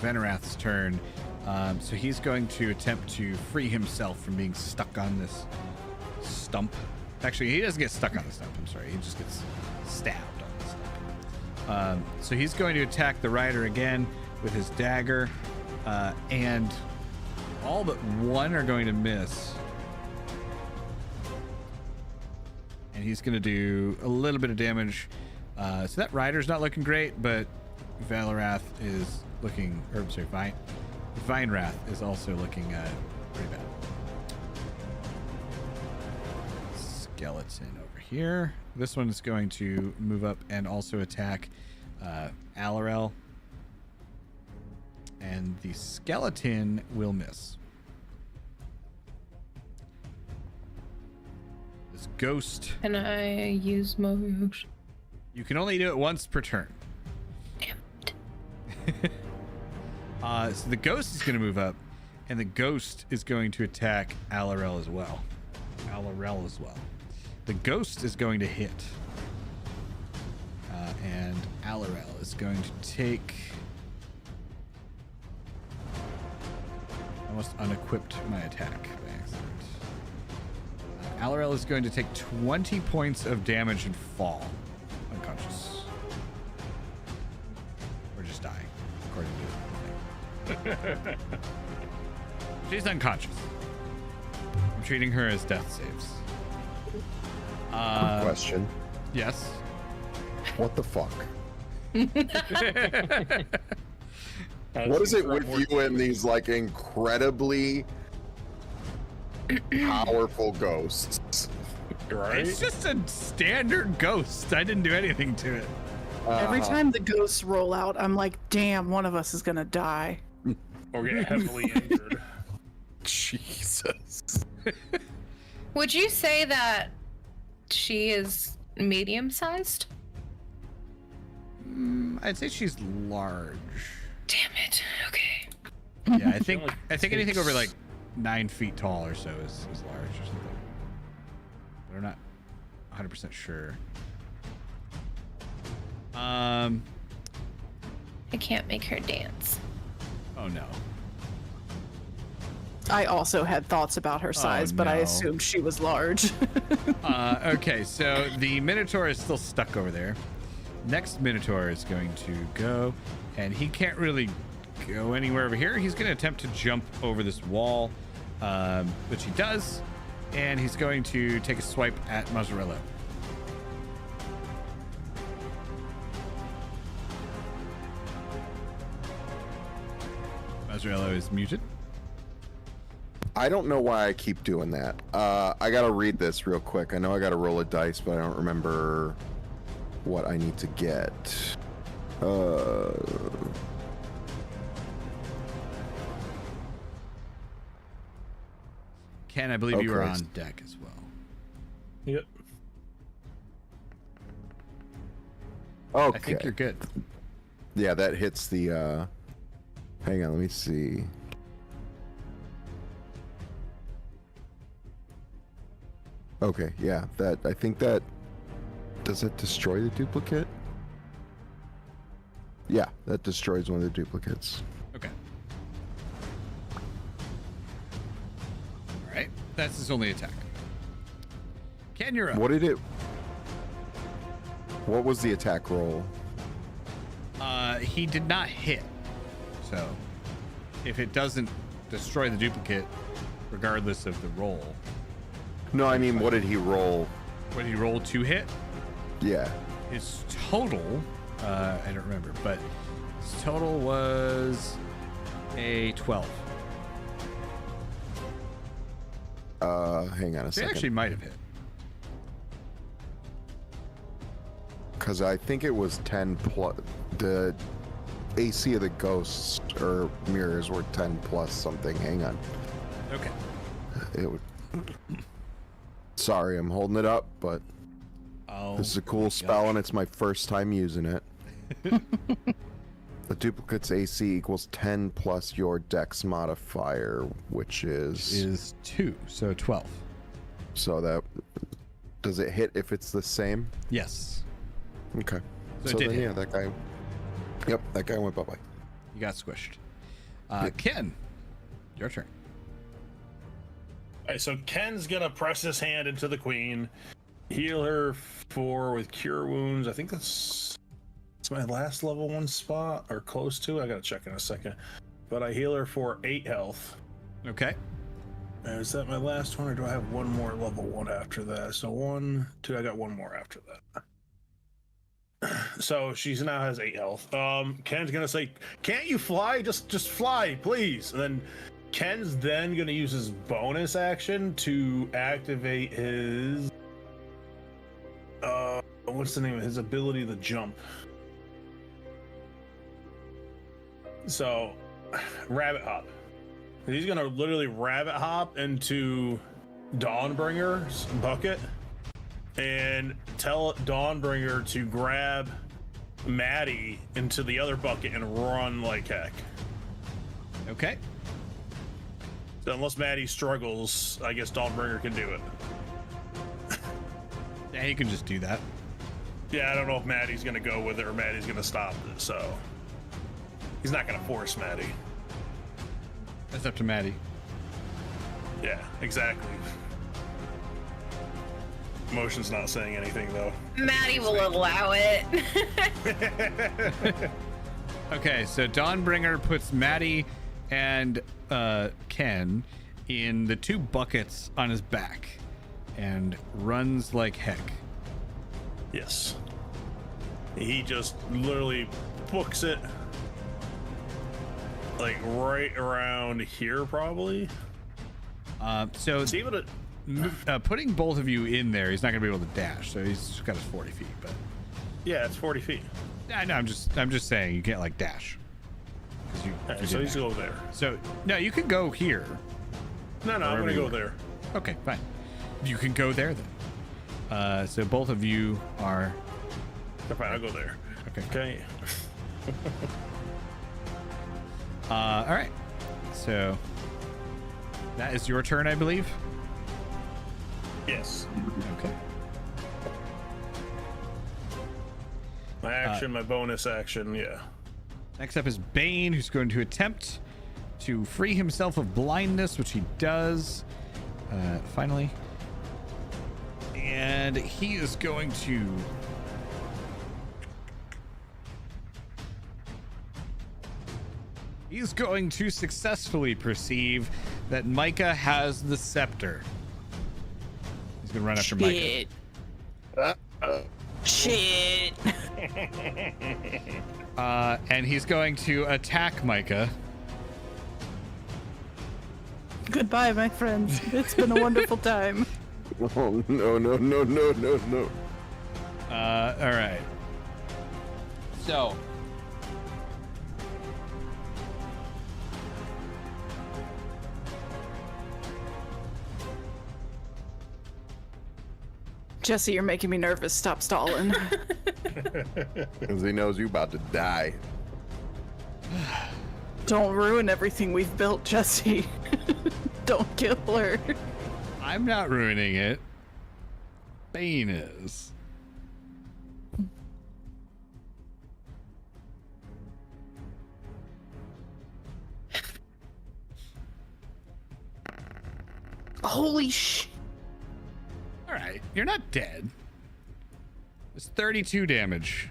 Venerath's turn. So he's going to attempt to free himself from being stuck on this stump. Actually, he doesn't get stuck on the stump. I'm sorry. He just gets stabbed on the stump. So he's going to attack the rider again with his dagger, and all but one are going to miss. And he's going to do a little bit of damage. So that rider's not looking great, but Valerath is looking, or I'm sorry, Vinewrath is also looking pretty bad. Skeleton over here. This one is going to move up and also attack Alarel. And the skeleton will miss. This ghost. Can I use my reaction? You can only do it once per turn. Damn it. So the ghost is going to move up, and the ghost is going to attack Alarel as well. The ghost is going to hit. And Alarel is going to take... Almost unequipped my attack by accident. Alarel is going to take 20 points of damage and fall unconscious. Or just die, according to the thing. She's unconscious. I'm treating her as death saves. Quick question. Yes. What the fuck? What is it with you and these like incredibly powerful ghosts? Right? It's just a standard ghost. I didn't do anything to it. Every Uh-huh. time the ghosts roll out, I'm like, damn, one of us is gonna die. Or get heavily injured. Jesus. Would you say that she is medium-sized? I'd say she's large. Damn it. Okay. Yeah, I think only anything over like takes- 9 feet tall or so is large or something. But I'm not 100% sure. I can't make her dance. Oh no. I also had thoughts about her size, but I no. assumed she was large. Okay, so the Minotaur is still stuck over there. Next Minotaur is going to go, and he can't really go anywhere over here. He's going to attempt to jump over this wall, which he does, and he's going to take a swipe at Mazzarello. Mazzarello is muted. I don't know why I keep doing that. I gotta read this real quick. I know I gotta roll a dice, but I don't remember what I need to get. Ken, I believe you were Okay. on deck as well. Yep. Okay. I think you're good. Yeah, that hits the. Hang on, let me see. Okay, yeah, that I think that does it destroy the duplicate? Yeah, that destroys one of the duplicates. Okay. All right. That's his only attack. Ken, you're up. What did it? What was the attack roll? He did not hit. So, if it doesn't destroy the duplicate, regardless of the roll, No, I mean, what did he roll? what did he roll to hit? Yeah. His total, I don't remember, but his total was a 12. Hang on a So he second. actually might have hit. Because I think it was 10 plus. The AC of the ghosts or mirrors were 10 plus something. Hang on. Okay. It would. Sorry, I'm holding it up, but Oh, this is a cool spell and it's my first time using it. The duplicate's AC equals 10 plus your dex modifier, which is 2, so 12. so that does it hit if it's the same? Yes. Okay. So it So did then, hit. yeah, that guy. Yep, that guy went bye bye. You got squished. Ken, your turn. All right, so Ken's gonna press his hand into the queen, heal her 4 with cure wounds. I think it's my last level 1 spot or close to. I gotta check in a second, but I heal her for 8 health. Okay. Is that my last one, or do I have one more level 1 after that? So 1, 2. I got one more after that. So she now has 8 health. Ken's gonna say, "Can't you fly? Just fly, please." And then Ken's then gonna use his bonus action to activate his what's the name of his ability to jump. So rabbit hop. He's gonna literally rabbit hop into Dawnbringer's bucket and tell Dawnbringer to grab Maddie into the other bucket and run like heck. Okay. So unless Maddie struggles, I guess Dawnbringer can do it. Yeah, you can just do that. Yeah, I don't know if Maddie's gonna go with it or Maddie's gonna stop it, so he's not gonna force Maddie. That's up to Maddie. Yeah, exactly. Motion's not saying anything though. Maddie will allow it. Okay, so Dawnbringer puts Maddie and Ken in the 2 buckets on his back and runs like heck. Yes. He just literally books it like right around here, probably. So See what it. putting both of you in there, he's not going to be able to dash, so he's got his 40 feet. But Yeah, it's 40 feet. I know. I'm just saying you can't like dash. 'Cause you Alright, so did he's that. go there. So no, you can go here. No, I'm Wherever gonna you go are. there. Okay, fine. You can go there then. So both of you are. Fine, I'll go there. Okay. Okay. All right. So that is your turn, I believe. Yes. Okay. My action, my bonus action, yeah. Next up is Bane, who's going to attempt to free himself of blindness, which he does. Finally. And he is going to. He's going to successfully perceive that Micah has the scepter. He's going to run after Micah. Shit. And he's going to attack Micah. Goodbye, my friends. It's been a wonderful time. Oh, no. All right. So. Jesse, you're making me nervous. Stop stalling. Because he knows you about to die. Don't ruin everything we've built, Jesse. Don't kill her. I'm not ruining it. Bane is. Holy sh! All right, you're not dead. It's 32 damage.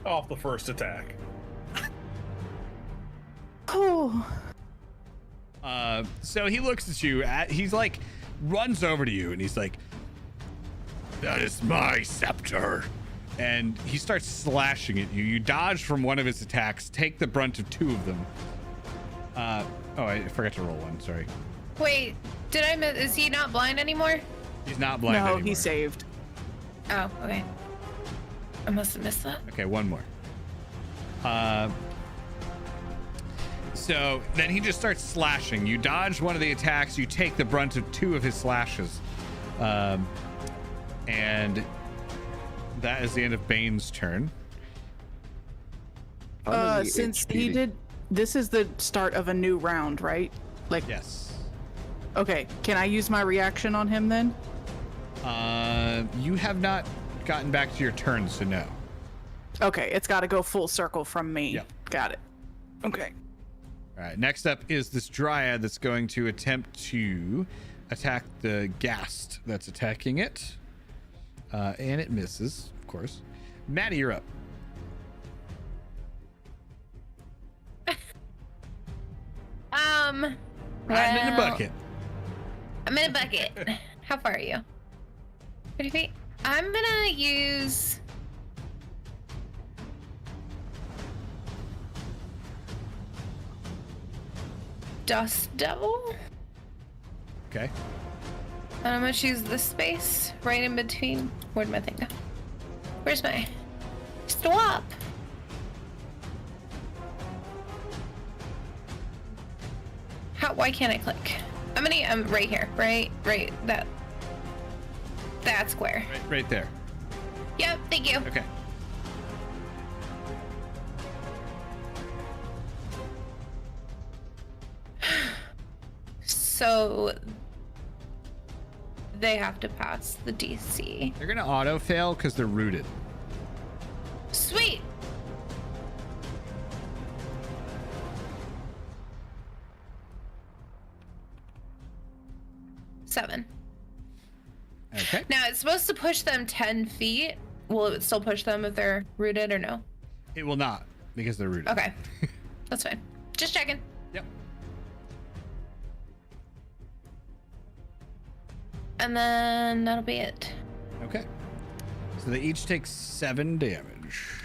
Off the first attack. Oh. So he looks at you. He's like, runs over to you, and he's like, "That is my scepter." And he starts slashing at you. You dodge from one of his attacks, take the brunt of two of them. Oh, I forgot to roll one. Sorry. Wait, did I miss? Is he not blind anymore? He's not blind No, anymore. he saved. Oh, okay. I must have missed that. Okay, one more. So then he just starts slashing. You dodge one of the attacks. You take the brunt of two of his slashes. And that is the end of Bane's turn. How many Since HP? he did, this is the start of a new round, right? Like, Yes. okay. Can I use my reaction on him then? You have not gotten back to your turn, so no. Okay, it's got to go full circle from me. Yep. Got it. Okay. All right, next up is this dryad that's going to attempt to attack the ghast that's attacking it. And it misses, of course. Maddie, you're up. Riding in a bucket. I'm in a bucket. How far are you? 30 feet. I'm gonna use. Dust Devil. Okay. And I'm gonna choose this space right in between. Where'd my thing go? Where's my swap? Why can't I click? I'm right here. Right. That square. Right there. Yep. Thank you. Okay. So they have to pass the DC. They're gonna auto fail because they're rooted. Sweet. Seven. Okay. Now it's supposed to push them 10 feet. Will it still push them if they're rooted or no? It will not because they're rooted. Okay. That's fine. Just checking. Yep. And then that'll be it. Okay. So they each take 7 damage.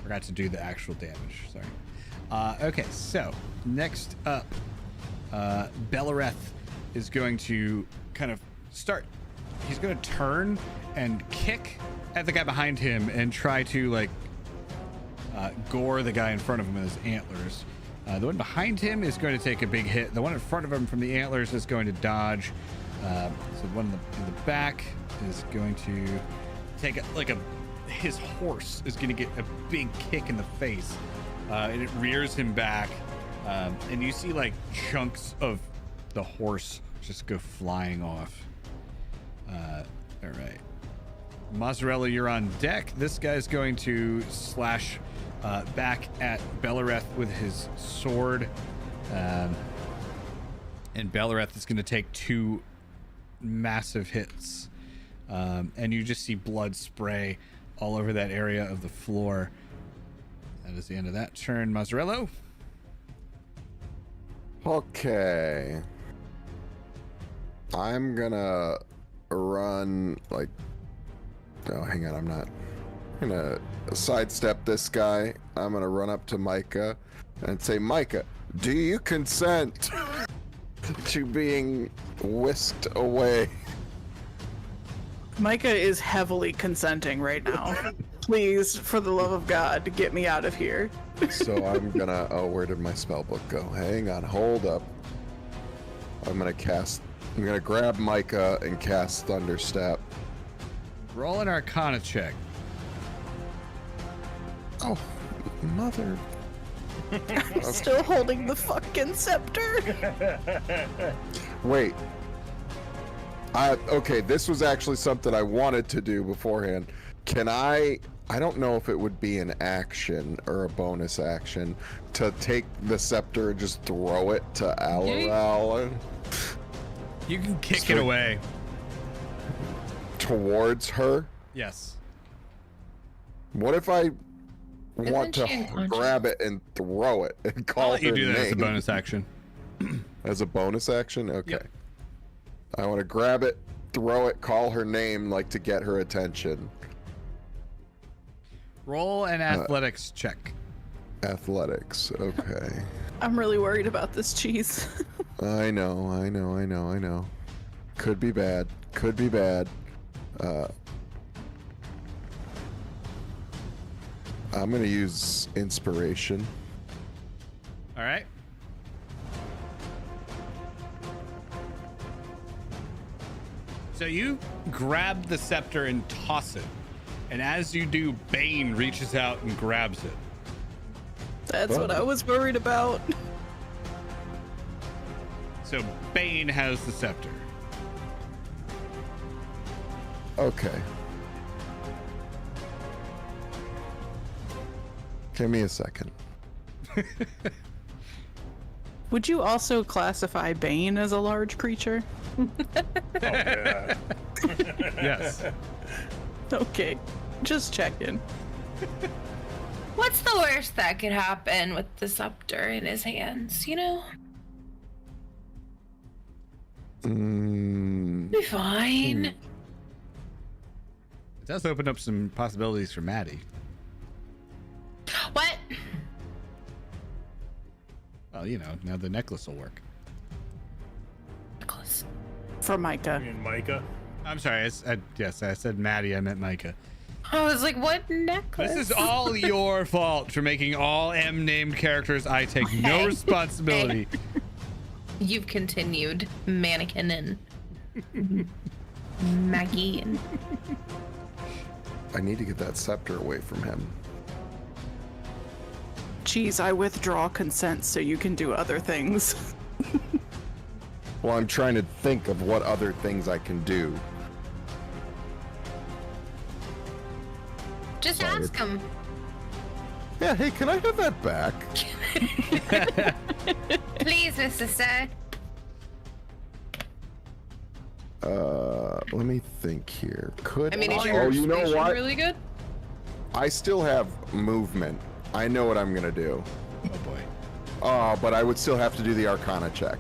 Forgot to do the actual damage. Sorry. Okay, so next up, Bellareth is going to kind of start. He's going to turn and kick at the guy behind him and try to like gore the guy in front of him with his antlers. The one behind him is going to take a big hit. The one in front of him from the antlers is going to dodge. So the one in the back is going to take his horse is going to get a big kick in the face, and it rears him back, and you see like chunks of the horse just go flying off. All right, Mozzarella, you're on deck. This guy's going to slash back at Bellareth with his sword, and Bellareth is going to take 2 massive hits, and you just see blood spray all over that area of the floor. That is the end of that turn. Mozzarella. Okay. I'm gonna run like... Oh, hang on, I'm not. I'm gonna sidestep this guy. I'm gonna run up to Micah and say, Micah, do you consent to being whisked away? Micah is heavily consenting right now. Please, for the love of God, get me out of here. So I'm gonna... Oh, where did my spell book go? Hang on, hold up. I'm gonna grab Micah and cast Thunderstep. Roll an Arcana check. Oh, mother... Still holding the fucking scepter. Wait. Okay, this was actually something I wanted to do beforehand. Can I don't know if it would be an action or a bonus action to take the scepter and just throw it to Alaral You can kick it away. towards her? Yes. What if I want Isn't to she unconscious? grab it and throw it and I'll call let you her do that as a name? bonus action. As a bonus action? Okay. Yep. I want to grab it, throw it, call her name, like to get her attention. Roll an athletics check. Athletics. Okay. I'm really worried about this cheese. I know. Could be bad. I'm gonna use inspiration. All right. So you grab the scepter and toss it. And as you do, Bane reaches out and grabs it. That's what I was worried about. So Bane has the scepter. Okay. Give me a second. Would you also classify Bane as a large creature? Oh, yeah. Yes. Okay, just checking. What's the worst that could happen with the scepter in his hands, you know? Be fine. It does open up some possibilities for Maddie. What? Well, you know, now the necklace will work. Nicholas. For Micah. Me and Micah. I'm sorry. I said Maddie. I meant Micah. I was like, what necklace? This is all your fault for making all M-named characters. I take no Hey. responsibility. You've continued mannequin and Maggie and I need to get that scepter away from him. Geez, I withdraw consent so you can do other things. Well, I'm trying to think of what other things I can do. just Sorry. ask him. Yeah, hey, can I have that back? Please, Mr. Sir. Let me think here. Could I mean, is oh, your you know persuasion what? really good? I still have movement. I know what I'm gonna do. Oh boy. But I would still have to do the Arcana check.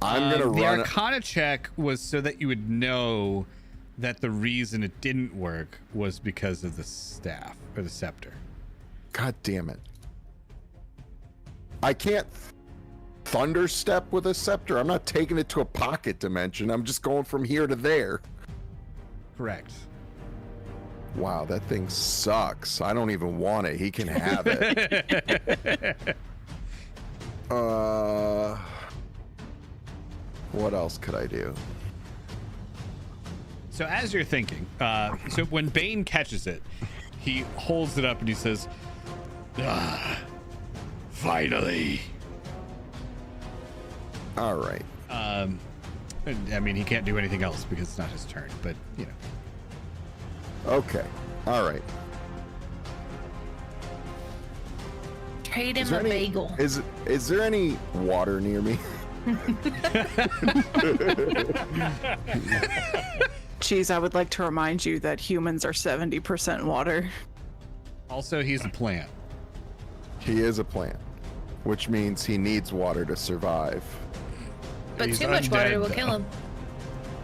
I'm gonna The run. Arcana check was so that you would know that the reason it didn't work was because of the staff or the scepter. God damn it! I can't thunderstep with a scepter. I'm not taking it to a pocket dimension. I'm just going from here to there. Correct. Wow, that thing sucks. I don't even want it. He can have it. What else could I do? So as you're thinking, so when Bane catches it, he holds it up and he says, finally. All right. I mean, he can't do anything else because it's not his turn, but you know. Okay. All right. Trade him a bagel. Is there any water near me? Geez, I would like to remind you that humans are 70% water. Also, he's a plant. He is a plant, which means he needs water to survive. But He's too much water undead, will though. kill him.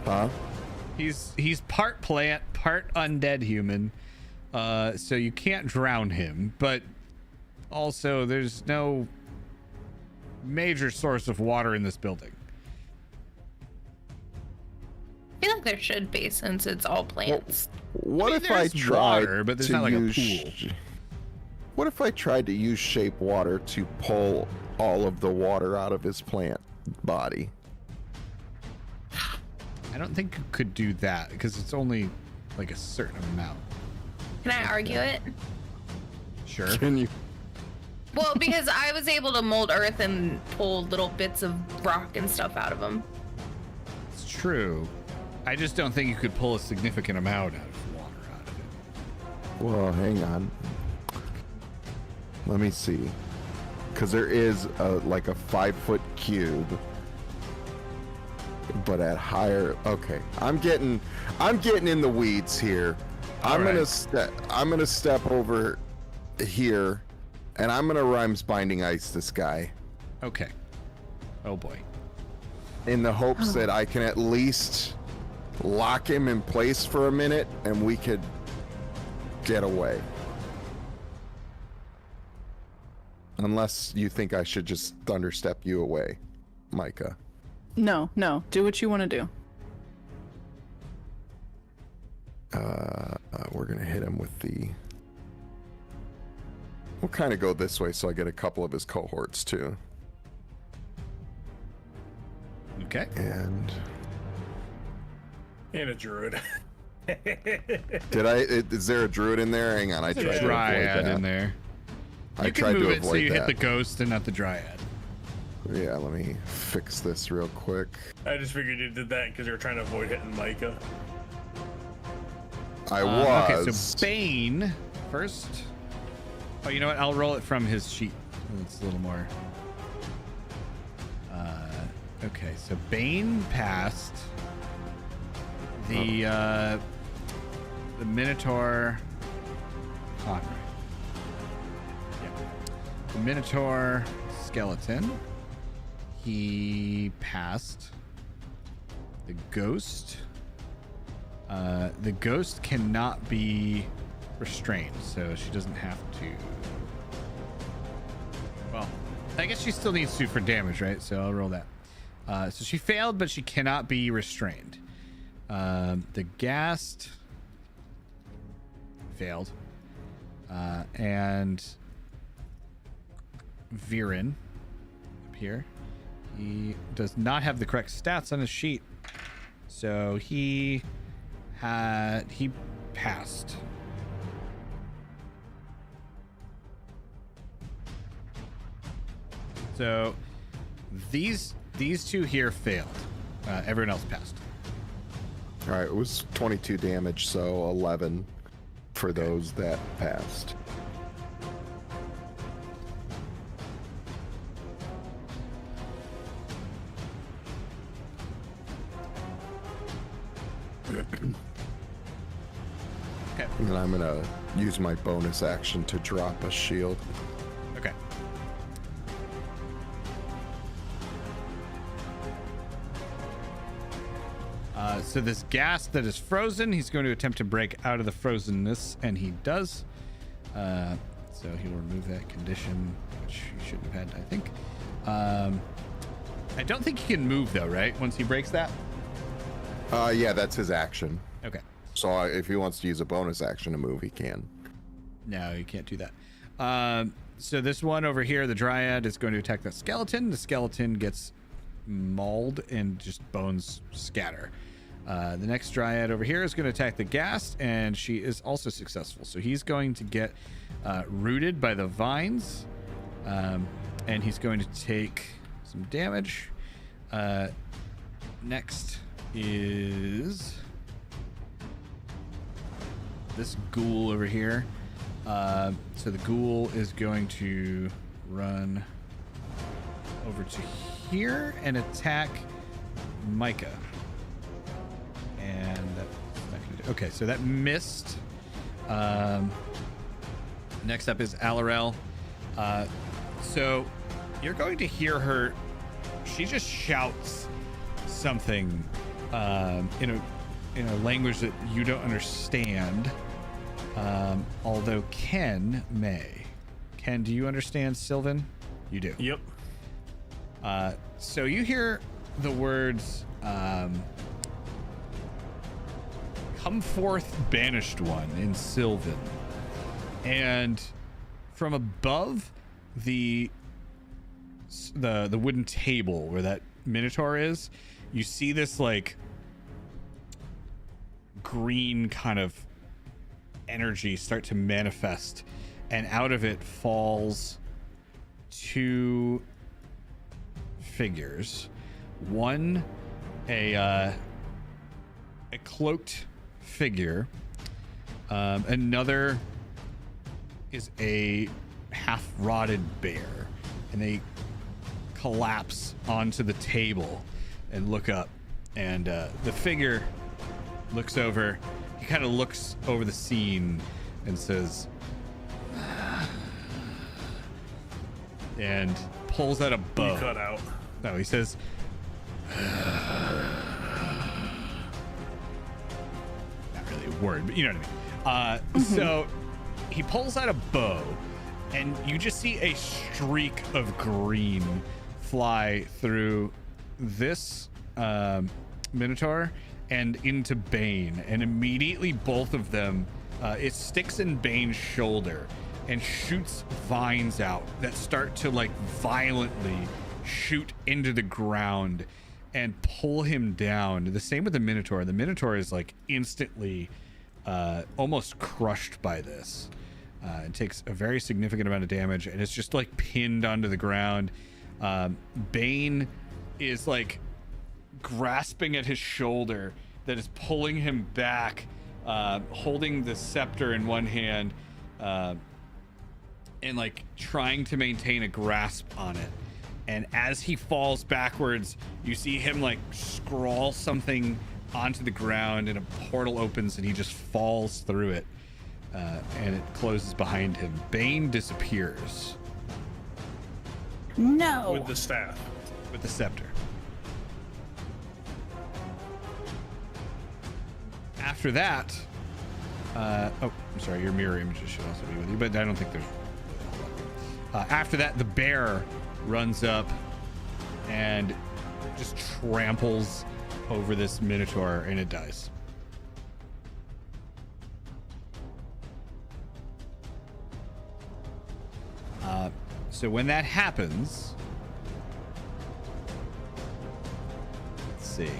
Huh? He's part plant, part undead human. So you can't drown him, but also there's no major source of water in this building. I feel like there should be since it's all plants. What I mean, if I there's tried water, but there's to not like a use? pool. What if I tried to use shape water to pull all of the water out of his plant body? I don't think you could do that because it's only like a certain amount. Can I argue it? Sure. Can you? Well, because I was able to mold earth and pull little bits of rock and stuff out of them. It's true. I just don't think you could pull a significant amount out of water out of it. Well, hang on. Let me see. Because there is like a 5-foot cube, but at higher. Okay, I'm getting in the weeds here. I'm gonna step over here, and I'm gonna Rhymes Binding Ice this guy Okay. Oh boy. in the hopes that I can at least lock him in place for a minute, and we could get away. Unless you think I should just thunderstep you away, Micah. No, do what you want to do. We're gonna hit him with the. We'll kind of go this way so I get a couple of his cohorts too. Okay. And a druid. did I? Is there a druid in there? Hang on, I tried to avoid Dryad that. in there. I You tried can move to it avoid so you that. hit the ghost and not the dryad. Yeah, let me fix this real quick. I just figured you did that because you were trying to avoid hitting Micah. I was. Okay, so Bane first. Oh, you know what? I'll roll it from his sheet. It's a little more. Okay, so Bane passed. The Minotaur. Hold on. Yeah. The Minotaur skeleton. He passed. The ghost. The ghost cannot be restrained, so she doesn't have to. Well, I guess she still needs to for damage, right? So I'll roll that. So she failed, but she cannot be restrained. The Ghast failed. And Viren up here. He does not have the correct stats on his sheet. So he passed. So these two here failed. Everyone else passed. All right, it was 22 damage, so 11 for those that passed. Okay. And then I'm gonna use my bonus action to drop a shield. Okay. So this gas that is frozen, he's going to attempt to break out of the frozenness, and he does. So he'll remove that condition, which he shouldn't have had, I think. I don't think he can move though, right? Once he breaks that. Yeah, that's his action. Okay. So if he wants to use a bonus action to move, he can. No, you can't do that. So this one over here, the Dryad, is going to attack the skeleton. The skeleton gets mauled and just bones scatter. The next Dryad over here is going to attack the Ghast, and she is also successful. So he's going to get rooted by the vines, and he's going to take some damage. Next is this ghoul over here. So the ghoul is going to run over to here and attack Micah. And that's not gonna do. Okay, so that missed. Next up is Alarel. So you're going to hear her. She just shouts something in a language that you don't understand. Although Ken may. Ken, do you understand Sylvan? You do. Yep. So you hear the words, "Come forth, banished one," in Sylvan. And from above the wooden table where that Minotaur is, you see this like green kind of energy start to manifest, and out of it falls two figures. One, a cloaked figure. Another is a half-rotted bear, and they collapse onto the table and look up, and the figure looks over. He kind of looks over the scene and says, and pulls out a bow. You cut out. No, he says, not really a word, but you know what I mean. So he pulls out a bow, and you just see a streak of green fly through this Minotaur and into Bane, and immediately both of them, it sticks in Bane's shoulder and shoots vines out that start to like violently shoot into the ground and pull him down. The same with the Minotaur. The Minotaur is like instantly almost crushed by this. It takes a very significant amount of damage, and it's just like pinned onto the ground. Bane is like grasping at his shoulder that is pulling him back, holding the scepter in one hand, and like trying to maintain a grasp on it. And as he falls backwards, you see him like scrawl something onto the ground, and a portal opens and he just falls through it, and it closes behind him. Bane disappears No. With the staff. with the scepter. After that, oh, I'm sorry, your mirror images should also be with you, but I don't think there's after that, the bear runs up and just tramples over this Minotaur, and it dies. So when that happens, let's see.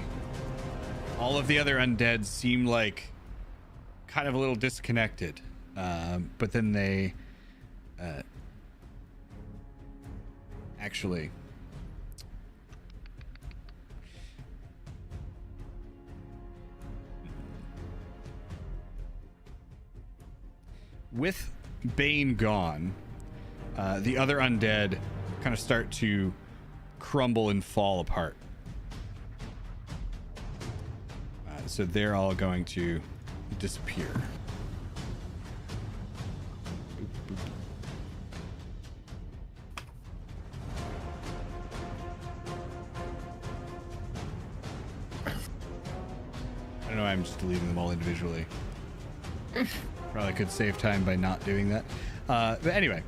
All of the other undead seem like kind of a little disconnected, but then they actually with Bane gone, the other undead kind of start to crumble and fall apart. So they're all going to disappear. Boop, boop. I don't know, I'm just deleting them all individually. Probably could save time by not doing that. But anyway.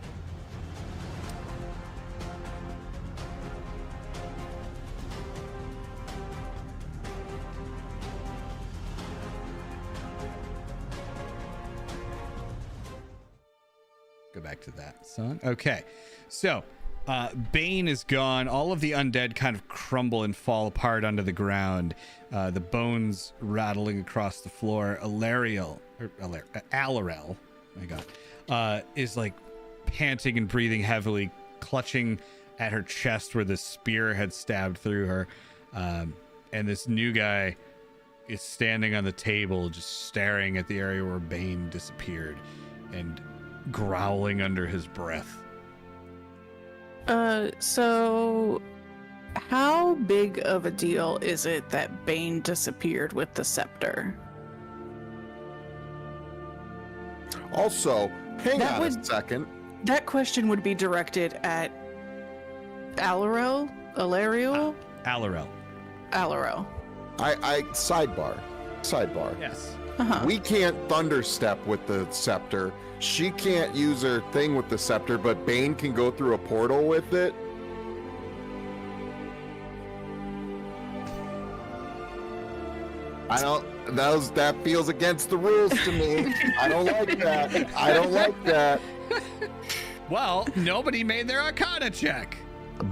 go back to that song. Okay, so Bane is gone. All of the undead kind of crumble and fall apart onto the ground. The bones rattling across the floor. Alarel, my God, is like panting and breathing heavily, clutching at her chest where the spear had stabbed through her. And this new guy is standing on the table, just staring at the area where Bane disappeared and growling under his breath. So how big of a deal is it that Bane disappeared with the scepter? Also, hang That on would- a second. That question would be directed at Alarel? Alarel. Alarel. I sidebar. Yes. Uh-huh. We can't thunderstep with the scepter. She can't use her thing with the scepter, but Bane can go through a portal with it. I don't. That feels against the rules to me. I don't like that. I don't like that. Well, nobody made their Arcana check.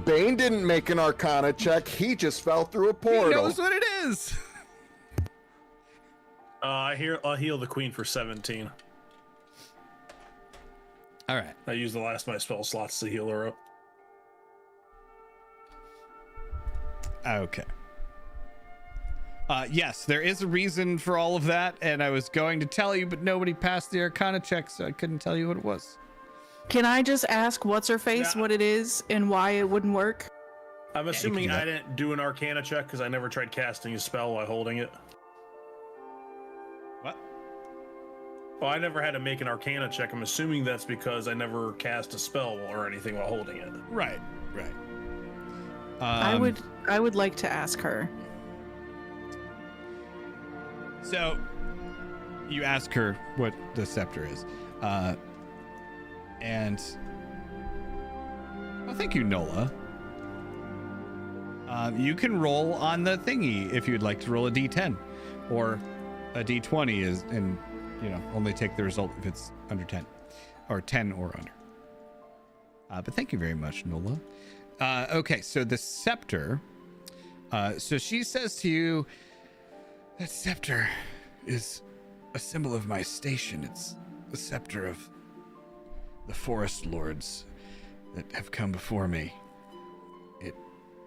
Bane didn't make an Arcana check. He just fell through a portal. He knows what it is. I'll heal the queen for 17. All right. I used the last of my spell slots to heal her up. Okay. Yes, there is a reason for all of that, and I was going to tell you, but nobody passed the Arcana check, so I couldn't tell you what it was. Can I just ask what's her face, Yeah. what it is, and why it wouldn't work? I'm assuming do that. I didn't do an Arcana check because I never tried casting a spell while holding it. What? Well, I never had to make an Arcana check. I'm assuming that's because I never cast a spell or anything while holding it. Right. I would like to ask her. So, you ask her what the scepter is. And... Well, thank you, Nola. You can roll on the thingy if you'd like to roll a d10. Or a d20 is, and, only take the result if it's under 10. Or 10 or under. But thank you very much, Nola. Okay, so the scepter... so she says to you... That scepter is a symbol of my station. It's the scepter of the forest lords that have come before me. It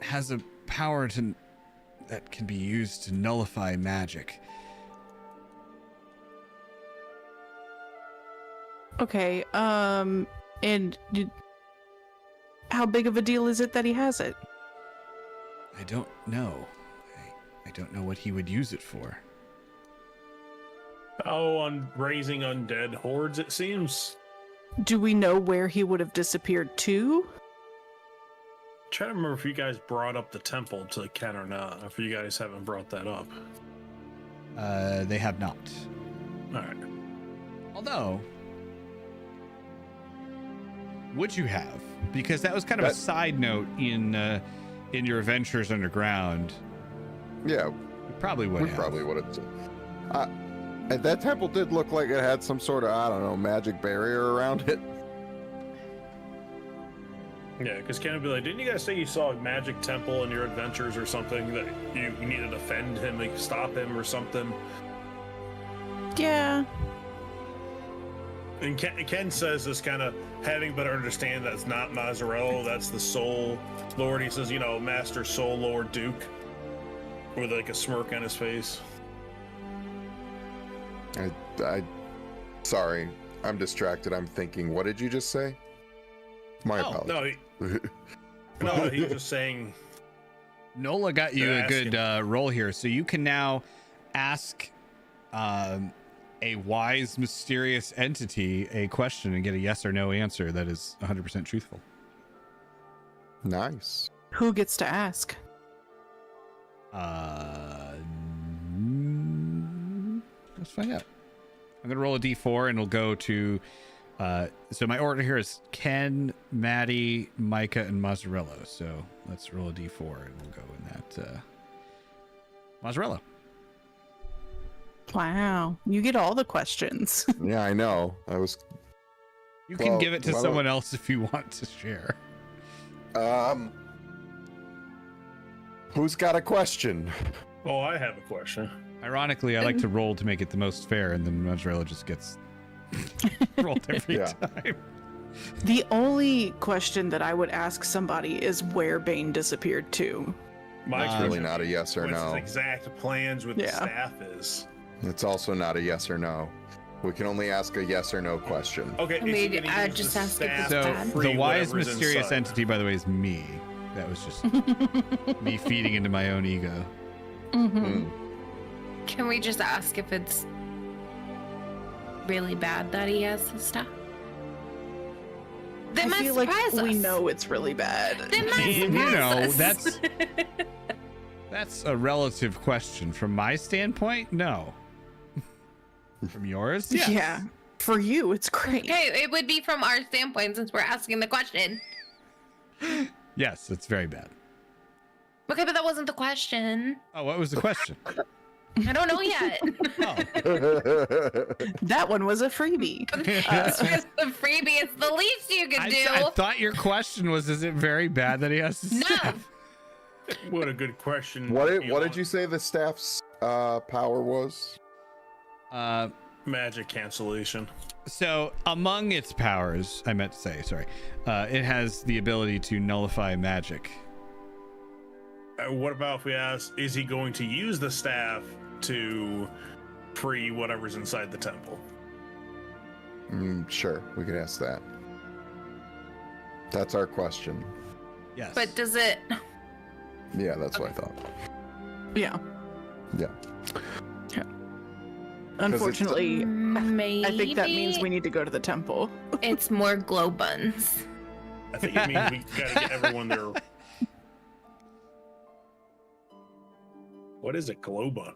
has a power that can be used to nullify magic. Okay, and how big of a deal is it that he has it? I don't know. I don't know what he would use it for. Oh, on raising undead hordes, it seems. Do we know where he would have disappeared to? Trying to remember if you guys brought up the temple to Ken or not. If you guys haven't brought that up. They have not. All right. Although, would you have? Because that was kind of a side note in your adventures underground. Yeah, You probably would we have. probably would have. And that temple did look like it had some sort of, I don't know, magic barrier around it. Yeah, because Ken would be like, didn't you guys say you saw a magic temple in your adventures or something that you needed to fend him, like stop him or something? Yeah. And Ken says this kind of having better understand that it's not Mazzarello, that's the Soul Lord. He says, Master Soul Lord Duke, with like a smirk on his face. Sorry, I'm distracted. I'm thinking, what did you just say? My apologies. No, he was just saying. Nola got you a good roll here, so you can now ask a wise, mysterious entity a question and get a yes or no answer that is 100% truthful. Nice. Who gets to ask? Let's find out. I'm gonna roll a d4 and it'll go to so my order here is Ken, Maddie, Micah, and Mazzarello. So let's roll a d4 and we'll go in that Mazzarello. Wow, you get all the questions. Yeah, I know. I was You can Well, give it to why don't- someone else if you want to share. Who's got a question? Oh, I have a question. Ironically, I like to roll to make it the most fair, and then Mozzarella just gets rolled every Yeah. time. The only question that I would ask somebody is where Bane disappeared to. Mike's It's really not a yes or What's his no. exact plans with the Yeah. staff is. It's also not a yes or no. We can only ask a yes or no question. Okay, I mean, I'd just ask if it's So bad. the wise, mysterious entity, by the way, is me. That was just me feeding into my own ego. Mm. Can we just ask if it's really bad that he has this stuff? They I might feel like surprise we us. know it's really bad. They might You surprise know, us. that's a relative question. From my standpoint, no. From yours, yes. Yeah. For you, it's great. Okay, it would be from our standpoint since we're asking the question. Yes, it's very bad. Okay, but that wasn't the question. Oh, what was the question? I don't know yet. Oh, That one was a freebie. It's just the freebie. It's the least you can do. I thought your question was, is it very bad that he has to No. staff? What a good question. What did Elon. you say the staff's power was? Magic cancellation. So among its powers, I meant to say, sorry, it has the ability to nullify magic. What about if we ask, is he going to use the staff to free whatever's inside the temple? Sure, we could ask that. That's our question. Yes. But does it? Yeah, that's what I thought. Yeah. Yeah. Unfortunately, Maybe. I think that means we need to go to the temple. It's more glow buns. I think it means we gotta get everyone there. What is a glow bun?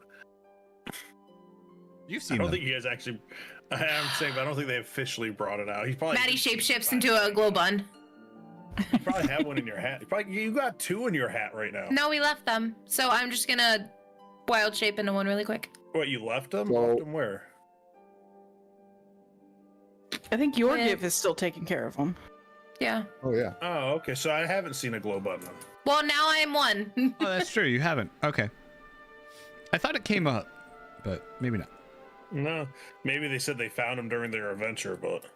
You've I seen don't them. think you guys actually. I'm saying, but I don't think they officially brought it out. He probably. Maddie shapeshifts into a glow bun. You probably have one in your hat. You got two in your hat right now. No, we left them. So I'm just gonna wild shape into one really quick. What, you left them? Well- Left them where? I think your Yeah. gift is still taking care of them. Yeah. Oh yeah. Oh, okay. So I haven't seen a glow button. Well, now I'm one. Oh, that's true. You haven't. Okay. I thought it came up, but maybe not. No, maybe they said they found him during their adventure, but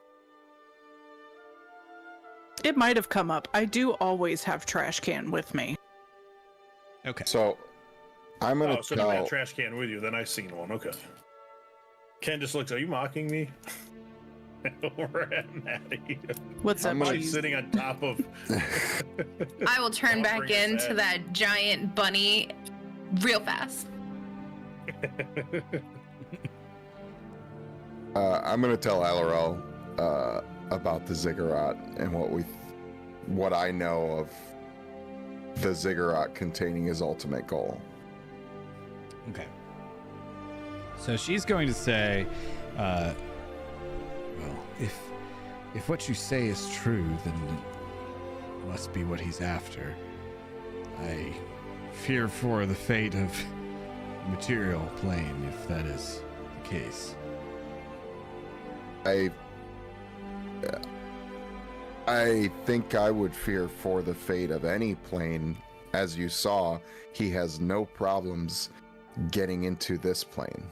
It might have come up. I do always have trash can with me. Okay. So I'm gonna so you had a tell. trash can with you. Then I seen one. Okay. Ken just looks. Are you mocking me? We're at Maddie. What's up, I'm gonna- She's cheese? sitting on top of. I will turn I'll back bring his into head. that giant bunny real fast. I'm gonna tell Alarel about the ziggurat and what I know of the ziggurat containing his ultimate goal. Okay. So she's going to say, well, if what you say is true, then it must be what he's after. I fear for the fate of the material plane, if that is the case. I think I would fear for the fate of any plane. As you saw, he has no problems getting into this plane.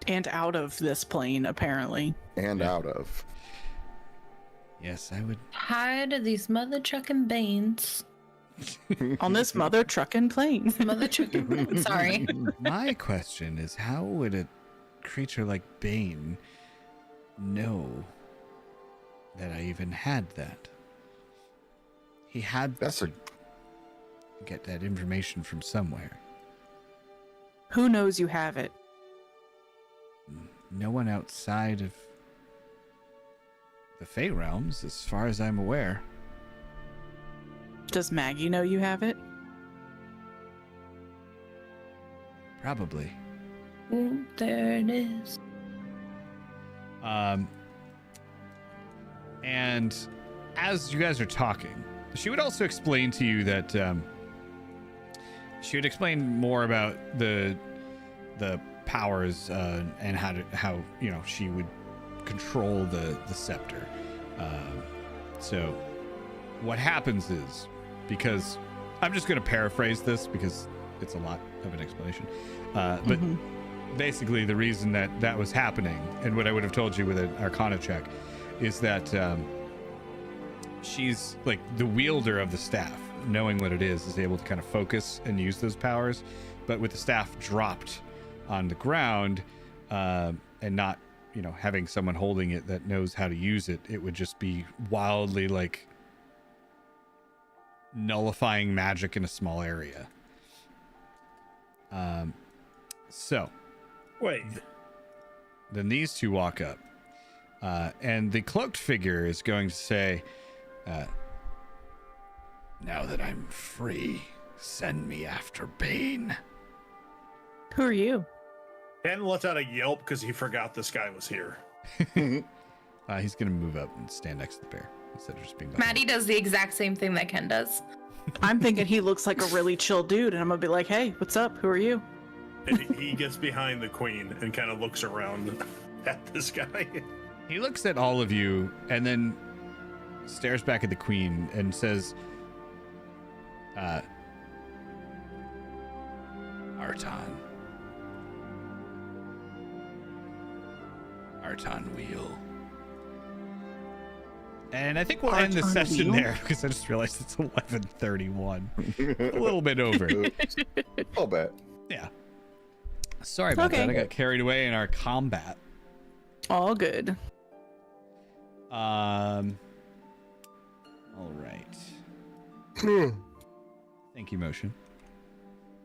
And out of this plane, apparently. And Yeah. out of. Yes, I would. Tired of these mother trucking banes. On this mother trucking plane. Mother trucking banes. Sorry. My question is, how would a creature like Bane know that I even had that? He had That's a to get that information from somewhere. Who knows you have it? No one outside of the Fey realms, as far as I'm aware. Does Maggie know you have it? Probably. There it is. And as you guys are talking, she would also explain to you that she would explain more about the powers and how she would control the scepter. So what happens is, because I'm just going to paraphrase this because it's a lot of an explanation, but basically the reason that was happening, and what I would have told you with an Arcana check, is that she's like the wielder of the staff, knowing what it is able to kind of focus and use those powers. But with the staff dropped on the ground and not, having someone holding it that knows how to use it, it would just be wildly like nullifying magic in a small area. So Wait. then these two walk up, and the cloaked figure is going to say, now that I'm free, send me after Bane. Who are you? Ken lets out a yelp because he forgot this guy was here. He's going to move up and stand next to the bear instead of just being behind Maddie does the exact same thing that Ken does. I'm thinking he looks like a really chill dude, and I'm gonna be like, hey, what's up? Who are you? And he gets behind the queen and kind of looks around at this guy. He looks at all of you and then stares back at the queen and says, Arton Wheel. And I think we'll end the Arton session Wheel? there because I just realized it's 11:31. A little bit over. A little bit. Yeah. Sorry about Okay. that. I got carried away in our combat. All good. All right. Thank you, Motion.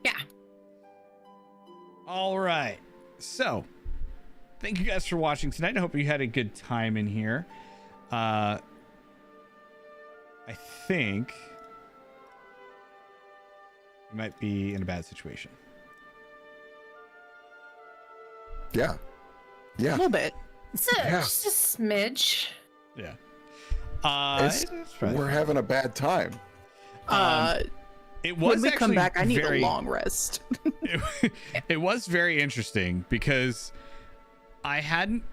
Yeah. All right. So, thank you guys for watching tonight. I hope you had a good time in here. I think you might be in a bad situation. Yeah. A Yeah. little bit. Just a smidge. Yeah. It's- it's fine. We're having a bad time. It was When we come actually back, I need very, a long rest. it was very interesting because I hadn't,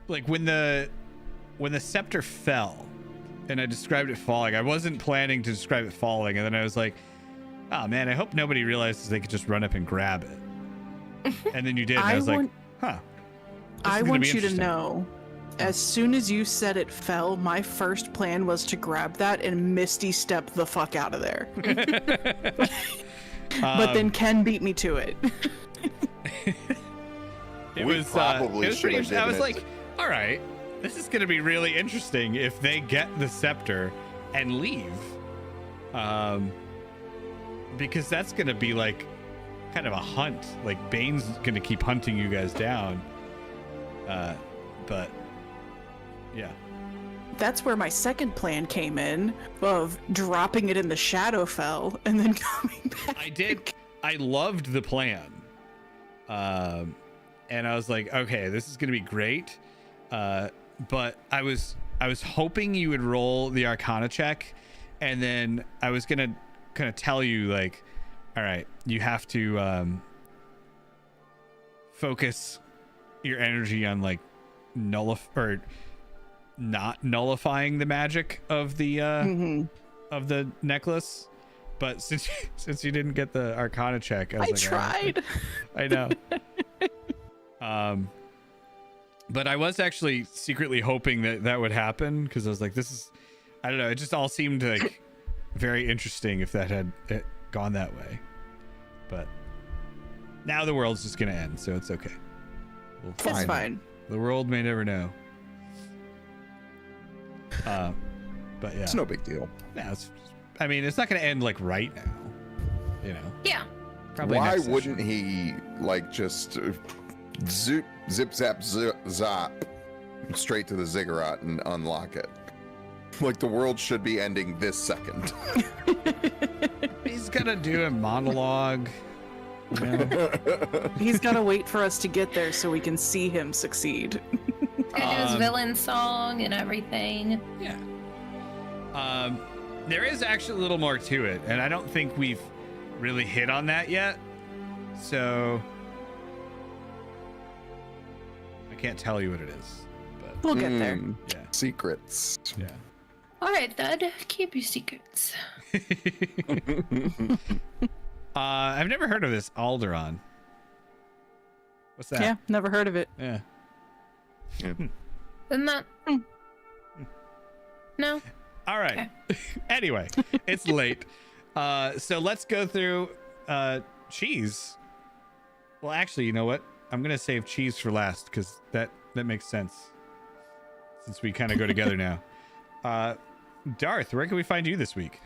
like, when the scepter fell and I described it falling, I wasn't planning to describe it falling, and then I was like, oh man, I hope nobody realizes they could just run up and grab it. And then you did, and I was like, huh. This I is gonna want be you to interesting. know, as soon as you said it fell, my first plan was to grab that and Misty step the fuck out of there. But then Ken beat me to it. It We was probably it was should pretty have interesting. I was given like, it all right, this is going to be really interesting if they get the scepter and leave, because that's going to be like kind of a hunt. Like Bane's going to keep hunting you guys down, but yeah. That's where my second plan came in, of dropping it in the Shadowfell and then coming back. I loved the plan, and I was like, okay, this is going to be great. But I was hoping you would roll the Arcana check, and then I was gonna kind of tell you, like, all right, you have to focus your energy on like not nullifying the magic of the of the necklace. But since you didn't get the Arcana check, I was I like, tried. I know. But I was actually secretly hoping that would happen, because I was like, this is, I don't know, it just all seemed like very interesting if that had gone that way. But now the world's just gonna end, so it's okay. It's fine. The world may never know. But yeah, It's no big deal. yeah, I mean, it's not gonna end like right now, you know. Yeah. Probably Why next session. wouldn't he like just zip zap zap straight to the ziggurat and unlock it? Like the world should be ending this second. He's gonna do a monologue. You know? He's got to wait for us to get there so we can see him succeed. And his villain song and everything. Yeah. There is actually a little more to it, and I don't think we've really hit on that yet. So can't tell you what it is, but We'll get there. yeah, Secrets. yeah. All right, Thud. Keep your secrets. I've never heard of this Alderon. What's that? Yeah, never heard of it. Yeah. Isn't that? No. All right. Anyway, it's late. So let's go through cheese. Well, actually, you know what? I'm gonna save cheese for last because that makes sense. Since we kind of go together now. Darth, where can we find you this week?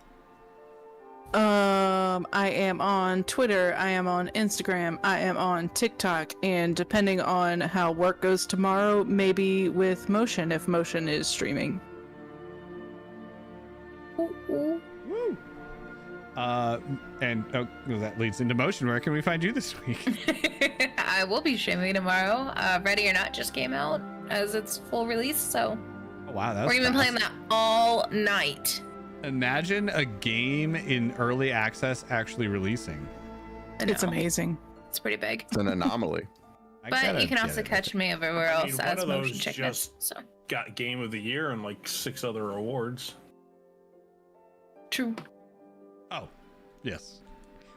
I am on Twitter, I am on Instagram, I am on TikTok, and depending on how work goes tomorrow, maybe with Motion if Motion is streaming. Ooh, ooh. Woo! And well, that leads into Motion. Where can we find you this week? I will be streaming tomorrow. Ready or Not just came out as its full release, so Oh, wow, that was we're even fast. playing that all night. Imagine a game in early access actually releasing. I It's know. amazing. It's pretty big. It's an anomaly. I But gotta you can get also it. catch me everywhere I else mean, one as of Motion those Chicken. just- So Got Game of the Year and like 6 other awards. true. Oh, yes.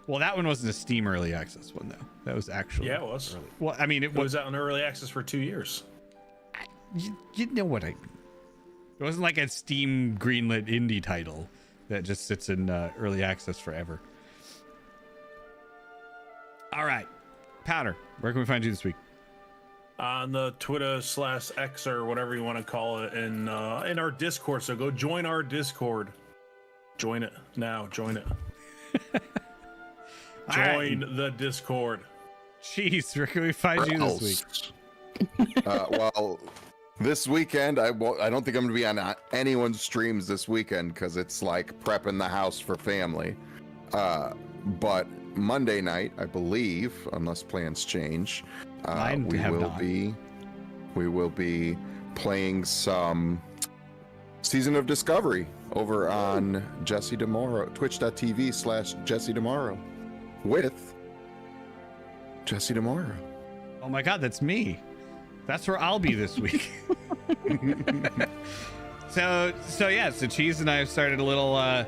Well, that one wasn't a Steam early access one though. That was actually Yeah, it was. early. Well, I mean, it It was. was out in early access for 2 years. You know what I mean. It wasn't like a Steam greenlit indie title that just sits in early access forever. All right, Powder, where can we find you this week? On the Twitter/X or whatever you want to call it, in our Discord. So go join our Discord. Join it now. Join it. All right. Join the Discord. Jeez, where can we find you this week? Well, this weekend I don't think I'm gonna be on anyone's streams this weekend because it's like prepping the house for family. But Monday night, I believe, unless plans change, Mine we have will not. be playing some Season of Discovery over on Jesse DeMoro, twitch.tv/Jesse DeMoro with Jesse DeMoro. Oh my God, that's me. That's where I'll be this week. So Cheese and I have started a little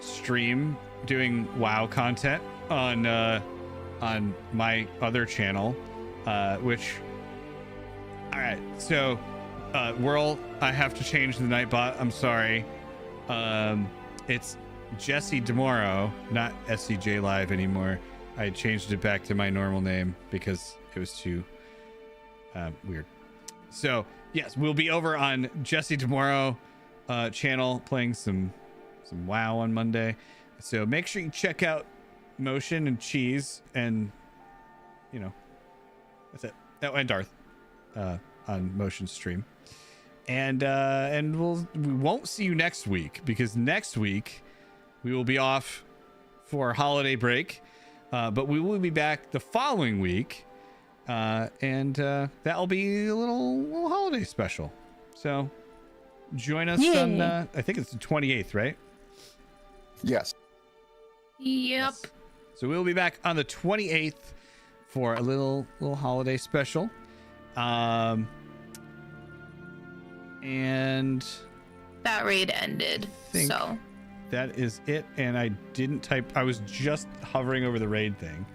stream doing WoW content on my other channel, which. All right, so Whirl, I have to change the Nightbot. I'm sorry. It's Jesse DeMoro, not SCJ Live anymore. I changed it back to my normal name because it was too weird. So yes, we'll be over on Jesse DeMoro channel playing some WoW on Monday. So make sure you check out Motion and Cheese and that's it. Oh, and Darth on Motion stream. And we won't see you next week because next week we will be off for holiday break. But we will be back the following week. And that'll be a little holiday special. So join us on I think it's the 28th, right? Yes. Yep. So we'll be back on the 28th for a little holiday special. And That raid ended. Think- So that is it. And I didn't type. I was just hovering over the raid thing.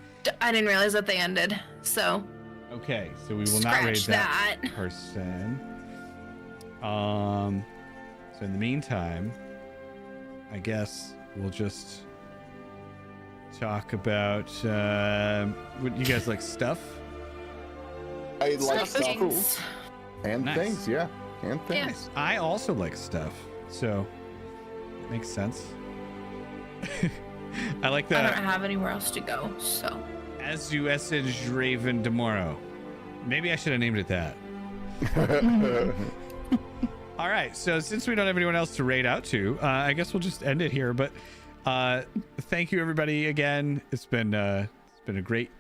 I didn't realize that they ended. So Okay, so we will not raid scratch that that. person. So in the meantime, I guess we'll just talk about what you guys like stuff. I like Stuff stuff things. and Nice. things, yeah. And Yeah. things. I also like stuff, so it makes sense. I like I that. don't have anywhere else to go. So As you Essage Raven Tomorrow. Maybe I should have named it that. All right, so since we don't have anyone else to raid out to, I guess we'll just end it here. But thank you everybody again. It's been a great.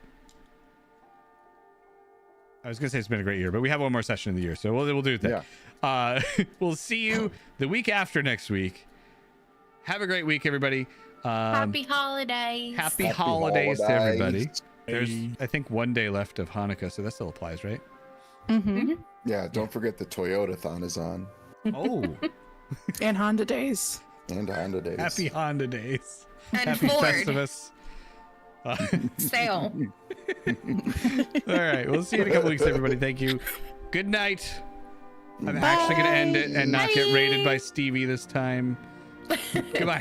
I was gonna say it's been a great year, but we have one more session in the year, so we'll do it then. Yeah. We'll see you the week after next week. Have a great week, everybody. happy holidays. Happy Happy holidays to everybody. holidays. There's, I think, one day left of Hanukkah, so that still applies, right? Mm-hmm. Yeah, don't forget the Toyota-thon is on. Oh, And Honda Days. And Honda Days. happy Honda days. And Happy Ford. Festivus. Sale. All right, we'll see you in a couple weeks, everybody. Thank you. Good night. I'm actually going to end it and not get raided by Stevie this time. Goodbye.